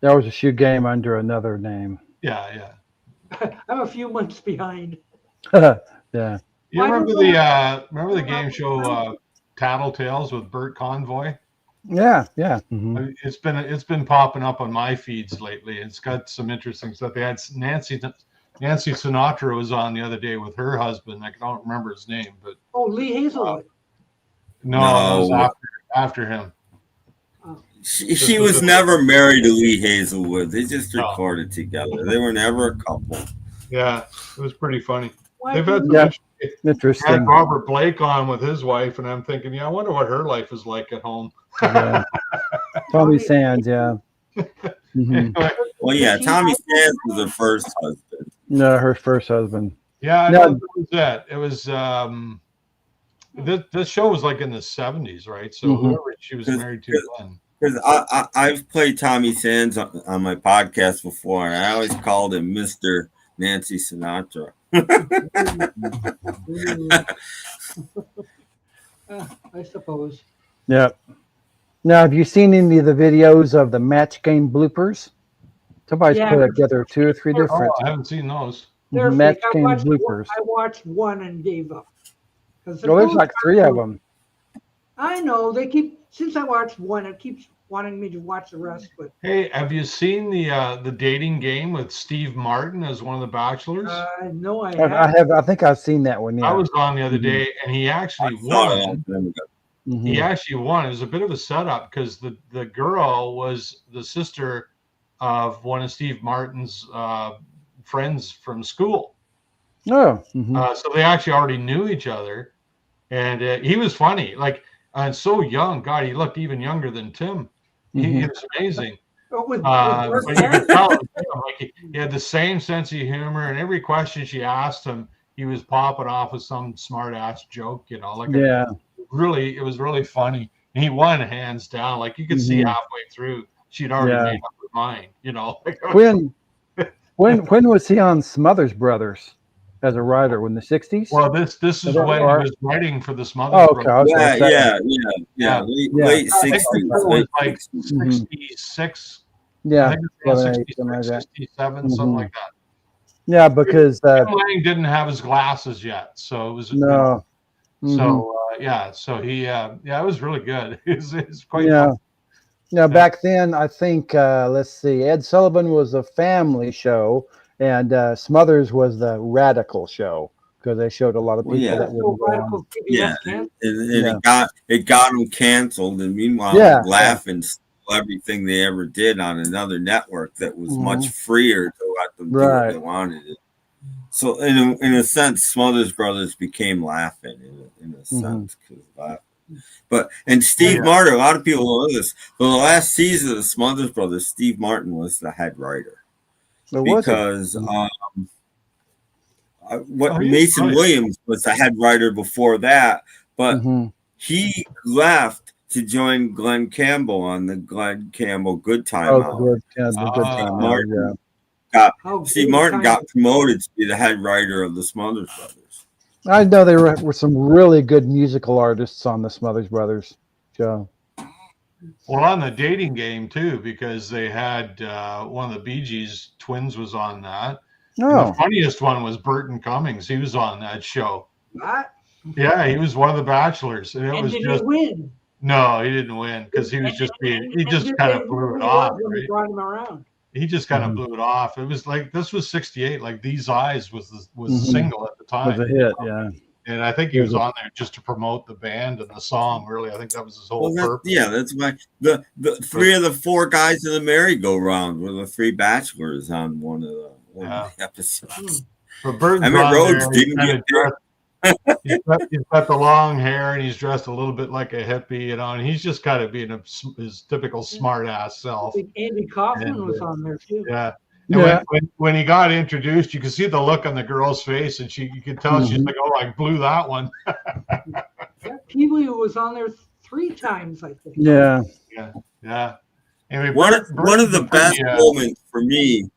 that was a shoe game under another name. Yeah. I'm a few months behind. Yeah. You remember the game show Tattletales with Bert Convoy? Yeah. Mhm. It's been popping up on my feeds lately. It's got some interesting stuff. They had Nancy Sinatra was on the other day with her husband. I don't remember his name, but Oh, Lee Hazelwood. no, it was after him. She was never married to Lee Hazelwood. They just recorded together. They were never a couple. Yeah, it was pretty funny. Why They've had Yeah. had Interesting. Robert Blake on with his wife, and I'm thinking, yeah, I wonder what her life is like at home. Yeah. Tommy Sands. Yeah. Mhm. Well, yeah, Tommy Sands was her first husband. No, her first husband. Yeah, I No. know it was that. It was this show was like in the 70s, right? So Mhm. whoever she was married to then. Because I've played Tommy Sands on my podcast before, and I always called him Mr. Nancy Sinatra. I suppose. Yeah. Now, have you seen any of the videos of the match game bloopers? Somebody's Yeah. put together 2 or 3 Oh, different I haven't seen those. They're match fake. game bloopers. I watched one and gave up. Well, there's like 3 of them. I know they keep. Since I watched one, it keeps wanting me to watch the rest. But Hey, have you seen the dating game with Steve Martin as one of the bachelors? no, I I haven't. have. I think I've seen that one. Yeah. I was on the other day, and he actually won. Mhm. He actually won. It was a bit of a setup because the girl was the sister of one of Steve Martin's friends from school. Oh. Mhm. So they actually already knew each other, and he was funny, and so young. God, he looked even younger than Tim. He was amazing. With But you could tell, he had the same sense of humor, and every question she asked him, he was popping off with some smart ass joke. Yeah. It was really funny. And he won hands down. Like you could see halfway through, she'd already made up her mind. When When was he on Smothers Brothers as a writer? In the 60s? Well, this is that when he right? was writing for the Smothers Oh, okay. I Brothers. was gonna say. Yeah. Yeah. Late I think 60s. it was Late like 60s. 66. I Yeah, think it was around 7, 8, something like 66, that. 67, something like that. Yeah, because Tim Lang didn't have his glasses yet, so it was no. So yeah, so he yeah, it was really good. It's quite Yeah. fun. Yeah, back then I think let's see, Ed Sullivan was a family show, and Smothers was the radical show because they showed a lot of people that wouldn't go on. Yeah, and it got them canceled, and meanwhile, Laughing stole everything they ever did on another network that was much freer to let them do what they wanted. So, in a sense, Smothers Brothers became Laughing in a sense, but Steve Martin. A lot of people know this. For the last season of the Smothers Brothers, Steve Martin was the head writer because Mason Williams was the head writer before that, but he left to join Glenn Campbell on the Glenn Campbell Good Time Hour. Steve Martin got promoted to be the head writer of the Smothers Brothers. I know there were some really good musical artists on the Smothers Brothers show. Well, on the Dating Game too, because they had one of the Bee Gees twins was on that. Oh. And the funniest one was Burton Cummings. He was on that show. What? Yeah, he was one of the bachelors, and it was did just he win? No, he didn't win because he was just being. He just kind of blew it off. Right? Brought him around. He just kind of blew it off. It was like this was '68. Like These Eyes was a single at the time. Was a hit, yeah. And I think he was on there just to promote the band and the song. Really, I think that was his whole purpose. Yeah, that's why the three of the four guys in the merry-go-round were the three bachelors on one of the episodes. But Burton's I mean, on Rhodes there, didn't get there. He's got the long hair and he's dressed a little bit like a hippie, you know, and he's just kind of being his typical smart ass self. Andy Kaufman was on there too. Yeah. And when he got introduced, you could see the look on the girl's face, and you could tell she's like, "Oh, I blew that one." Pee-wee was on there 3 times, I think. Yeah. Anyway, one of the best moments for me.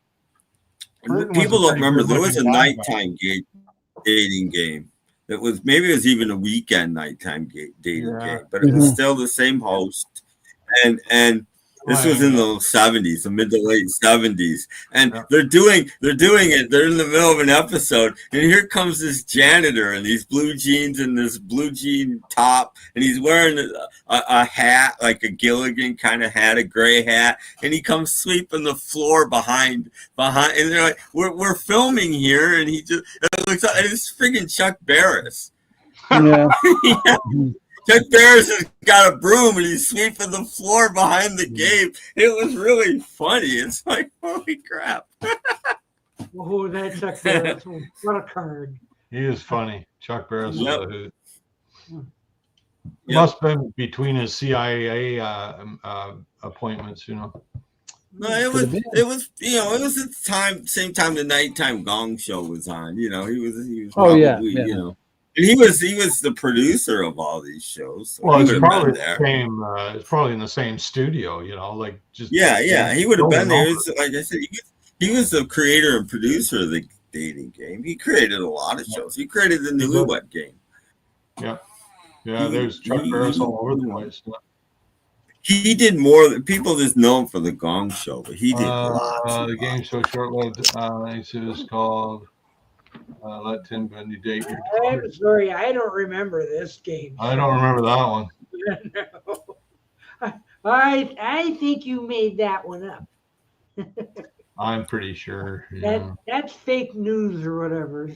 People don't remember there was a nighttime dating game. It was maybe it was even a weekend nighttime dating game, but it was still the same host, and this was in the 70s, the mid to late 70s, and they're doing it. They're in the middle of an episode, and here comes this janitor in these blue jeans and this blue jean top, and he's wearing a hat, like a Gilligan kind of hat, a gray hat, and he comes sweeping the floor behind, and they're like, "We're filming here," and he just looks up, and it's friggin' Chuck Barris. Yeah. Chuck Barris has got a broom and he's sweeping the floor behind the game. It was really funny. It's like, holy crap. Oh, that Chuck Barris. What a card. He is funny. Chuck Barris was a hoot. Yep. Must have been between his CIA appointments, you know. No, it was it was at the same time the nighttime Gong Show was on. You know, he was probably, you know. And he was the producer of all these shows. So well, it's probably the same. It's probably in the same studio, you know, like just. Yeah. He would have been there. Like I said, he was the creator and producer of the Dating Game. He created a lot of shows. He created the Newlywed Game. Yeah. There's Chuck Barris all over the place. He did more. People just know him for the Gong Show, but he did lots. The game show short-lived. It was called. Let Tim Bundy date your daughter. I'm sorry, I don't remember this game. I don't remember that one. No. I think you made that one up. I'm pretty sure. That's fake news or whatever.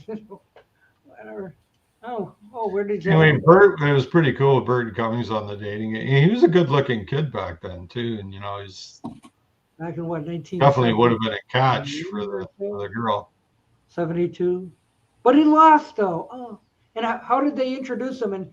Whatever. Oh, where did you? Anyway, Bert, it was pretty cool. Burton Cummings on the Dating Game. He was a good-looking kid back then too, and you know he's back in what 19. Definitely would have been a catch for the girl. 72, but he lost though. Oh, and how did they introduce him? And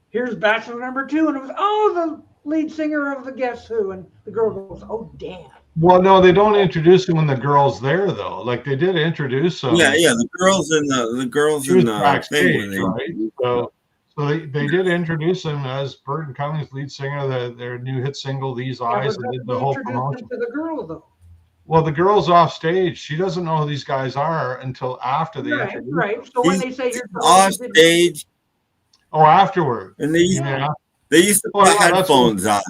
here's Bachelor number 2, and it was the lead singer of the Guess Who, and the girl goes, "Oh damn." Well, no, they don't introduce him when the girl's there though. Like they did introduce him. Yeah, the girls in the backstage, right? So they did introduce him as Burton Cummings, lead singer of their new hit single "These Eyes," and did the whole promotion. To the girl though. Well, the girl's off stage. She doesn't know who these guys are until after they Right, introduce right. them. So when they say you're off stage, Oh, afterward. and they used to Oh, put yeah, that's headphones on,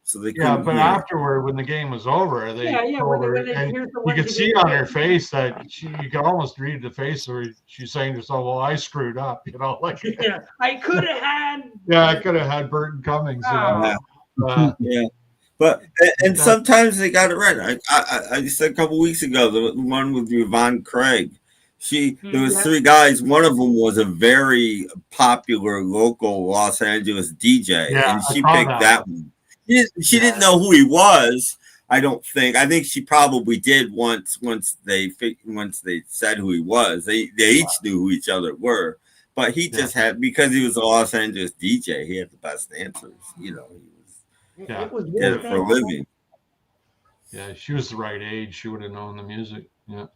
so they Yeah, couldn't but hear. afterward, when the game was over, they Yeah, told her, when they and here's the you ones could you see didn't on know. her face that you could almost read the face where she's saying to herself, "Well, I screwed up," like Yeah, I could have had. yeah, I could have had Burton Cummings. Yeah. But and sometimes they got it right. I said a couple weeks ago the one with Yvonne Craig. There was 3 guys. One of them was a very popular local Los Angeles DJ, Yeah, and she I saw picked that that one. She didn't know who he was. I don't think. I think she probably did once they said who he was. They each knew who each other were. But he just had, because he was a Los Angeles DJ, he had the best answers. You know, he Yeah. did it for a living. Yeah, she was the right age. She would have known the music. Yeah.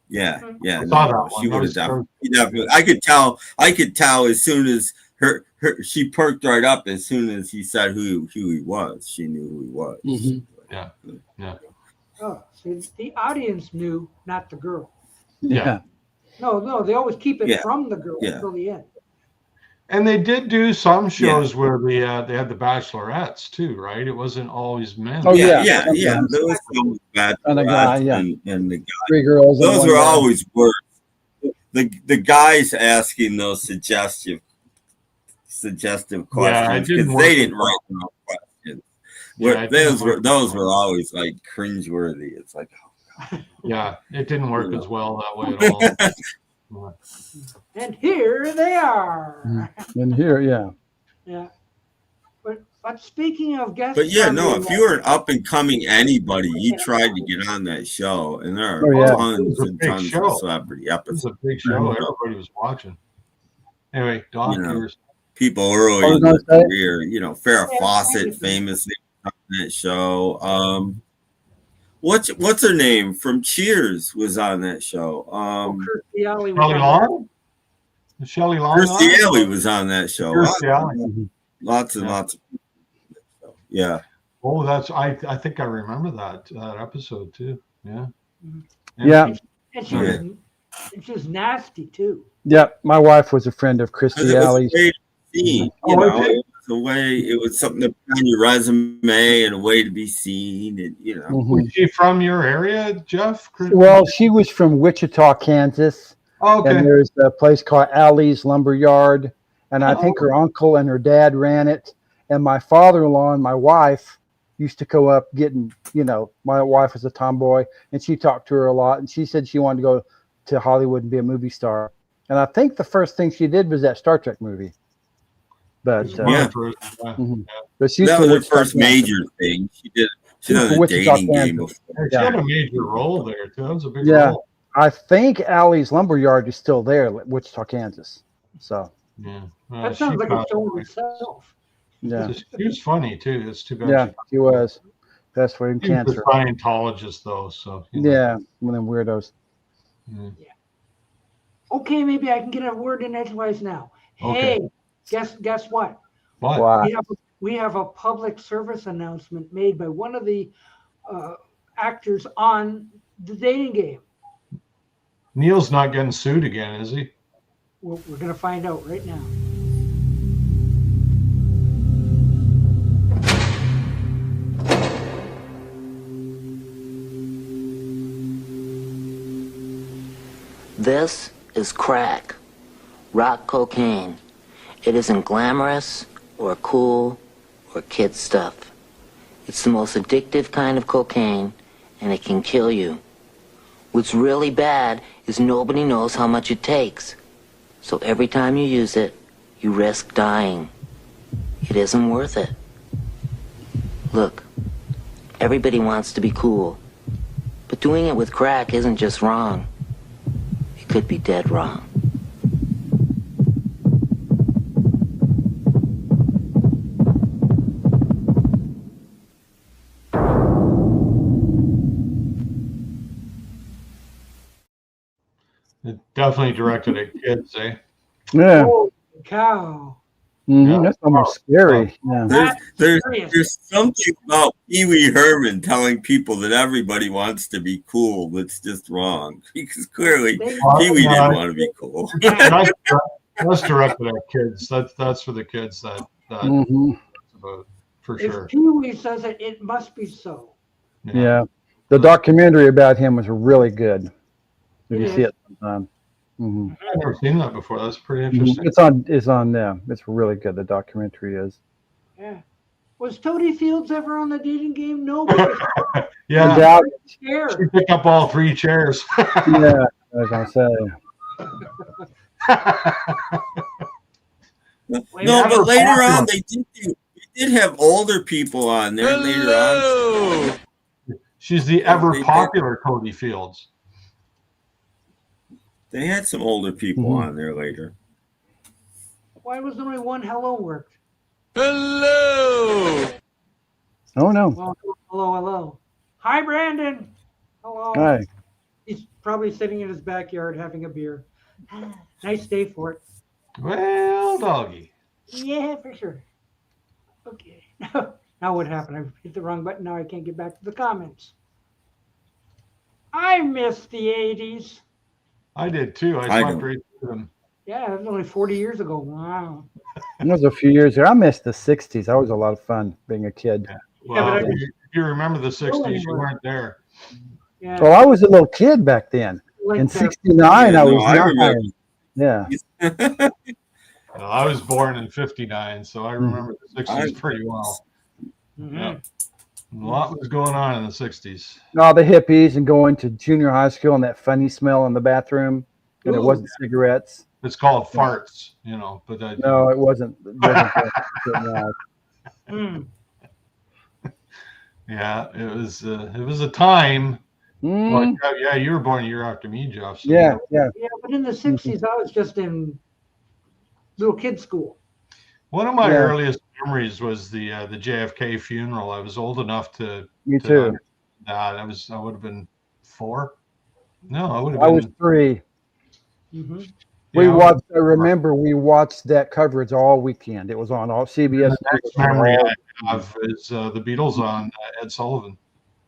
Yeah. I saw that She one. would have definitely. I could tell as soon as she perked right up as soon as he said who he was. She knew who he was. Yeah. Yeah. Oh, see, the audience knew, not the girl. Yeah. No, they always keep it Yeah. from the girl Yeah. until the end. And they did do some shows where they had the bachelorettes too, right? It wasn't always men. Oh, yeah. yeah. There was some bad And a guy, yeah. and the guy. 3 girls. and Those one were guy. always worse. The guys asking those suggestive questions, didn't because work they didn't well. write their own questions. Yeah, it didn't work Those were always like cringeworthy. It's like, Yeah, it didn't work as well that way at all. And here they are. And here, yeah. Yeah. But speaking of guests, but yeah, no. If you were an up and coming anybody, you tried to get on that show, and there are Oh, yeah. tons and big tons show. of celebrity It was episodes. a big show. Everybody was watching. Anyway, Doc, You know. yours. People early I was in gonna their say- career, Farrah Yeah, Fawcett thank you. famously on that show. What's her name from Cheers was on that show. Kirstie Alley was Shelley on Long? Shelley Long? Kirstie Alley was on that show. Kirstie Alley. Lots and Yeah. lots of people. Yeah. Oh, I think I remember that episode too. Yeah. Yeah. And she was nasty too. Yeah. My wife was a friend of 'Cause Christy it was Alley's. a way to see, it was something to put on your resume and a way to be seen, and Was she from your area, Jeff? Well, she was from Wichita, Kansas. Okay. And there's a place called Alley's Lumberyard. And I think her uncle and her dad ran it. And my father-in-law and my wife used to go up getting, my wife was a tomboy, and she talked to her a lot. And she said she wanted to go to Hollywood and be a movie star. And I think the first thing she did was that Star Trek movie. But but she's that from was her Wichita, first Kansas. major thing. She She's done from a Wichita, dating game Kansas. before. She had a major role there too. That was a big Yeah. role. I think Alley's Lumberyard is still there, Wichita, Kansas. So Yeah. That sounds like a show in itself. yeah. She was funny too. It's too bad. Yeah, she was. That's for She was cancer. a Scientologist though, so Yeah, one of them weirdos. Okay, maybe I can get a word in edgewise now. Okay. Hey, guess what? What? Wow. We have a public service announcement made by one of the actors on the dating game. Neil's not getting sued again, is he? We're going to find out right now. This is crack, rock cocaine. It isn't glamorous or cool or kid stuff. It's the most addictive kind of cocaine, and it can kill you. What's really bad is nobody knows how much it takes. So every time you use it, you risk dying. It isn't worth it. Look, everybody wants to be cool, but doing it with crack isn't just wrong. It could be dead wrong. It definitely directed at kids, eh? Yeah. Holy cow. Mm-hmm. That's almost scary. Yeah. There's something about Pee Wee Herman telling people that everybody wants to be cool that's just wrong. Because clearly Pee Wee didn't want to be cool. That's directed at kids. That's for the kids that about, for sure. If Pee Wee says it, it must be so. Yeah. The documentary about him was really good. If you see it sometime. Mm-hmm. I've never seen that before. That's pretty interesting. It's on them. It's really good. The documentary is. Yeah. Was Toady Fields ever on the dating game? No. Yeah. She picked up all 3 chairs. Yeah, I was gonna say. No, but later on they did have older people on there later on. She's the ever popular Toady Fields. They had some older people on there later. Why was only one hello worked? Hello. Oh no. Well, hello. Hi, Brandon. Hello. Hi. He's probably sitting in his backyard having a beer. Nice day for it. Well, doggy. Yeah, for sure. Okay. Now what happened? I hit the wrong button. Now I can't get back to the comments. I miss the 80s. I did too. I slept right through them. Yeah, that was only 40 years ago. Wow. It was a few years ago. I missed the 60s. That was a lot of fun being a kid. Yeah. Well, if you remember the 60s, you weren't there. Yeah. Well, I was a little kid back then. In 69, I was 9. Yeah. Well, I was born in 59, so I remember the 60s pretty well. Yeah. A lot was going on in the 60s. All the hippies and going to junior high school and that funny smell in the bathroom. And it wasn't cigarettes. It's called farts, but no, it wasn't. Yeah, it was a time. Well, yeah, you were born a year after me, Jeff. So yeah. But in the 60s, I was just in little kid school. One of my earliest memories was the JFK funeral. I was old enough to. Me too. I would have been 4. No, I would have. I was 3. Mm-hmm. We watched. I remember we watched that coverage all weekend. It was on all CBS. The next memory I have is the Beatles on Ed Sullivan.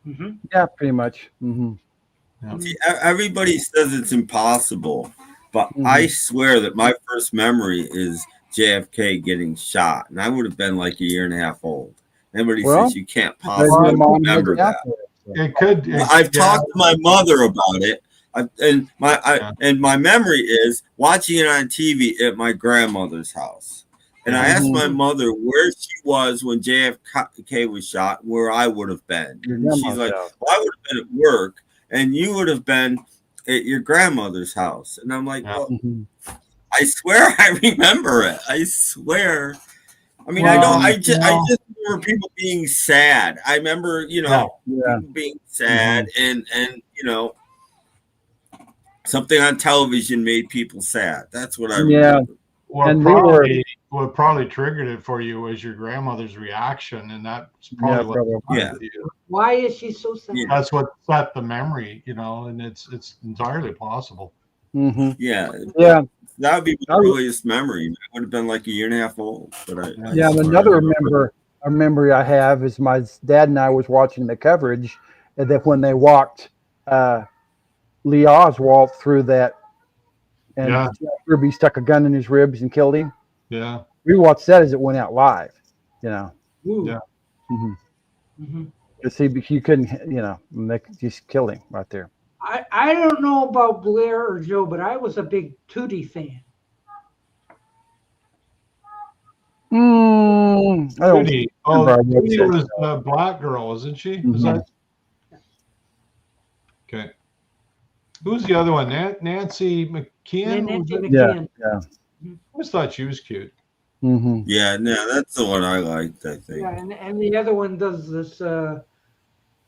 Mm-hmm. Yeah, pretty much. Mm-hmm. Yeah. See, everybody says it's impossible, but I swear that my first memory is JFK getting shot, and I would have been like a year and a half old. Everybody says you can't possibly remember that. It could. I've talked to my mother about it. And my memory is watching it on TV at my grandmother's house. And I asked my mother where she was when JFK was shot, where I would have been. And she's like, well, I would have been at work, and you would have been at your grandmother's house. And I'm like, well, I swear I remember it. I swear. I mean, I just remember people being sad. I remember, people being sad and something on television made people sad. That's what I remember. What probably triggered it for you was your grandmother's reaction, and that's probably Why is she so sad? That's what set the memory, and it's entirely possible. Mm-hmm. Yeah. That would be my earliest memory. I would have been like a year and a half old. But another memory I have is my dad and I was watching the coverage, and that when they walked Lee Oswald through that, and Ruby stuck a gun in his ribs and killed him. Yeah, we watched that as it went out live. Yeah. Mm-hmm. Mm-hmm. You couldn't, they just killed him right there. I don't know about Blair or Joe, but I was a big Tootie fan. Tootie. Tootie was a black girl, wasn't she? Was that? Okay. Who's the other one? Nancy McKeon? Nancy McKeon. Yeah. I always thought she was cute. Mm-hmm. Yeah, no, that's the one I liked, I think. Yeah, and the other one does this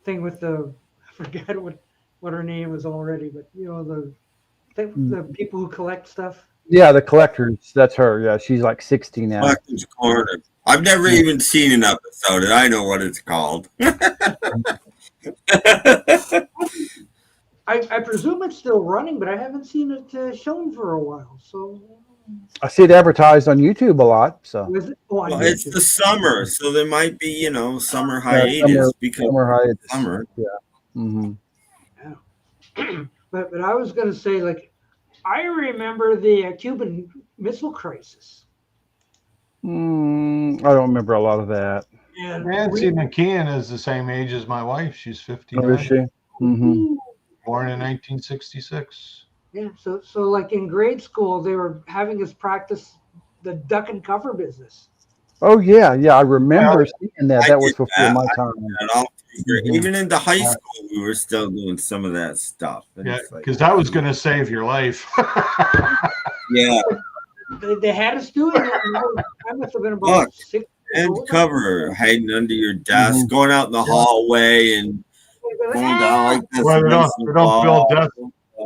thing with I forget what her name was already, but the people who collect stuff. Yeah, the collectors. That's her. Yeah, she's like 60 now. Collector's Corner. I've never even seen an episode, and I know what it's called. I presume it's still running, but I haven't seen it shown for a while. So I see it advertised on YouTube a lot. So Was it? Oh, on Well, it's YouTube. the summer, so there might be, summer yeah, hiatus because summer hiatus. summer. Yeah. Mm-hmm. But I was going to say, like, I remember the Cuban Missile Crisis. I don't remember a lot of that. And Nancy McKeon is the same age as my wife. She's 59. Oh, is she? Mm-hmm. Born in 1966. Yeah, so like in grade school, they were having us practice the duck and cover business. Oh yeah, I remember seeing that. I That was did before that. my I time. did that all through grade. Mhm. Even into high school, we were still doing some of that stuff. And Yeah, it's like, because that was going to save your life. yeah, They had us doing it. And I must have been about Look, 6 years and old. cover, hiding under your desk, Mhm. going out in the hallway and going down like this. Well, they against the don't build wall. desks.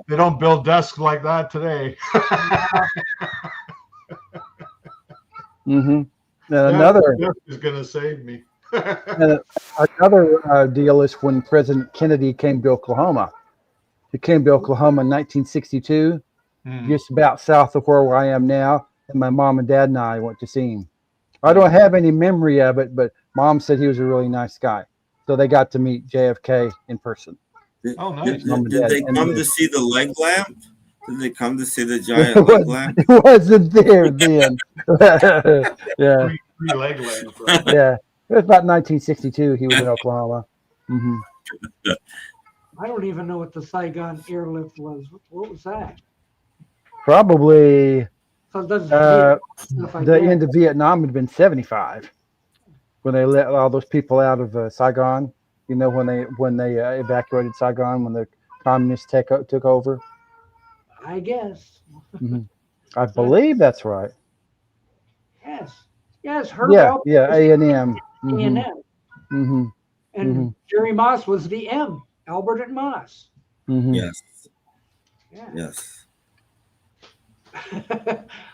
They don't build desks like that today. Mm-hmm. And another That is going to save me. another deal is when President Kennedy came to Oklahoma. He came to Oklahoma in 1962, just about south of where I am now. And my mom and dad and I went to see him. I don't have any memory of it, but Mom said he was a really nice guy. So they got to meet JFK in person. Oh, nice. Did they come to see the leg lamp? Did they come to see the giant leg lamp? It wasn't there then. Yeah. Free leg lamp, right? Yeah. It was about 1962. He was in Oklahoma. Mm-hmm. I don't even know what the Saigon airlift was. What was that? Probably So it doesn't stuff like the that. end of Vietnam had been 75 when they let all those people out of Saigon. You know, when they evacuated Saigon when the communists took over. I guess. Mm-hmm. I believe that's right. Yes. Herb Yeah, Alpert yeah, was A&M. A&M. Mm-hmm. And Mhm. Jerry Moss was the M. Albert and Moss. Mm-hmm. Yes. Yeah. Yes.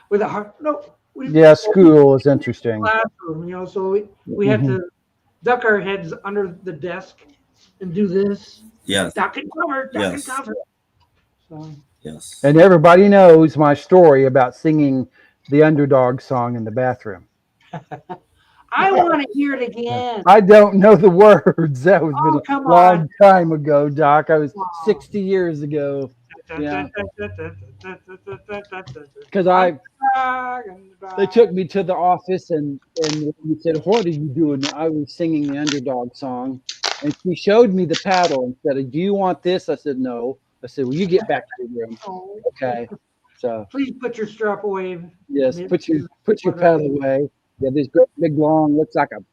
With a heart. No. Yeah, school is interesting. Classroom, so we had to duck our heads under the desk and do this. Yes. Duck and cover, duck and Yes. cover. So. Yes. And everybody knows my story about singing the Underdog song in the bathroom. I want to hear it again. I don't know the words. That was Oh, been come a long on. time ago, Doc. I was 60 years ago. Yeah. Because they took me to the office and he said, "What are you doing?" I was singing the Underdog song, and she showed me the paddle and said, "Do you want this?" I said, "No." I said, "Well, you get back to your room." Okay. So Please put your strap away. yes, put your paddle away. Yeah, this great big long looks like a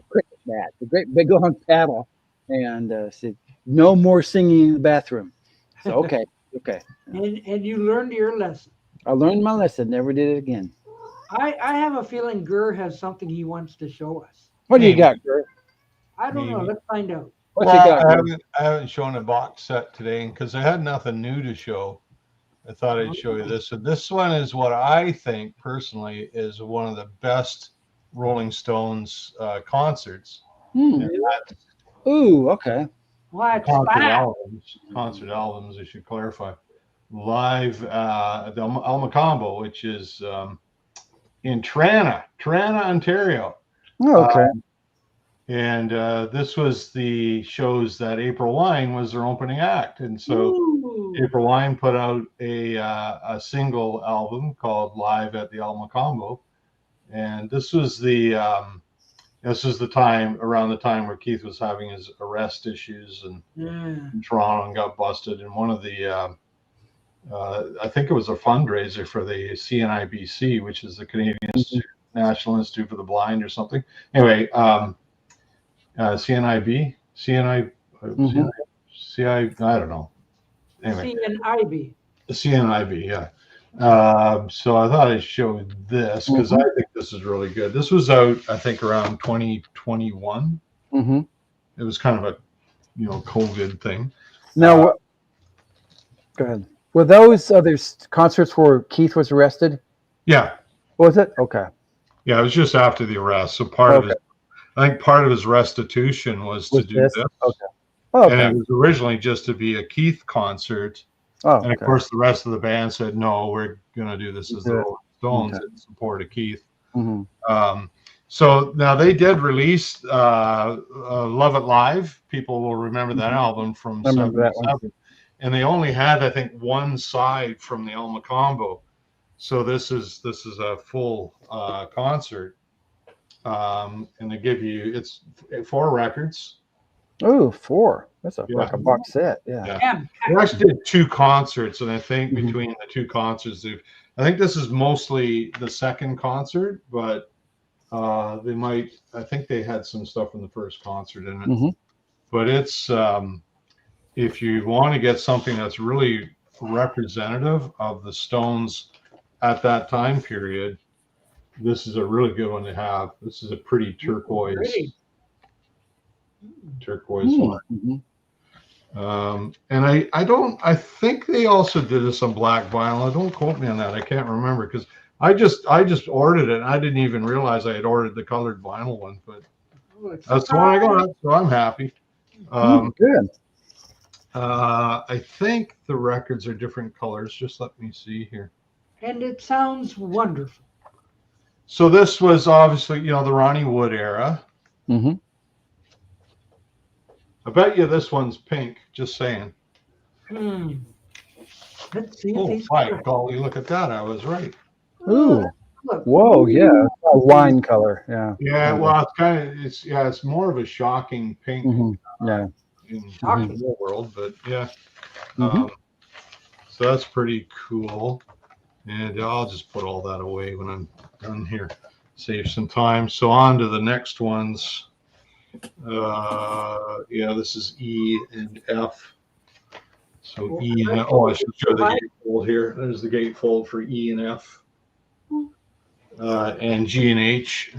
cricket bat, a great big long paddle, and said, "No more singing in the bathroom." So okay. And you learned your lesson. I learned my lesson. Never did it again. I have a feeling Gurr has something he wants to show us. What do you got, Gert? I don't know. Maybe. Let's find out. What you got, I Gert? haven't shown a box set today because I had nothing new to show. I thought I'd show you this. So this one is what I think personally is one of the best Rolling Stones concerts. And that's Ooh, okay. What? concert albums, I should clarify. Live at the Alma Combo, which is in Trana, Ontario. Oh, okay. And this was the shows that April Wine was their opening act. And so April Wine put out a single album called Live at the Alma Combo. And this was the time around the time where Keith was having his arrest issues and in Toronto and got busted. And one of the I think it was a fundraiser for the CNIBC, which is the Canadian National Institute for the Blind or something. Anyway, CNIB, CNI, I don't know. Anyway, CNIB, yeah. So I thought I'd show this because I think this is really good. This was out, I think, around 2021. Mm-hmm. It was kind of a, COVID thing. Now, go ahead. Were those other concerts where Keith was arrested? Yeah. Was it? Okay. Yeah, it was just after the arrest. So I think part of his restitution was to do this. Okay. Oh, okay. And it was originally just to be a Keith concert. Oh, and of okay. course, the rest of the band said, "No, we're going to do this as the Rolling Stones in support of Keith." So now they did release "Love It Live." People will remember that album from I remember that one. '77, and they only had, I think, one side from the Alma Combo. So this is a full concert, and they give you it's 4 records. Oh, 4. That's like a box set. Yeah. They actually did 2 concerts, and I think between the 2 concerts, I think this is mostly the second concert, but they might. I think they had some stuff from the first concert in it. But it's if you want to get something that's really representative of the Stones at that time period, this is a really good one to have. This is a pretty turquoise one. And I think they also did this on black vinyl. Don't quote me on that. I can't remember because I just ordered it. And I didn't even realize I had ordered the colored vinyl one, but that's the one I got, so I'm happy. Good. I think the records are different colors. Just let me see here. And it sounds wonderful. So this was obviously, the Ronnie Wood era. I bet you this one's pink. Just saying. Let's see. Oh, my golly, look at that. I was right. Ooh. Whoa, yeah. A wine color. Yeah. Yeah, well, it's more of a shocking pink. Yeah. In the real world, but yeah. So that's pretty cool. And I'll just put all that away when I'm done here. Save some time. So on to the next ones. This is E and F. So E and F. Oh, I should show the gatefold here. There's the gatefold for E and F. And G and H.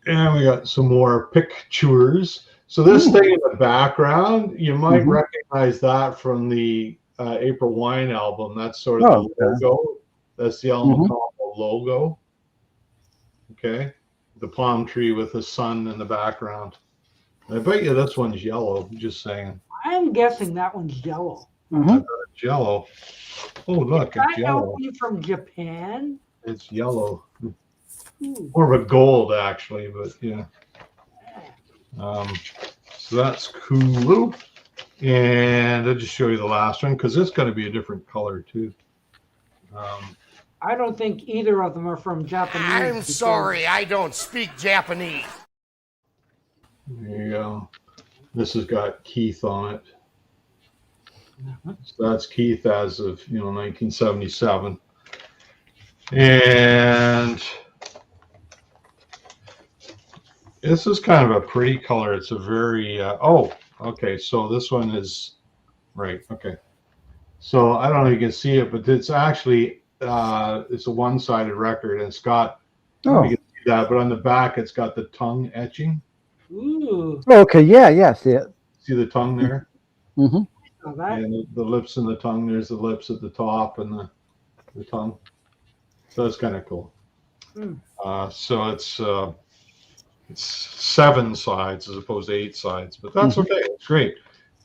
And we got some more pictures. So this thing in the background, you might recognize that from the April Wine album. That's sort of the logo. That's the Alma Combo logo. Okay. The palm tree with the sun in the background. I bet you this one's yellow. Just saying. I'm guessing that one's yellow. I bet it's yellow. Oh, look, it's yellow. Be from Japan. It's yellow. More of a gold, actually, but yeah. So that's cool. And I'll just show you the last one because it's going to be a different color too. I don't think either of them are from Japanese. I'm sorry, I don't speak Japanese. There you go. This has got Keith on it. So that's Keith as of 1977. And this is kind of a pretty color. It's a very okay. So this one is right. Okay. So I don't know if you can see it, but it's actually it's a one-sided record, and it's got you can see that, but on the back it's got the tongue etching. Ooh. Okay. Yeah. See it. See the tongue there? And the lips and the tongue. There's the lips at the top and the tongue. So it's kind of cool. So it's 7 sides as opposed to 8 sides, but that's okay. It's great.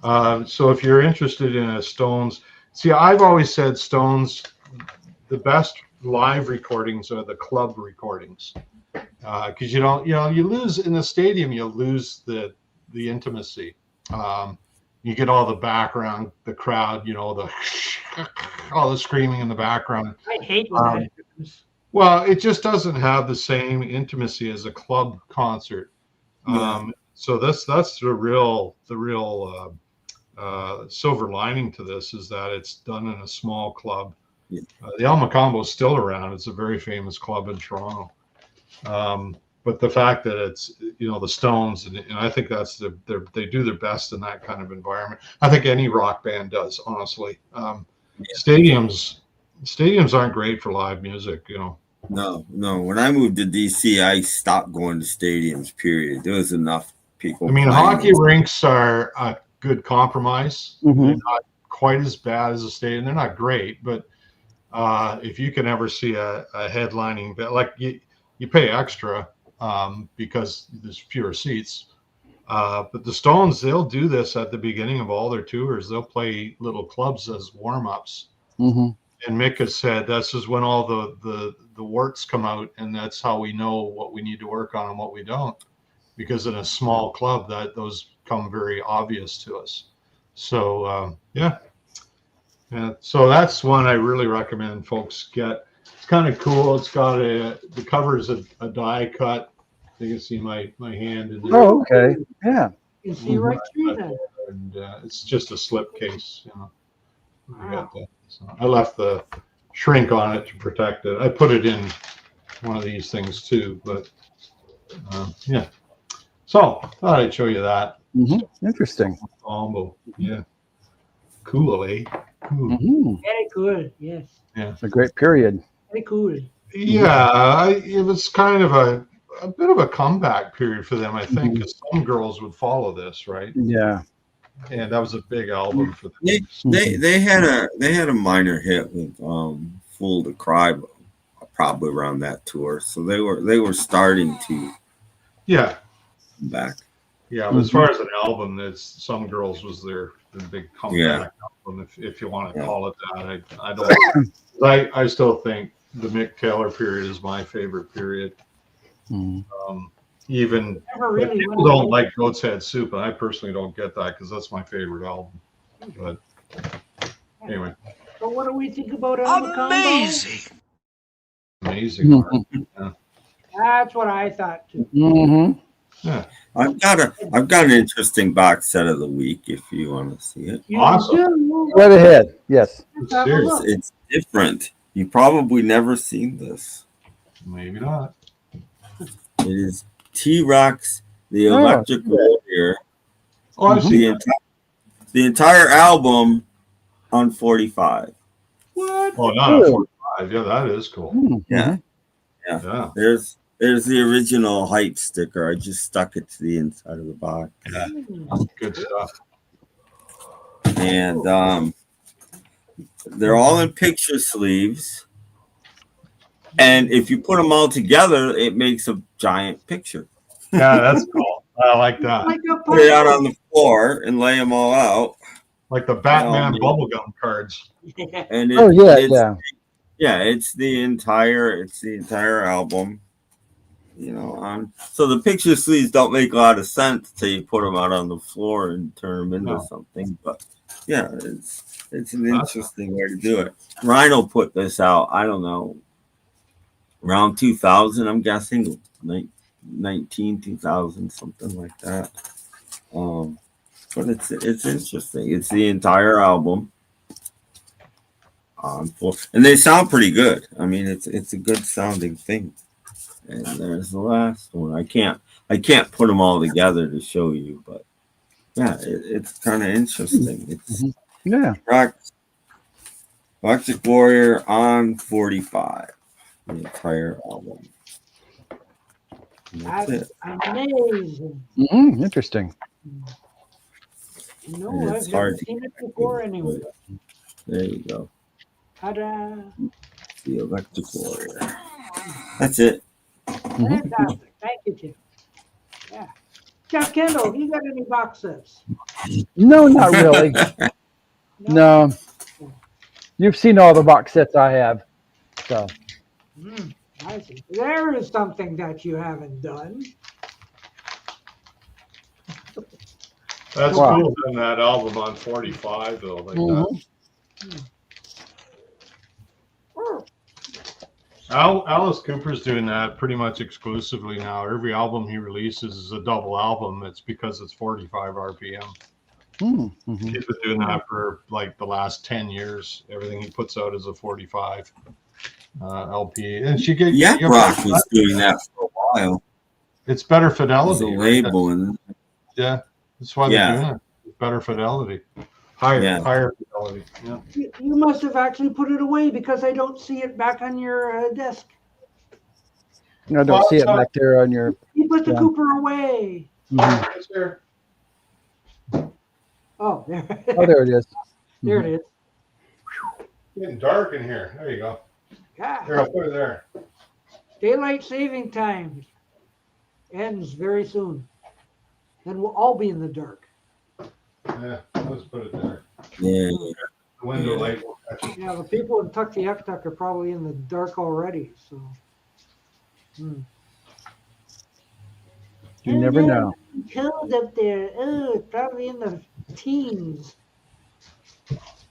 So if you're interested in a Stones, see, I've always said Stones, the best live recordings are the club recordings, because you don't, you lose in the stadium, you lose the intimacy. You get all the background, the crowd, all the screaming in the background. I hate that. Well, it just doesn't have the same intimacy as a club concert. So that's the real silver lining to this is that it's done in a small club. The Alma Combo is still around. It's a very famous club in Toronto. But the fact that it's the Stones, and I think that's they do their best in that kind of environment. I think any rock band does, honestly. Stadiums aren't great for live music, No. When I moved to DC, I stopped going to stadiums. Period. There was enough people. I mean, hockey rinks are a good compromise. They're not quite as bad as a stadium. They're not great, but if you can ever see a headlining, like you pay extra because there's fewer seats. But the Stones, they'll do this at the beginning of all their tours. They'll play little clubs as warm-ups. Mm-hmm. And Mick has said this is when all the warts come out, and that's how we know what we need to work on and what we don't. Because in a small club, that those come very obvious to us. So yeah. So that's one I really recommend folks get. It's kind of cool. It's got the cover is a die cut. You can see my hand in there. Oh, okay. Yeah. You can see right through that. And it's just a slip case. You know. I got that. So I left the shrink on it to protect it. I put it in one of these things too, but yeah. So thought I'd show you that. Mm-hmm. Interesting. Combo. Yeah. Cool, eh? Cool. Mm-hmm. Very good. Yes. Yeah. It's a great period. Very cool. Yeah, it was kind of a bit of a comeback period for them, I think, because some girls would follow this, right? Yeah. And that was a big album for them. They had a minor hit with "Fool to Cry," probably around that tour. So they were starting to Yeah. come back. Yeah, but as far as an album, that's Some Girls was their big comeback album, if you want to call it that. I don't. I still think the Mick Taylor period is my favorite period. Even really people don't like Goat's Head Soup, and I personally don't get that because that's my favorite album. But anyway, So what do we think about Amazing. amazing. Yeah. That's what I thought too. Mm-hmm. Yeah. I've got an interesting box set of the week if you want to see it. Awesome. Right ahead. Yes. It's different. You probably never seen this. Maybe not. It is T-Rex, the Electric Warrior. Oh, I've seen the entire album on 45. What? Oh, not on 45. Yeah, that is cool. Yeah. Yeah. There's the original hype sticker. I just stuck it to the inside of the box. Yeah. Good stuff. And they're all in picture sleeves. And if you put them all together, it makes a giant picture. Yeah, that's cool. I like that. Put it out on the floor and lay them all out. Like the Batman bubblegum cards. And it's the entire album. You know, so the picture sleeves don't make a lot of sense till you put them out on the floor and turn them into something. But yeah, it's an interesting way to do it. Rhino put this out, I don't know, around 2000, I'm guessing, 2000, something like that. But it's interesting. It's the entire album on full, and they sound pretty good. I mean, it's a good sounding thing. And there's the last one. I can't put them all together to show you, but yeah, it's kind of interesting. It's Electric Warrior on 45, the entire album. That's amazing. Interesting. No, I've never seen it before anyway. There you go. Ta-da. The Electric Warrior. That's it. Fantastic. Thank you, Tim. Yeah. Jeff Kendall, you got any box sets? No, not really. No. You've seen all the box sets I have. So. I see. There is something that you haven't done. That's cool in that album on 45, though. Like that. Alice Cooper's doing that pretty much exclusively now. Every album he releases is a double album. It's because it's 45 RPM. He's been doing that for like the last 10 years. Everything he puts out is a 45 LP. And Rock was doing that for a while. It's better fidelity. There's a label yeah, that's why they're doing it. It's better fidelity. Higher fidelity. Yeah. You must have actually put it away because I don't see it back on your desk. I don't see it back there on your. You put the Cooper away. It's there. Oh, there. There it is. There it is. It's getting dark in here. There you go. Yeah. Here, I'll put it there. Daylight saving time ends very soon. then we'll all be in the dark. Yeah, let's put it there. Yeah. The window light will catch it. Yeah, the people in Tuktoyaktuk are probably in the dark already. So. You never know. Cold up there. Oh, it's probably in the teens.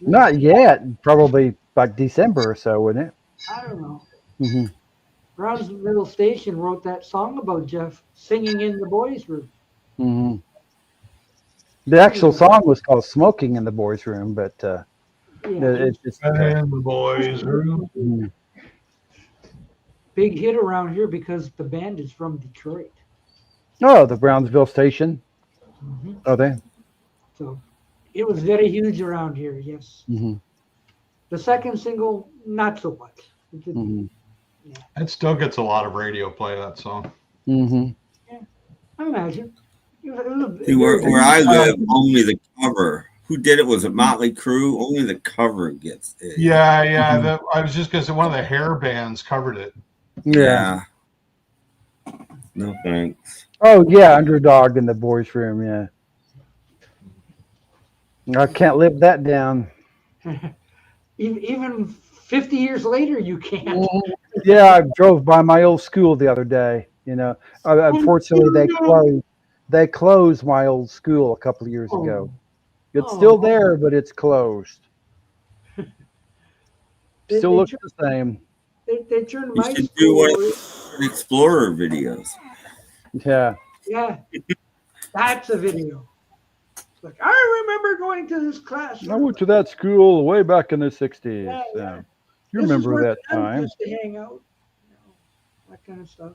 Not yet. Probably like December or so, wouldn't it? I don't know. Mm-hmm. Brownsville Station wrote that song about Jeff singing in the boys' room. Mm-hmm. The actual song was called "Smoking in the Boys' Room," but it's just in the boys' room. Mm-hmm. Big hit around here because the band is from Detroit. Oh, the Brownsville Station. Mm-hmm. Are they? So it was very huge around here. Yes. Mm-hmm. The second single, not so much. Mm-hmm. It still gets a lot of radio play, that song. Mm-hmm. Yeah, I imagine. See, where I live, only the cover. Who did it? Was it Motley Crue? Only the cover gets it. Yeah. I was just because one of the hair bands covered it. Yeah. No thanks. Oh yeah, Underdog in the Boys' Room. Yeah. I can't live that down. Even 50 years later, you can't. Yeah, I drove by my old school the other day. You know, unfortunately they closed my old school a couple of years ago. It's still there, but it's closed. Still looks the same. They turned You my should school. do one of the Explorer videos. Yeah. Yeah, that's a video. It's like, I remember going to this class. I went to that school way back in the 60s. Yeah. You This is remember where that the time. used to hang out, that kind of stuff.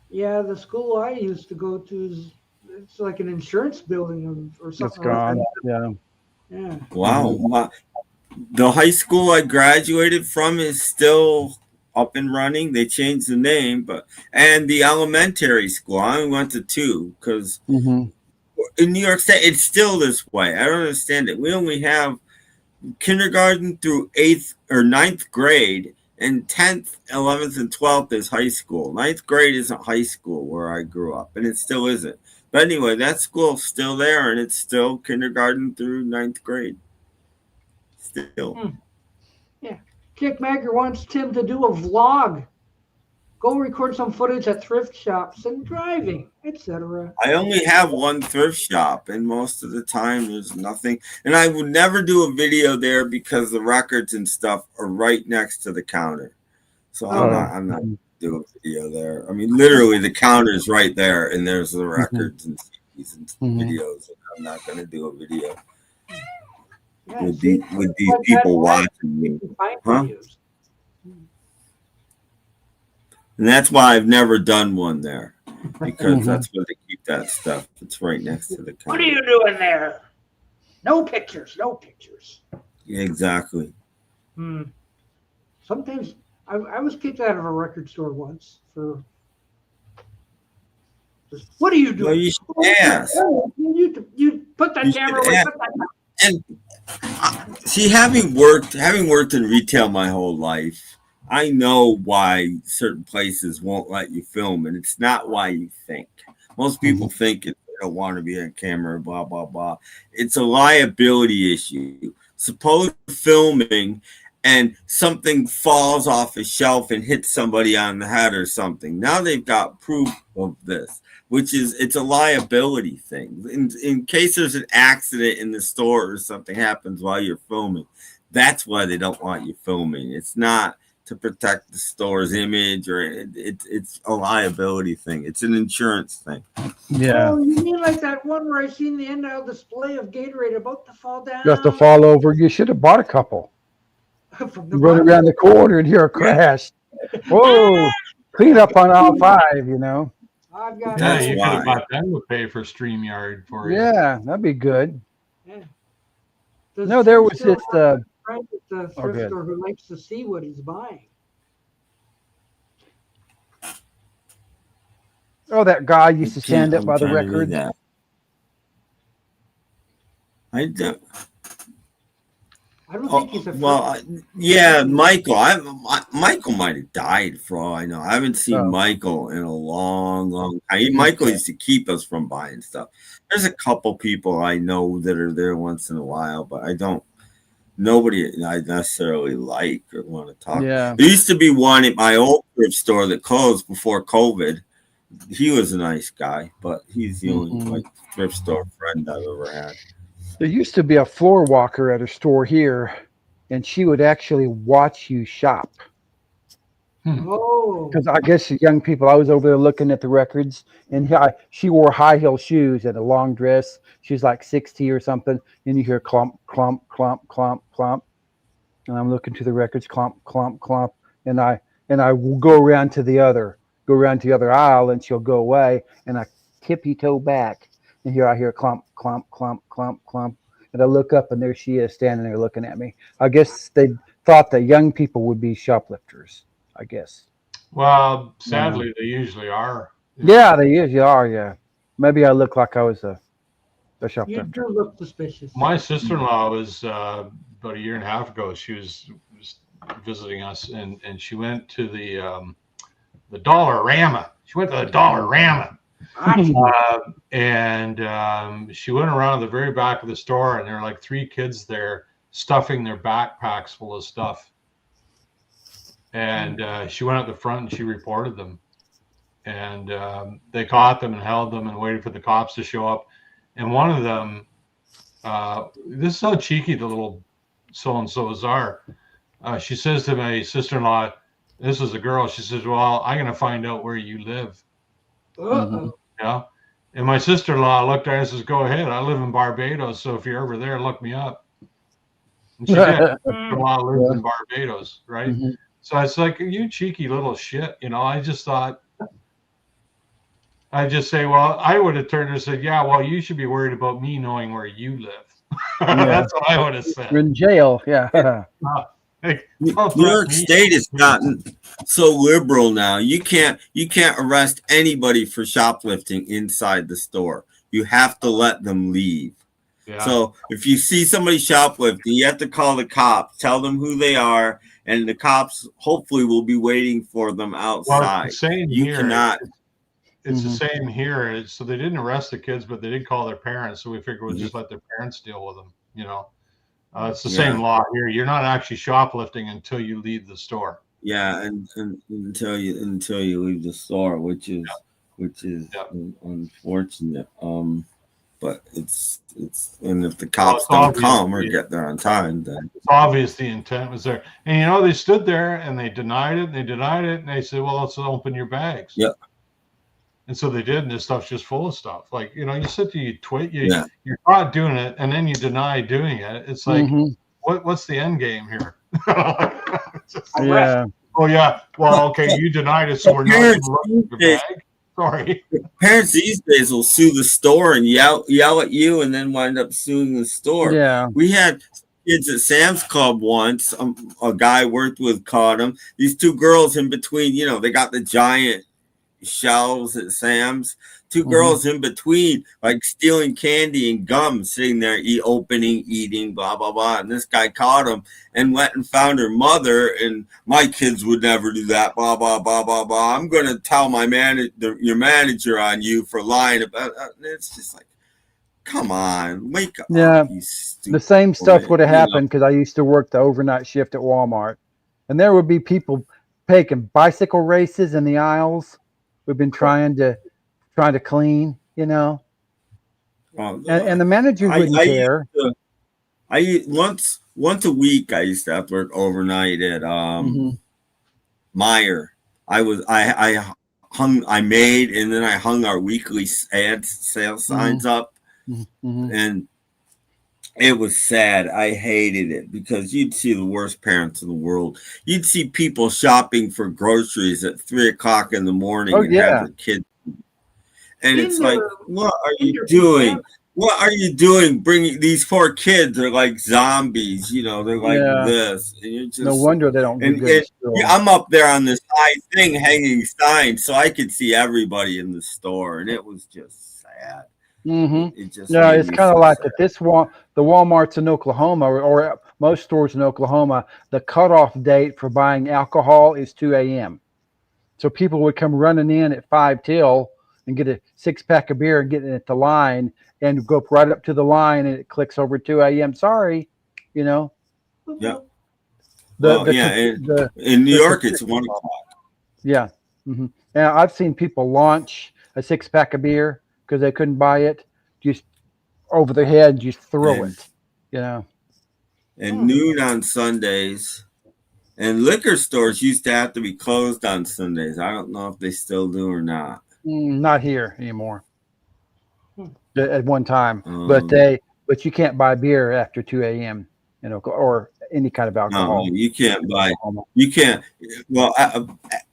Yeah, the school I used to go to it's like an insurance building or something. It's gone. Like Yeah. Yeah. Wow. The high school I graduated from is still up and running. They changed the name, and the elementary school. I only went to 2 because in New York State it's still this way. I don't understand it. We only have kindergarten through 8th or 9th grade, and 10th, 11th, and 12th is high school. 9th grade isn't high school where I grew up, and it still isn't. But anyway, that school's still there, and it's still kindergarten through 9th grade. Still. Yeah. Kick Magger wants Tim to do a vlog. Go record some footage at thrift shops and driving, etc. I only have one thrift shop, and most of the time there's nothing. And I would never do a video there because the records and stuff are right next to the counter. So I'm not doing a video there. I mean, literally the counter is right there, and there's the records and CDs and videos. And I'm not going to do a video with these people watching me. Huh? And that's why I've never done one there, because that's where they keep that stuff. It's right next to the counter. What are you doing there? No pictures. No pictures. Yeah, exactly. Sometimes I was kicked out of a record store once for. What are you doing? Well, you should ask. You put that camera away. Put that And see, having worked in retail my whole life, I know why certain places won't let you film, and it's not why you think. Most people think they don't want to be on camera, blah, blah, blah. It's a liability issue. Suppose filming and something falls off a shelf and hits somebody on the head or something. Now they've got proof of this, which is it's a liability thing. In case there's an accident in the store or something happens while you're filming, that's why they don't want you filming. It's not to protect the store's image, or it's a liability thing. It's an insurance thing. Yeah. Oh, you mean like that one where I seen the end-aisle display of Gatorade about to fall down? Just to fall over. You should have bought a couple. From the Run around the corner and hear a crash. Whoa. Clean up on all 5, you know. I've got Yeah, you could have bought them to pay for StreamYard for you. Yeah, that'd be good. Yeah. No, there was just friend at the thrift store who likes to see what he's buying. Oh, that guy used to stand up by the records. I don't. I don't think he's a yeah, Michael. Michael might have died for all I know. I haven't seen Oh. Michael in a long time. Michael used to keep us from buying stuff. There's a couple people I know that are there once in a while, but I don't. Nobody I necessarily like or want to talk. Yeah. There used to be one at my old thrift store that closed before COVID. He was a nice guy, but he's the only like thrift store friend I've ever had. There used to be a floor walker at a store here, and she would actually watch you shop. Oh. Because I guess the young people, I was over there looking at the records, and she wore high heel shoes and a long dress. She was like 60 or something, and you hear clump, clump, clump, clump, clump. And I'm looking to the records, clump, clump, clump, and I will go around to the other aisle, and she'll go away, and I tippy toe back, and here I hear clump, clump, clump, clump, clump, and I look up, and there she is standing there looking at me. I guess they thought that young people would be shoplifters. I guess. Well, sadly, they usually are. Yeah, they usually are. Yeah, maybe I look like I was a shoplifter. You do look suspicious. My sister-in-law was about a year and a half ago. She was visiting us, and she went to the Dollarama. She went to the Dollarama, and she went around the very back of the store, and there were like 3 kids there stuffing their backpacks full of stuff. And she went out the front and she reported them, and they caught them and held them and waited for the cops to show up. And one of them, this is how cheeky the little so-and-sos are. She says to my sister-in-law, this is a girl, she says, well, I'm going to find out where you live. Yeah. And my sister-in-law looked at her and says, go ahead. I live in Barbados, so if you're ever there, look me up. And she did. Sister-in-law lives in Barbados, right? So it's like, you cheeky little shit, you know. I just thought, I'd just say, well, I would have turned and said, yeah, well, you should be worried about me knowing where you live. That's what I would have said. You're in jail, yeah. New York State has gotten so liberal now. You can't arrest anybody for shoplifting inside the store. You have to let them leave. Yeah. So if you see somebody shoplifting, you have to call the cops, tell them who they are, and the cops hopefully will be waiting for them outside. Well, same you here. Cannot. It's the same here. So they didn't arrest the kids, but they did call their parents. So we figured we'd just let their parents deal with them. You know, it's the same law here. You're not actually shoplifting until you leave the store. Yeah, and until you leave the store, which is unfortunate. But it's and if the cops don't come or get there on time, then it's obvious the intent was there. And you know, they stood there and they denied it, and they said, well, let's open your bags. Yep. And so they did, and this stuff's just full of stuff. Like, you know, you sit there, you twit, you're not doing it, and then you deny doing it. It's like, what's the end game here? Yeah. Oh yeah. Well, okay, you denied it, so we're not going to look at your bag. Sorry. Parents these days will sue the store and yell at you, and then wind up suing the store. Yeah. We had kids at Sam's Club once. A guy I worked with caught them. These 2 girls in between. You know, they got the giant shelves at Sam's. 2 girls in between, like stealing candy and gum, sitting there eating, blah blah blah. And this guy caught him and went and found her mother. And my kids would never do that. Blah blah blah blah blah. I'm gonna tell your manager on you for lying about. It's just like, come on, wake up. Yeah, the same stuff would have happened because I used to work the overnight shift at Walmart, and there would be people taking bicycle races in the aisles. We've been trying to clean, you know, and the manager wouldn't care. Once a week I used to have to work overnight at Meyer. I made and then I hung our weekly sales signs up, and it was sad. I hated it because you'd see the worst parents in the world. You'd see people shopping for groceries at 3:00 in the morning and have their kids. And it's like, what are you doing? What are you doing? Bringing these poor kids are like zombies, you know. They're like this, and you're just no wonder they don't. I'm up there on this high thing, hanging signs, so I could see everybody in the store, and it was just sad. It's kind of like at the Walmarts in Oklahoma or most stores in Oklahoma, the cutoff date for buying alcohol is 2 a.m. So people would come running in at 5 till and get a 6-pack of beer and get it at the line and go right up to the line, and it clicks over 2 a.m. Sorry, you know. Yeah. In New York, it's 1 o'clock. Yeah. Mm-hmm. And I've seen people launch a 6-pack of beer because they couldn't buy it, just over their head, just throw it, you know. And noon on Sundays. And liquor stores used to have to be closed on Sundays. I don't know if they still do or not. Not here anymore. At one time, but you can't buy beer after 2 a.m. Or any kind of alcohol. No, you can't buy. You can't. Well,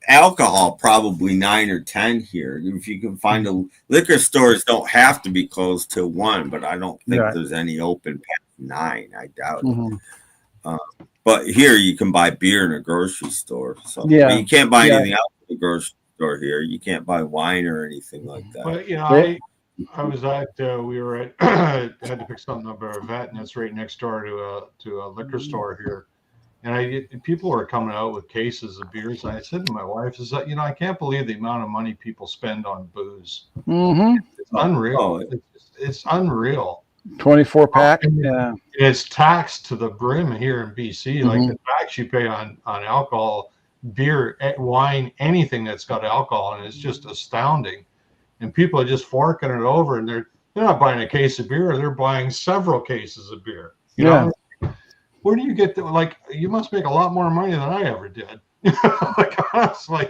alcohol probably 9 or 10 here. If you can find liquor stores don't have to be closed till 1, but I don't think there's any open past 9. I doubt it. But here you can buy beer in a grocery store. So you can't buy anything else in the grocery store here. You can't buy wine or anything like that. But I was at we were at had to pick something up at a vet, and it's right next door to a liquor store here. And people were coming out with cases of beers. And I said to my wife, "Is that I can't believe the amount of money people spend on booze. It's unreal. It's unreal. 24-pack. It's taxed to the brim here in BC. Like the tax you pay on alcohol, beer, wine, anything that's got alcohol, and it's just astounding. And people are just forking it over, and they're not buying a case of beer; they're buying several cases of beer. You know, where do you get that? You must make a lot more money than I ever did. Honestly,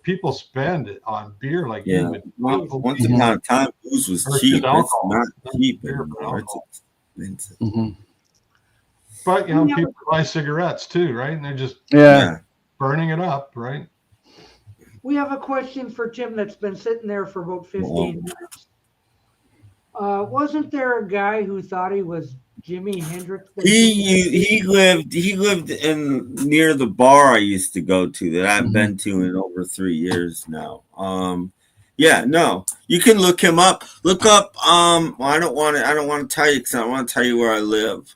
people spend it on beer once upon a time, booze was cheap. It's not cheap anymore. It's expensive. But people buy cigarettes too, right? And they're just burning it up, right? We have a question for Tim that's been sitting there for about 15 minutes. Wasn't there a guy who thought he was Jimi Hendrix? He lived in near the bar I used to go to that I've been to in over 3 years now. You can look him up. Look up. I don't want to tell you because I want to tell you where I live.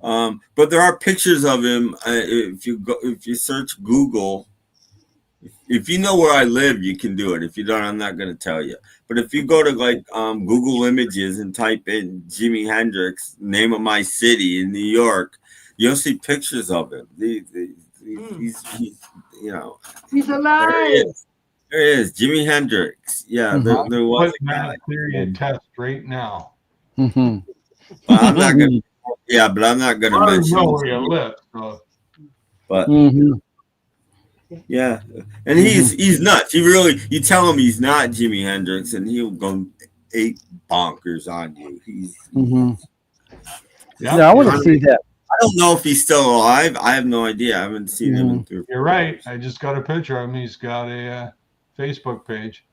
But there are pictures of him. If you search Google. If you know where I live, you can do it. If you don't, I'm not going to tell you. But if you go to Google Images and type in Jimi Hendrix, name of my city in New York, you'll see pictures of him. He's alive. There he is, Jimi Hendrix. Yeah, there was a guy. Period test right now. But I'm not going to. Yeah, but I'm not going to mention. I don't know where you live. But. Yeah, and he's nuts. You tell him he's not Jimi Hendrix, and he'll go 8 bonkers on you. I want to see that. I don't know if he's still alive. I have no idea. I haven't seen him. You're right. I just got a picture of him. He's got a Facebook page.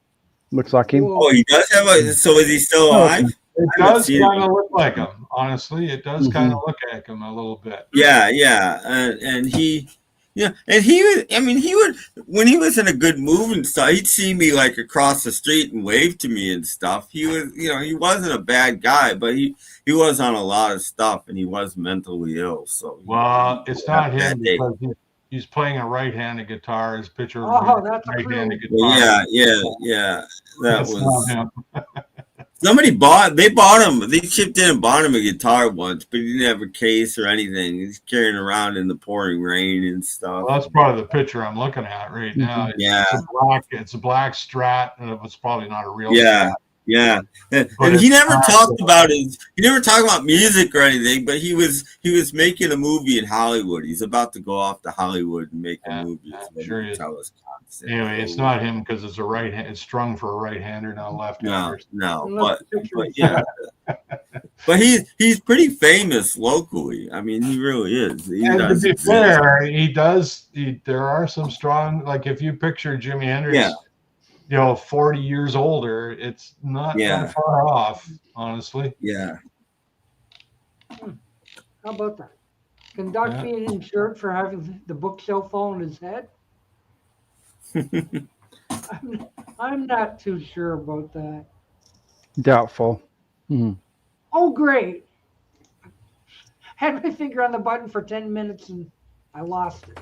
Looks like him. Oh, he does have a. So is he still alive? It does kind of look like him. Honestly, it does kind of look like him a little bit. Yeah, and he. Yeah, and he would when he was in a good mood and stuff, he'd see me across the street and wave to me and stuff. He was, he wasn't a bad guy, but he was on a lot of stuff and he was mentally ill. So it's not him because he's playing a right-handed guitar. His picture of right-handed guitar. Well, yeah. That was him. They bought him. They chipped in and bought him a guitar once, but he didn't have a case or anything. He's carrying around in the pouring rain and stuff. Well, that's probably the picture I'm looking at right now. It's a black Strat, and it's probably not a real Strat. Yeah, and he never talked about He never talked about music or anything. But he was making a movie in Hollywood. He's about to go off to Hollywood and make a movie. Sure he is. Anyway, it's not him because it's a right hand. It's strung for a right-hander, not left-hander. No, but yeah. But he's pretty famous locally. I mean, he really is. To be fair, he does. There are some strong. If you picture Jimi Hendrix. 40 years older, it's not that far off, honestly. Yeah. How about that? Can Doc be insured for having the bookshelf fall on his head? I'm not too sure about that. Doubtful. Oh, great. had my finger on the button for 10 minutes and I lost it.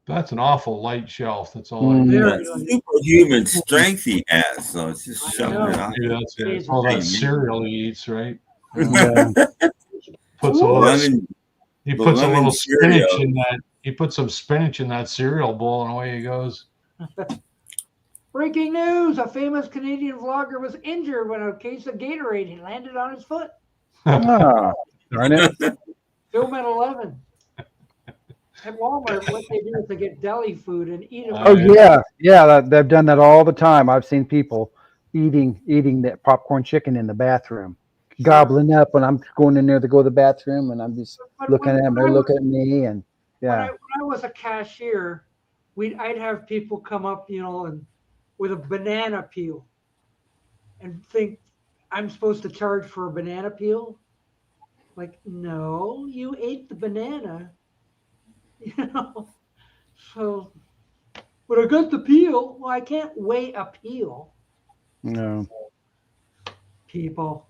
That's an awful light shelf. That's all. That superhuman strength he has, so it's just shoving it out. Yeah, that's it. All that cereal he eats, right? Yeah. Puts a little. He puts a little cereal. spinach in that. He puts some spinach in that cereal bowl, and away he goes. Breaking news! A famous Canadian vlogger was injured when a case of Gatorade landed on his foot. Oh, darn it. Film at 11. At Walmart, what they do is they get deli food and eat it. Oh yeah, they've done that all the time. I've seen people eating that popcorn chicken in the bathroom, gobbling up when I'm going in there to go to the bathroom, and I'm just looking at them. They're looking at me, and yeah. When I was a cashier, I'd have people come up, and with a banana peel, and think I'm supposed to charge for a banana peel. Like, no, you ate the banana. So, but I got the peel. Well, I can't weigh a peel. No. People.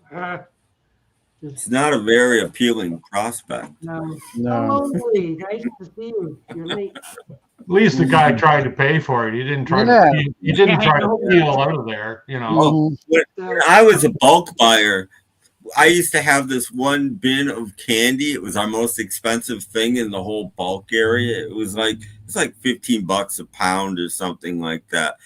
It's not a very appealing prospect. No. No. Hello, Lee. Nice to see you. You're late. At least the guy tried to pay for it. He didn't try to. He didn't try to peel out of there. When I was a bulk buyer, I used to have this one bin of candy. It was our most expensive thing in the whole bulk area. It's like $15 a pound or something like that.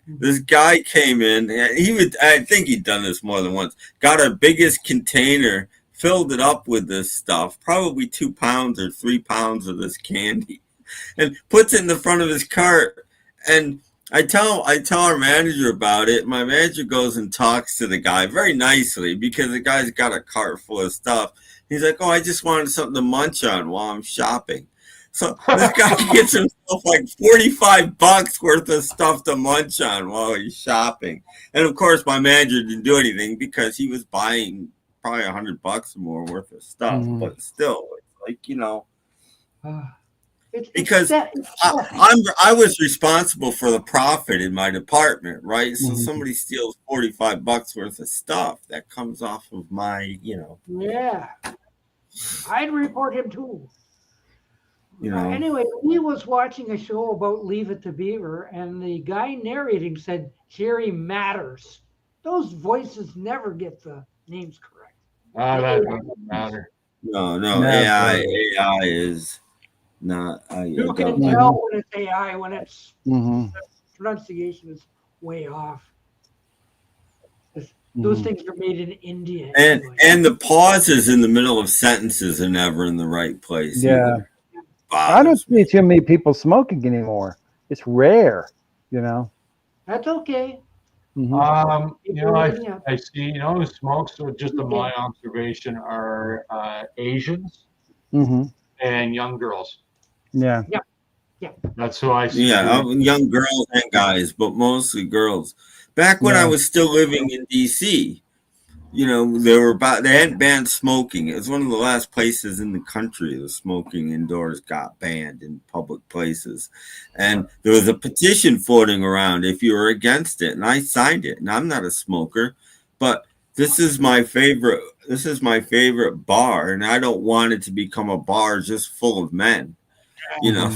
This guy came in, and I think he'd done this more than once, got our biggest container, filled it up with this stuff, probably 2 pounds or 3 pounds of this candy, and puts it in the front of his cart. And I tell our manager about it. My manager goes and talks to the guy very nicely because the guy's got a cart full of stuff. He's like, "Oh, I just wanted something to munch on while I'm shopping." So this guy gets himself like $45 worth of stuff to munch on while he's shopping. And of course, my manager didn't do anything because he was buying probably $100 or more worth of stuff. But still, it's like, because I was responsible for the profit in my department, right? So somebody steals $45 worth of stuff that comes off of my, Yeah, I'd report him too. You know. Anyway, he was watching a show about Leave It to Beaver, and the guy narrating said Jerry Matters. Those voices never get the names correct. That doesn't matter. No, AI is not. You can tell when it's AI, when it's the pronunciation is way off. Those things are made in India. And the pauses in the middle of sentences are never in the right place. Yeah. I don't see too many people smoking anymore. It's rare, That's okay. I see, who smokes, so just in my observation, are Asians and young girls. Yeah. That's who I see. Yeah, young girls and guys, but mostly girls. Back when I was still living in DC, they hadn't banned smoking. It was one of the last places in the country the smoking indoors got banned in public places. And there was a petition floating around if you were against it, and I signed it. And I'm not a smoker, but this is my favorite bar, and I don't want it to become a bar just full of men. And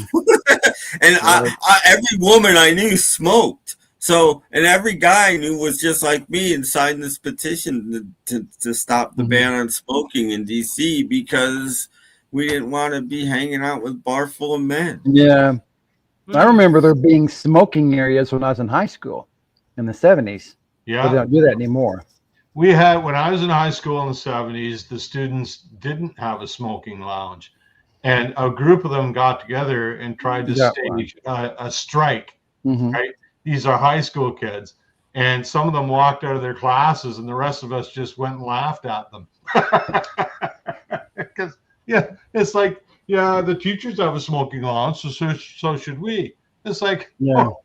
every woman I knew smoked. So, and every guy I knew was just like me and signed this petition to stop the ban on smoking in DC because we didn't want to be hanging out with a bar full of men. Yeah. I remember there being smoking areas when I was in high school in the 70s. Yeah. But they don't do that anymore. We had, when I was in high school in the 70s, the students didn't have a smoking lounge. And a group of them got together and tried to stage a strike, right? These are high school kids, and some of them walked out of their classes, and the rest of us just went and laughed at them. Because it's like, the teachers have a smoking lounge, so should we. It's like, none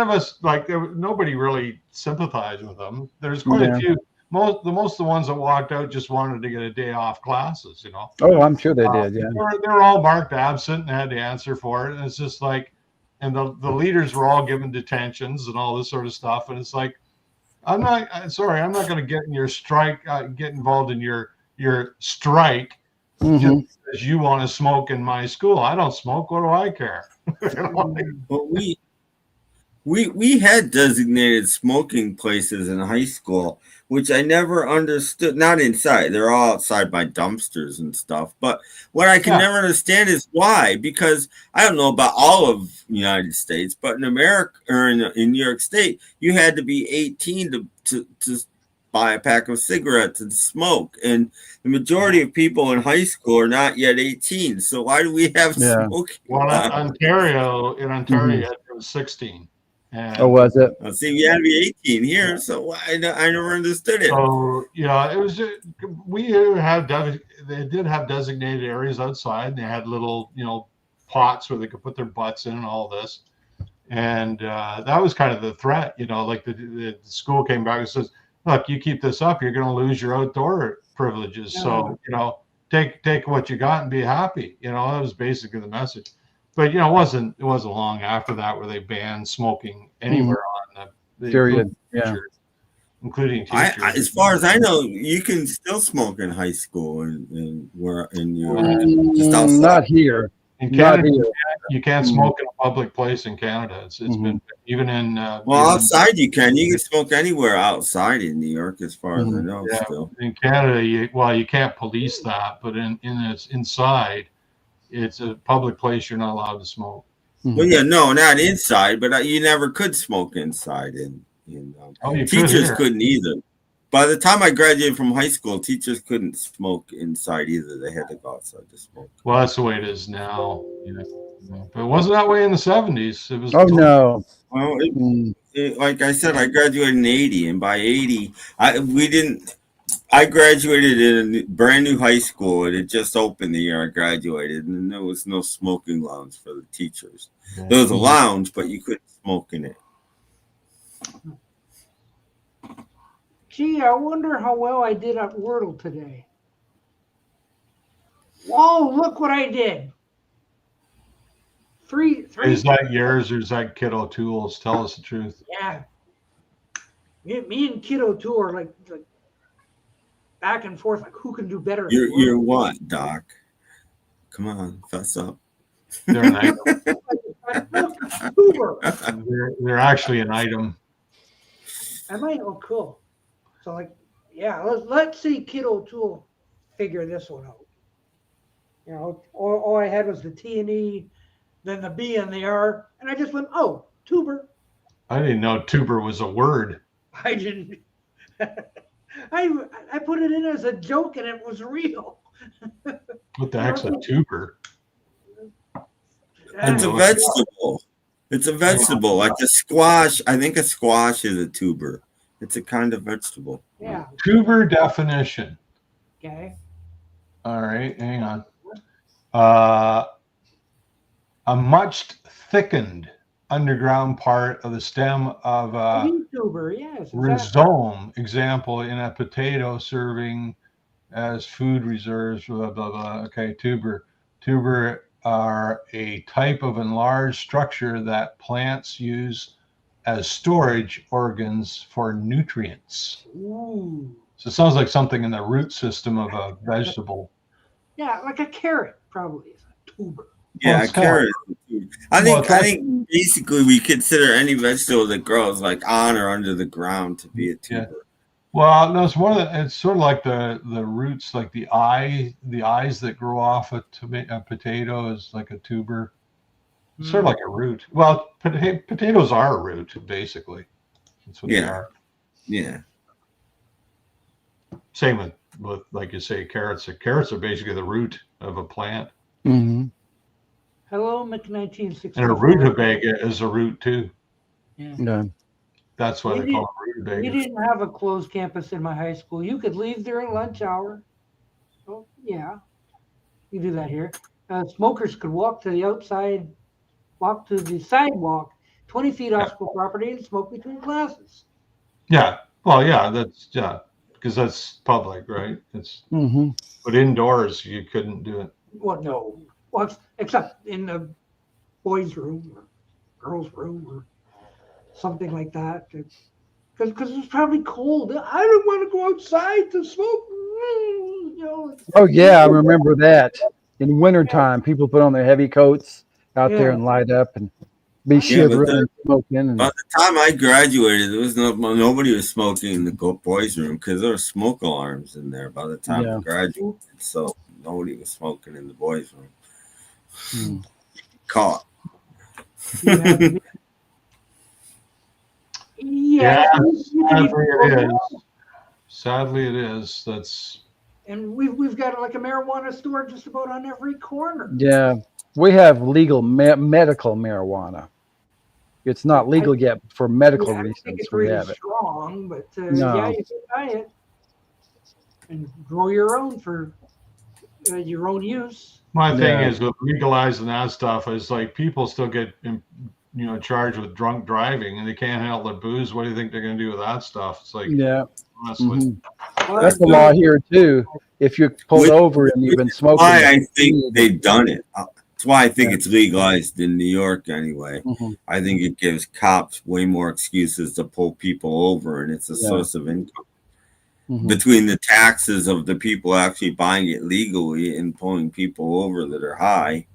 of us, nobody really sympathized with them. There's quite a few. Most of the ones that walked out just wanted to get a day off classes, Oh, I'm sure they did. Yeah, they were all marked absent and had to answer for it, and it's just like. And the leaders were all given detentions and all this sort of stuff. And it's like, I'm not sorry. I'm not going to get in your strike. Get involved in your strike just because you want to smoke in my school. I don't smoke. What do I care? But we had designated smoking places in high school, which I never understood. Not inside; they're all outside by dumpsters and stuff. But what I can never understand is why. Because I don't know about all of the United States, but in America or in New York State, you had to be 18 to buy a pack of cigarettes and smoke, and the majority of people in high school are not yet 18. So why do we have smoking? Well, in Ontario, it was 16. And, was it? See, you had to be 18 here, so I never understood it. So it was. They did have designated areas outside. And they had little, pots where they could put their butts in and all this. And that was kind of the threat, like the school came back and says, "Look, you keep this up, you're going to lose your outdoor privileges. So take what you got and be happy." That was basically the message. But it wasn't long after that where they banned smoking anywhere on the period. Including teachers. As far as I know, you can still smoke in high school and where in your just outside. Not here. In Canada, you can't smoke in a public place in Canada. It's been even in outside you can smoke anywhere outside in New York, as far as I know. Still in Canada, you can't police that, but in it's inside. It's a public place. You're not allowed to smoke. Well, no, not inside, but you never could smoke inside. Teachers couldn't either. By the time I graduated from high school, teachers couldn't smoke inside either. They had to go outside to smoke. Well, that's the way it is now. But it wasn't that way in the 70s. It was. Oh no. Well, like I said, I graduated in '80, and by '80, I graduated in a brand new high school, and it just opened the year I graduated, and there was no smoking lounge for the teachers. There was a lounge, but you couldn't smoke in it. Gee, I wonder how well I did at Wordle today. Whoa, look what I did. Three. Is that yours or is that Kid O'Toole's? Tell us the truth. Yeah. Me and Kid O'Toole are like back and forth, like who can do better. You're what, Doc? Come on, fess up. They're an item. They're actually an item. Am I? Oh, cool. So let's see Kid O'Toole figure this one out. All I had was the T and E, then the B and the R, and I just went, oh, tuber. I didn't know tuber was a word. I didn't. I put it in as a joke and it was real. What the heck's a tuber? It's a vegetable. It's a vegetable, like a squash. I think a squash is a tuber. It's a kind of vegetable. Yeah. Tuber definition. Okay. All right, hang on. A much thickened underground part of the stem of a tuber, yes. rhizome, example in a potato serving as food reserves, blah, blah, blah. Okay, tuber. Tuber are a type of enlarged structure that plants use as storage organs for nutrients. Ooh. So it sounds like something in the root system of a vegetable. Yeah, like a carrot probably is a tuber. Yeah, carrot. I think basically we consider any vegetable that grows like on or under the ground to be a tuber. Yeah. Well, no, it's sort of like the roots, like the eyes that grow off a potato is like a tuber. It's sort of like a root. Well, potatoes are a root, basically. That's what they are. Yeah. Same with like you say, carrots. Carrots are basically the root of a plant. Mm-hmm. Hello, Mc1964. And a rutabaga is a root too. Yeah. That's why they call it rutabaga. We didn't have a closed campus in my high school. You could leave during lunch hour. Oh, yeah. You do that here. Smokers could walk to the outside, walk to the sidewalk, 20 feet off school property and smoke between classes. Yeah. Well, yeah, because that's public, right? It's but indoors you couldn't do it. Well, no. Well, except in the boys' room or girls' room or something like that. Because because it's probably cold. I don't want to go outside to smoke. You know. Oh yeah, I remember that. In wintertime, people put on their heavy coats out there Yeah. and light up and be Yeah, shivering but and smoking. And by the time I graduated, there was nobody was smoking in the boys' room because there were smoke alarms in there. By the time Yeah. I graduated, so nobody was smoking in the boys' room. Caught. Yeah. Yeah, You can sadly even it is. Sadly it is. That's And we've got like a marijuana store just about on every corner. yeah, we have legal medical marijuana. It's not legal yet for medical I don't think reasons. it's We really have it. strong, but No. yeah, you can buy it and grow your own for your own use. my thing is with legalizing that stuff is like people still get charged with drunk driving and they can't handle their booze. What do you think they're going to do with that stuff? It's like Yeah. honestly. That's the law here too. If you're pulled over and you've been smoking, Why I think they've done it. That's why I think it's legalized in New York anyway. I think it gives cops way more excuses to pull people over, and it's a source of income. Between the taxes of the people actually buying it legally and pulling people over that are high,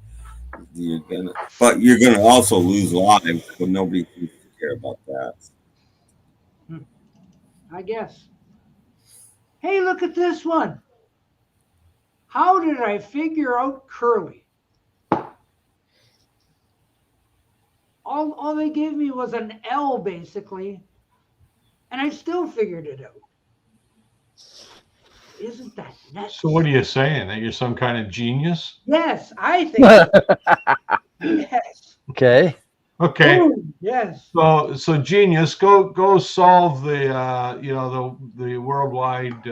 you're gonna also lose lives, but nobody seems to care about that. I guess. Hey, look at this one. How did I figure out curly? All they gave me was an L basically, and I still figured it out. Isn't that nuts? So what are you saying? That you're some kind of genius? Yes, I think. Yes. Okay. Okay. Boom. Yes. So genius, go solve the the worldwide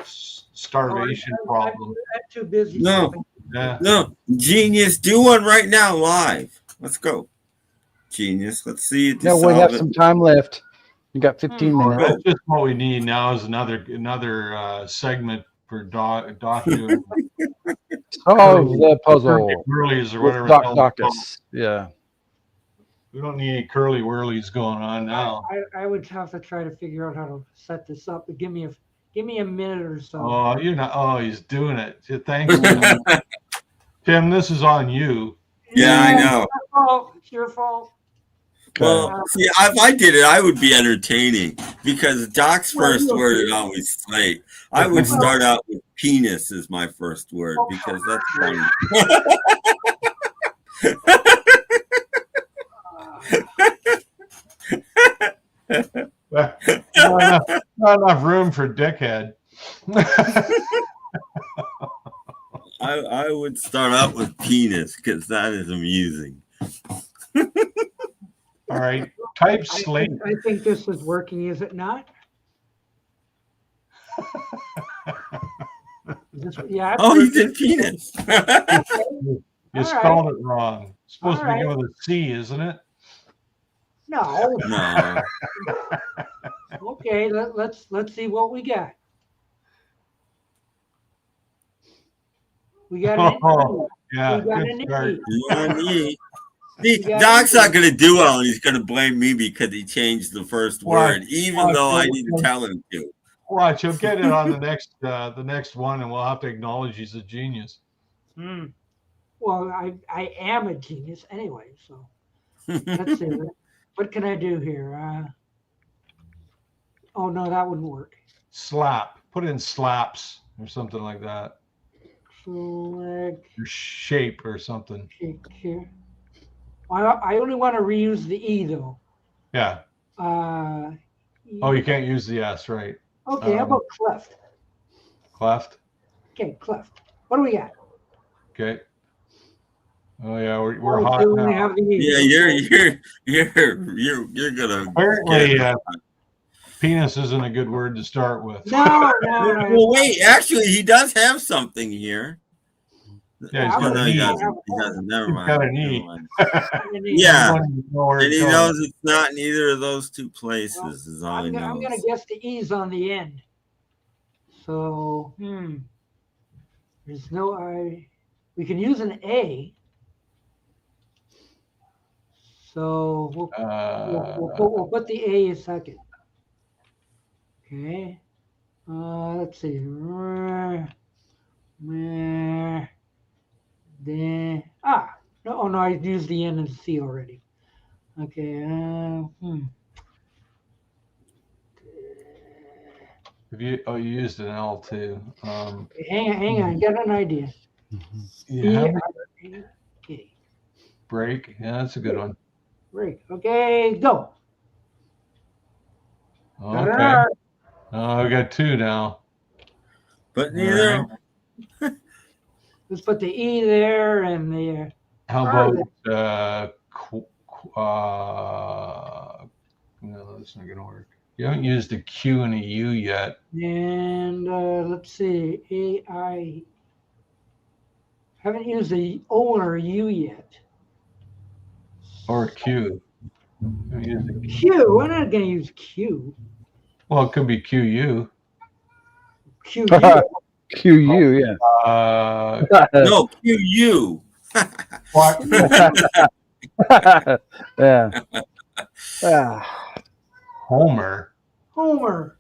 starvation problem. I'm too busy. No, Yeah. no, genius, do one right now live. Let's go, genius. Let's see it. No, we have some time left. You got 15 minutes. That's just what we need now is another segment for Doc doing. The puzzle. Whirlies or with whatever. Doc Doctus. Yeah. We don't need any curly whirlies going on now. I would have to try to figure out how to set this up. But give me a minute or so. Oh, you're not. Oh, he's doing it. Thanks, Tim. Tim, this is on you. Yeah, I know. It's your fault. Well, see, if I did it, I would be entertaining because Doc's first word is always slate. I would start out with penis as my first word because that's funny. Not enough room for dickhead. I would start out with penis because that is amusing. All right, type slate. I think this is working, is it not? Yeah. Oh, you did penis. You spelled it wrong. It's supposed to begin with a C, isn't it? No. No. Okay, let's see what we got. We got an yeah, we got an start. See, Doc's not going to do well, and he's going to blame me because he changed the first word, even though I didn't tell him to. Watch, he'll get it on the next one, and we'll have to acknowledge he's a genius. Well, I am a genius anyway, so let's see. What can I do here? Oh no, that wouldn't work. Slap. Put in slaps or something like that. Select or shape or something. Shape here. I only want to reuse the E though. Yeah. Oh, you can't use the S, right? Okay, how about cleft? Cleft. Okay, cleft. What do we got? Okay. Oh yeah, we're hot now. Yeah, you're gonna. Apparently, penis isn't a good word to start with. No. Well, wait. Actually, he does have something here. Yeah, he's got he doesn't. Never mind. Got an E. Yeah, and he knows it's not in either of those two places. Is all he knows. I'm gonna guess the E's on the end. So, there's no I. We can use an A. So we'll put the A a second. Okay. Let's see. No, I used the N and the C already. Okay. Have you? Oh, you used an L too. Hang on. Got an idea. Yeah. Okay. Break. Yeah, that's a good one. Break. Okay, go. Okay. Oh, we got two now. But neither. Right. Let's put the E there and the. How about no, that's not gonna work. You haven't used a Q and a U yet. And let's see, AI. Haven't used the O or a U yet. Or a Q. Q. We're not going to use Q. Well, it could be QU. QU. QU, yeah. No, QU. What? Yeah. Homer. Homer.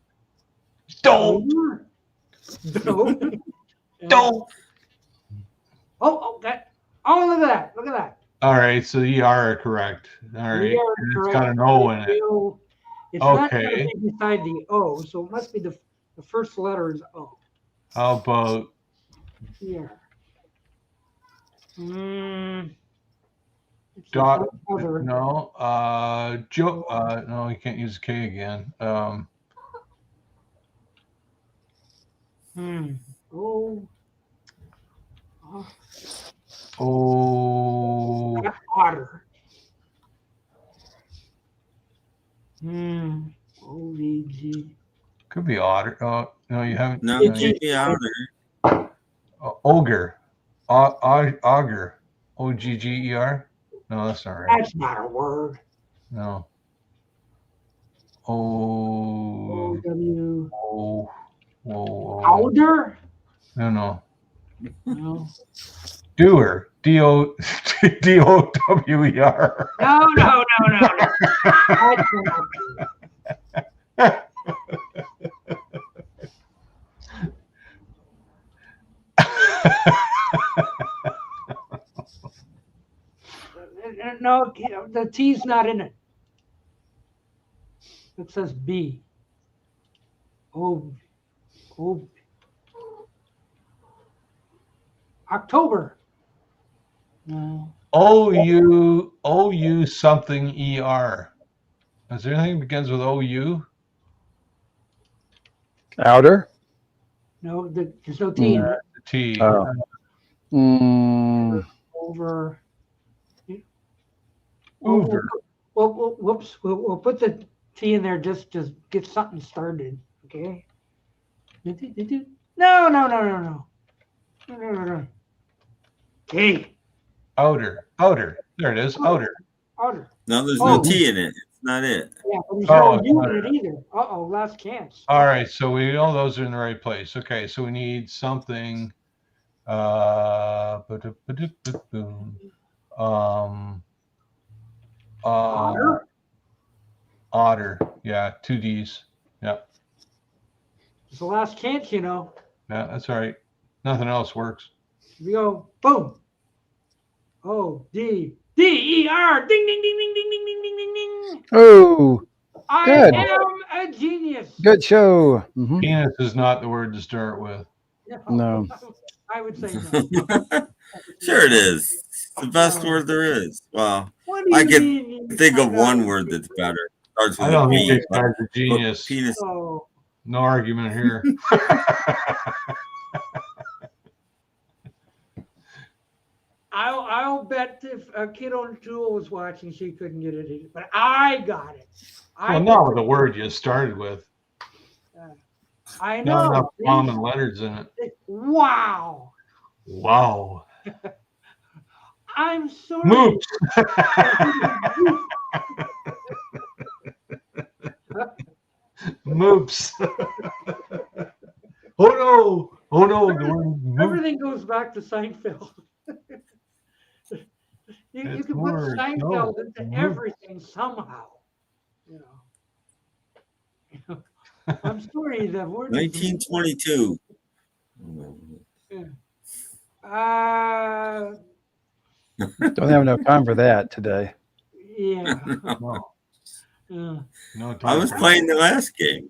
Don't. Don't. Don't. Oh, that. Oh, look at that. Look at that. All right, so the ER are correct. All right. It's got an O in it. It's not going to be beside the O, so it must be the first letter is O. How about? Yeah. Dot. No. Joe. No, you can't use K again. Oh. Oh. Otter. OVG. Could be otter. Oh no, you haven't. No, it can't be otter. Ogre. Auger. OGGER. No, that's not right. That's not a word. No. O-W. Whoa. Powder? No. No. Doer. D-O-W-E-R. No. No, the T's not in it. It says B. October. No. O-U something E-R. Is there anything that begins with O-U? Outer? No, there's no T in it. The T. Oh. Over. Over. Well, whoops. We'll put the T in there just to get something started. Okay. No. K. Outer. There it is. Outer. No, there's no T in it. It's not it. Yeah, but there's no U in it either. Last chance. All right, so we know those are in the right place. Okay, so we need something. Otter. Yeah, 2 D's. Yeah. It's the last chance, you know. Yeah, that's all right. Nothing else works. Here we go. Boom. O-D-D-E-R. Ding, ding, ding, ding, ding, ding, ding, ding, ding, ding. Oh, good. I am a genius. Good show. Penis is not the word to start with. No. I would say no. Sure it is. It's the best word there is. Well, I can think of one word that's better. Starts with I don't a think P, this guy's a genius. Penis. No argument here. I'll bet if a kid on Jewel was watching, she couldn't get it either. But I got it. Well, not with the word you started with. I know. Not enough common letters in it. Wow. I'm sorry. Moops. Moops. Oh no. Everything goes back to Seinfeld. you can put Seinfeld into everything somehow. You know. I'm sorry, the word. 1922. Don't have enough time for that today. Yeah. No. No I was playing the last game.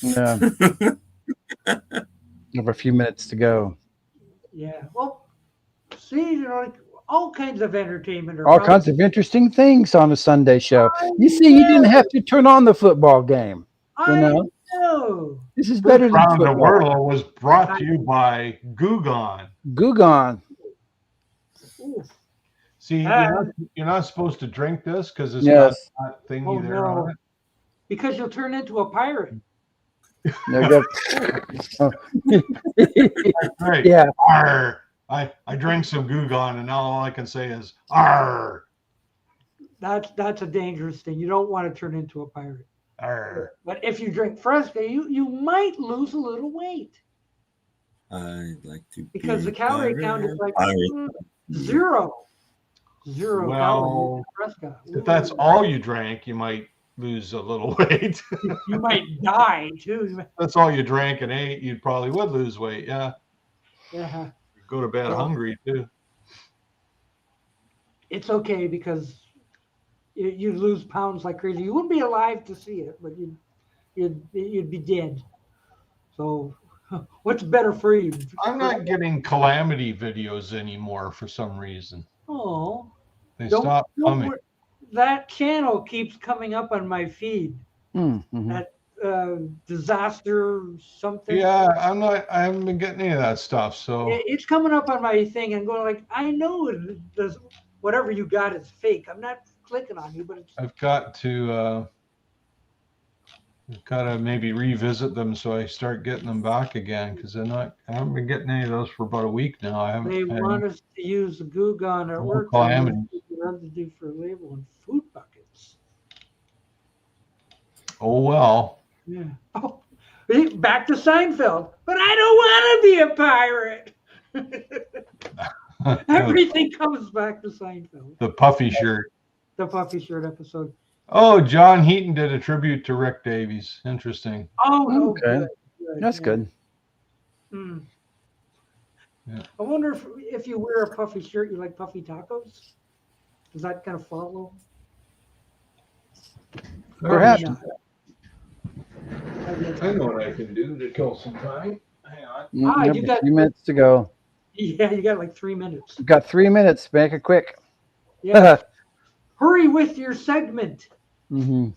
Yeah. Have a few minutes to go. Yeah. Well, see, like all kinds of entertainment. All kinds of interesting things on a Sunday show. You see, you didn't have to turn on the football game. You know, this is better than Round the football. World was brought to you by Gugon. Gugon. See, you're not supposed to drink this because it's Yes. got that thingy there on it. Because you'll turn into a pirate. No, Right. Yeah. Arr. I drank some Gugon, and now all I can say is "Arr." That's a dangerous thing. You don't want to turn into a pirate. Arr. But if you drink Fresca, you might lose a little weight I'd like to because be the calorie pirate. count is like Pirate. zero calories Well, in Fresca. if that's all you drank, you might lose a little weight. You might die too. That's all you drank and ate, you probably would lose weight. Yeah. Yeah. Go to bed Well, hungry too. It's okay because you lose pounds like crazy. You wouldn't be alive to see it, but you'd be dead. So, what's better for you? I'm not getting calamity videos anymore for some reason. Oh, They don't- stopped don't coming. wor- That channel keeps coming up on my feed. Mm-hmm. That disaster something. Yeah, I haven't been getting any of that stuff. So It's coming up on my thing and going like, I know whatever you got is fake. I'm not clicking on you, but it's I've got to maybe revisit them so I start getting them back again because I haven't been getting any of those for about a week now. I haven't. they want us to use the Gugon at work. calamity. What to do for labeling food buckets. Oh well. Yeah. Oh, back to Seinfeld. But I don't want to be a pirate. Everything comes back to Seinfeld. The puffy shirt. The puffy shirt episode. Oh, John Heaton did a tribute to Rick Davies. Interesting. Oh, Okay. good, That's yeah. good. Hmm. Yeah. I wonder if you wear a puffy shirt, you like puffy tacos? Does that kind of follow? Perhaps. Maybe not. I know what I can do to kill some time. Hang on. You you have got- a few minutes to go. Yeah, you got like 3 minutes. You've got 3 minutes. Make it quick. Yeah. Hurry with your segment. Mm-hmm.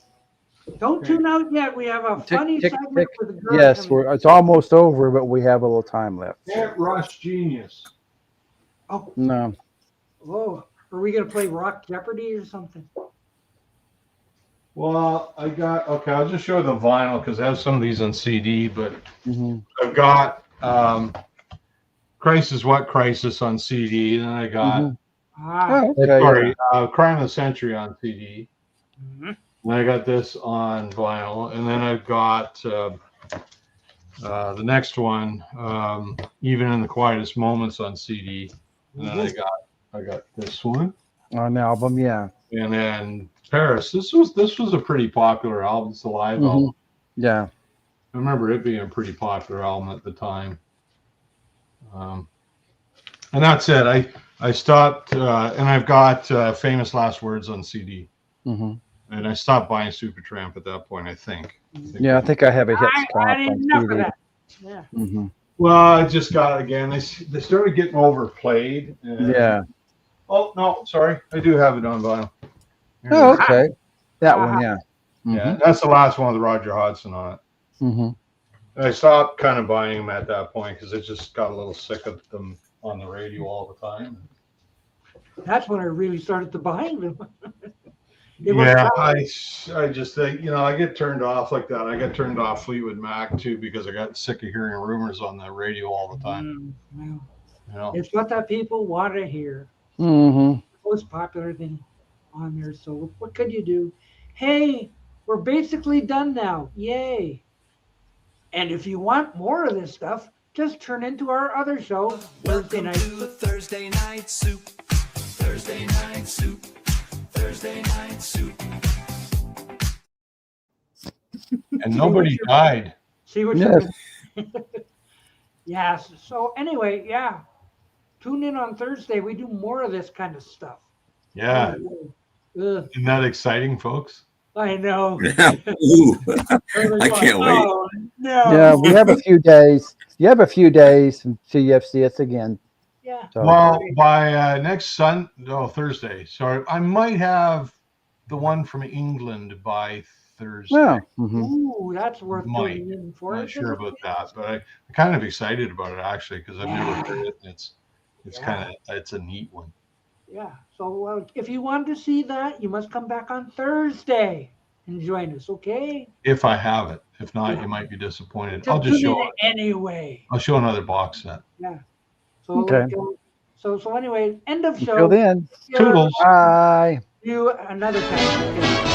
Don't tune out yet. We have a funny segment with a girl. Yes, coming. it's almost over, but we have a little time left. Can't rush genius. Oh, No. whoa. Are we going to play Rock Jeopardy or something? Well, okay, I'll just show the vinyl because I have some of these on CD, but Mm-hmm. I've got Crisis What Crisis on CD, and then I got Mhm. Ah, Oh, okay. Crime of the Century on CD. mhm. And I got this on vinyl, and then I've got the next one, Even in the Quietest Moments on CD. And then I got this one, On the album, yeah. and then Paris. This was a pretty popular album. It's a live Mhm. album. Yeah. I remember it being a pretty popular album at the time. And that's it. I stopped, and I've got Famous Last Words on CD. Mm-hmm. And I stopped buying Supertramp at that point, I think. Yeah, I think I have a hit I stop had on enough of CD. that. Yeah. Mm-hmm. Well, I just got it again. They started getting overplayed. And, Yeah. Oh, no, sorry. I do have it on vinyl. Here it Oh, is. okay. That one, yeah. Yeah, that's the last one with Roger Hodgson on it. Mm-hmm. And I stopped kind of buying them at that point because I just got a little sick of them on the radio all the time. That's when I really started to buying them. It was Yeah, probably- I just think, I get turned off like that. I got turned off Fleetwood Mac too because I got sick of hearing rumors on the radio all the time. Well, it's what that people want to hear. Mm-hmm. Most popular thing on there. So what could you do? Hey, we're basically done now. Yay. And if you want more of this stuff, just turn into our other show Thursday night. Thursday night soup. Thursday night soup. Thursday night soup. And nobody died. See what Yes. you Yes. So anyway, yeah. Tune in on Thursday. We do more of this kind of stuff. Yeah. Ugh. Isn't that exciting, folks? I know. Ooh, I can't wait. Oh, no. Yeah, we have a few days. You have a few days until you see us again. Yeah. So, Well, by next Thursday. Sorry, I might have the one from England by Thursday. well, mhm. Ooh, that's worth Might. tuning in for. I'm not sure about that, but I'm kind of excited about it actually because I've never heard it. And it's a neat one. Yeah. So if you want to see that, you must come back on Thursday and join us. Okay. If I have it, if not, you might be disappointed. Just I'll just tune show in it. anyway. I'll show another box set. Yeah. So Okay. so anyway, end of show. Until then, Yeah. toodles. bye. You another time.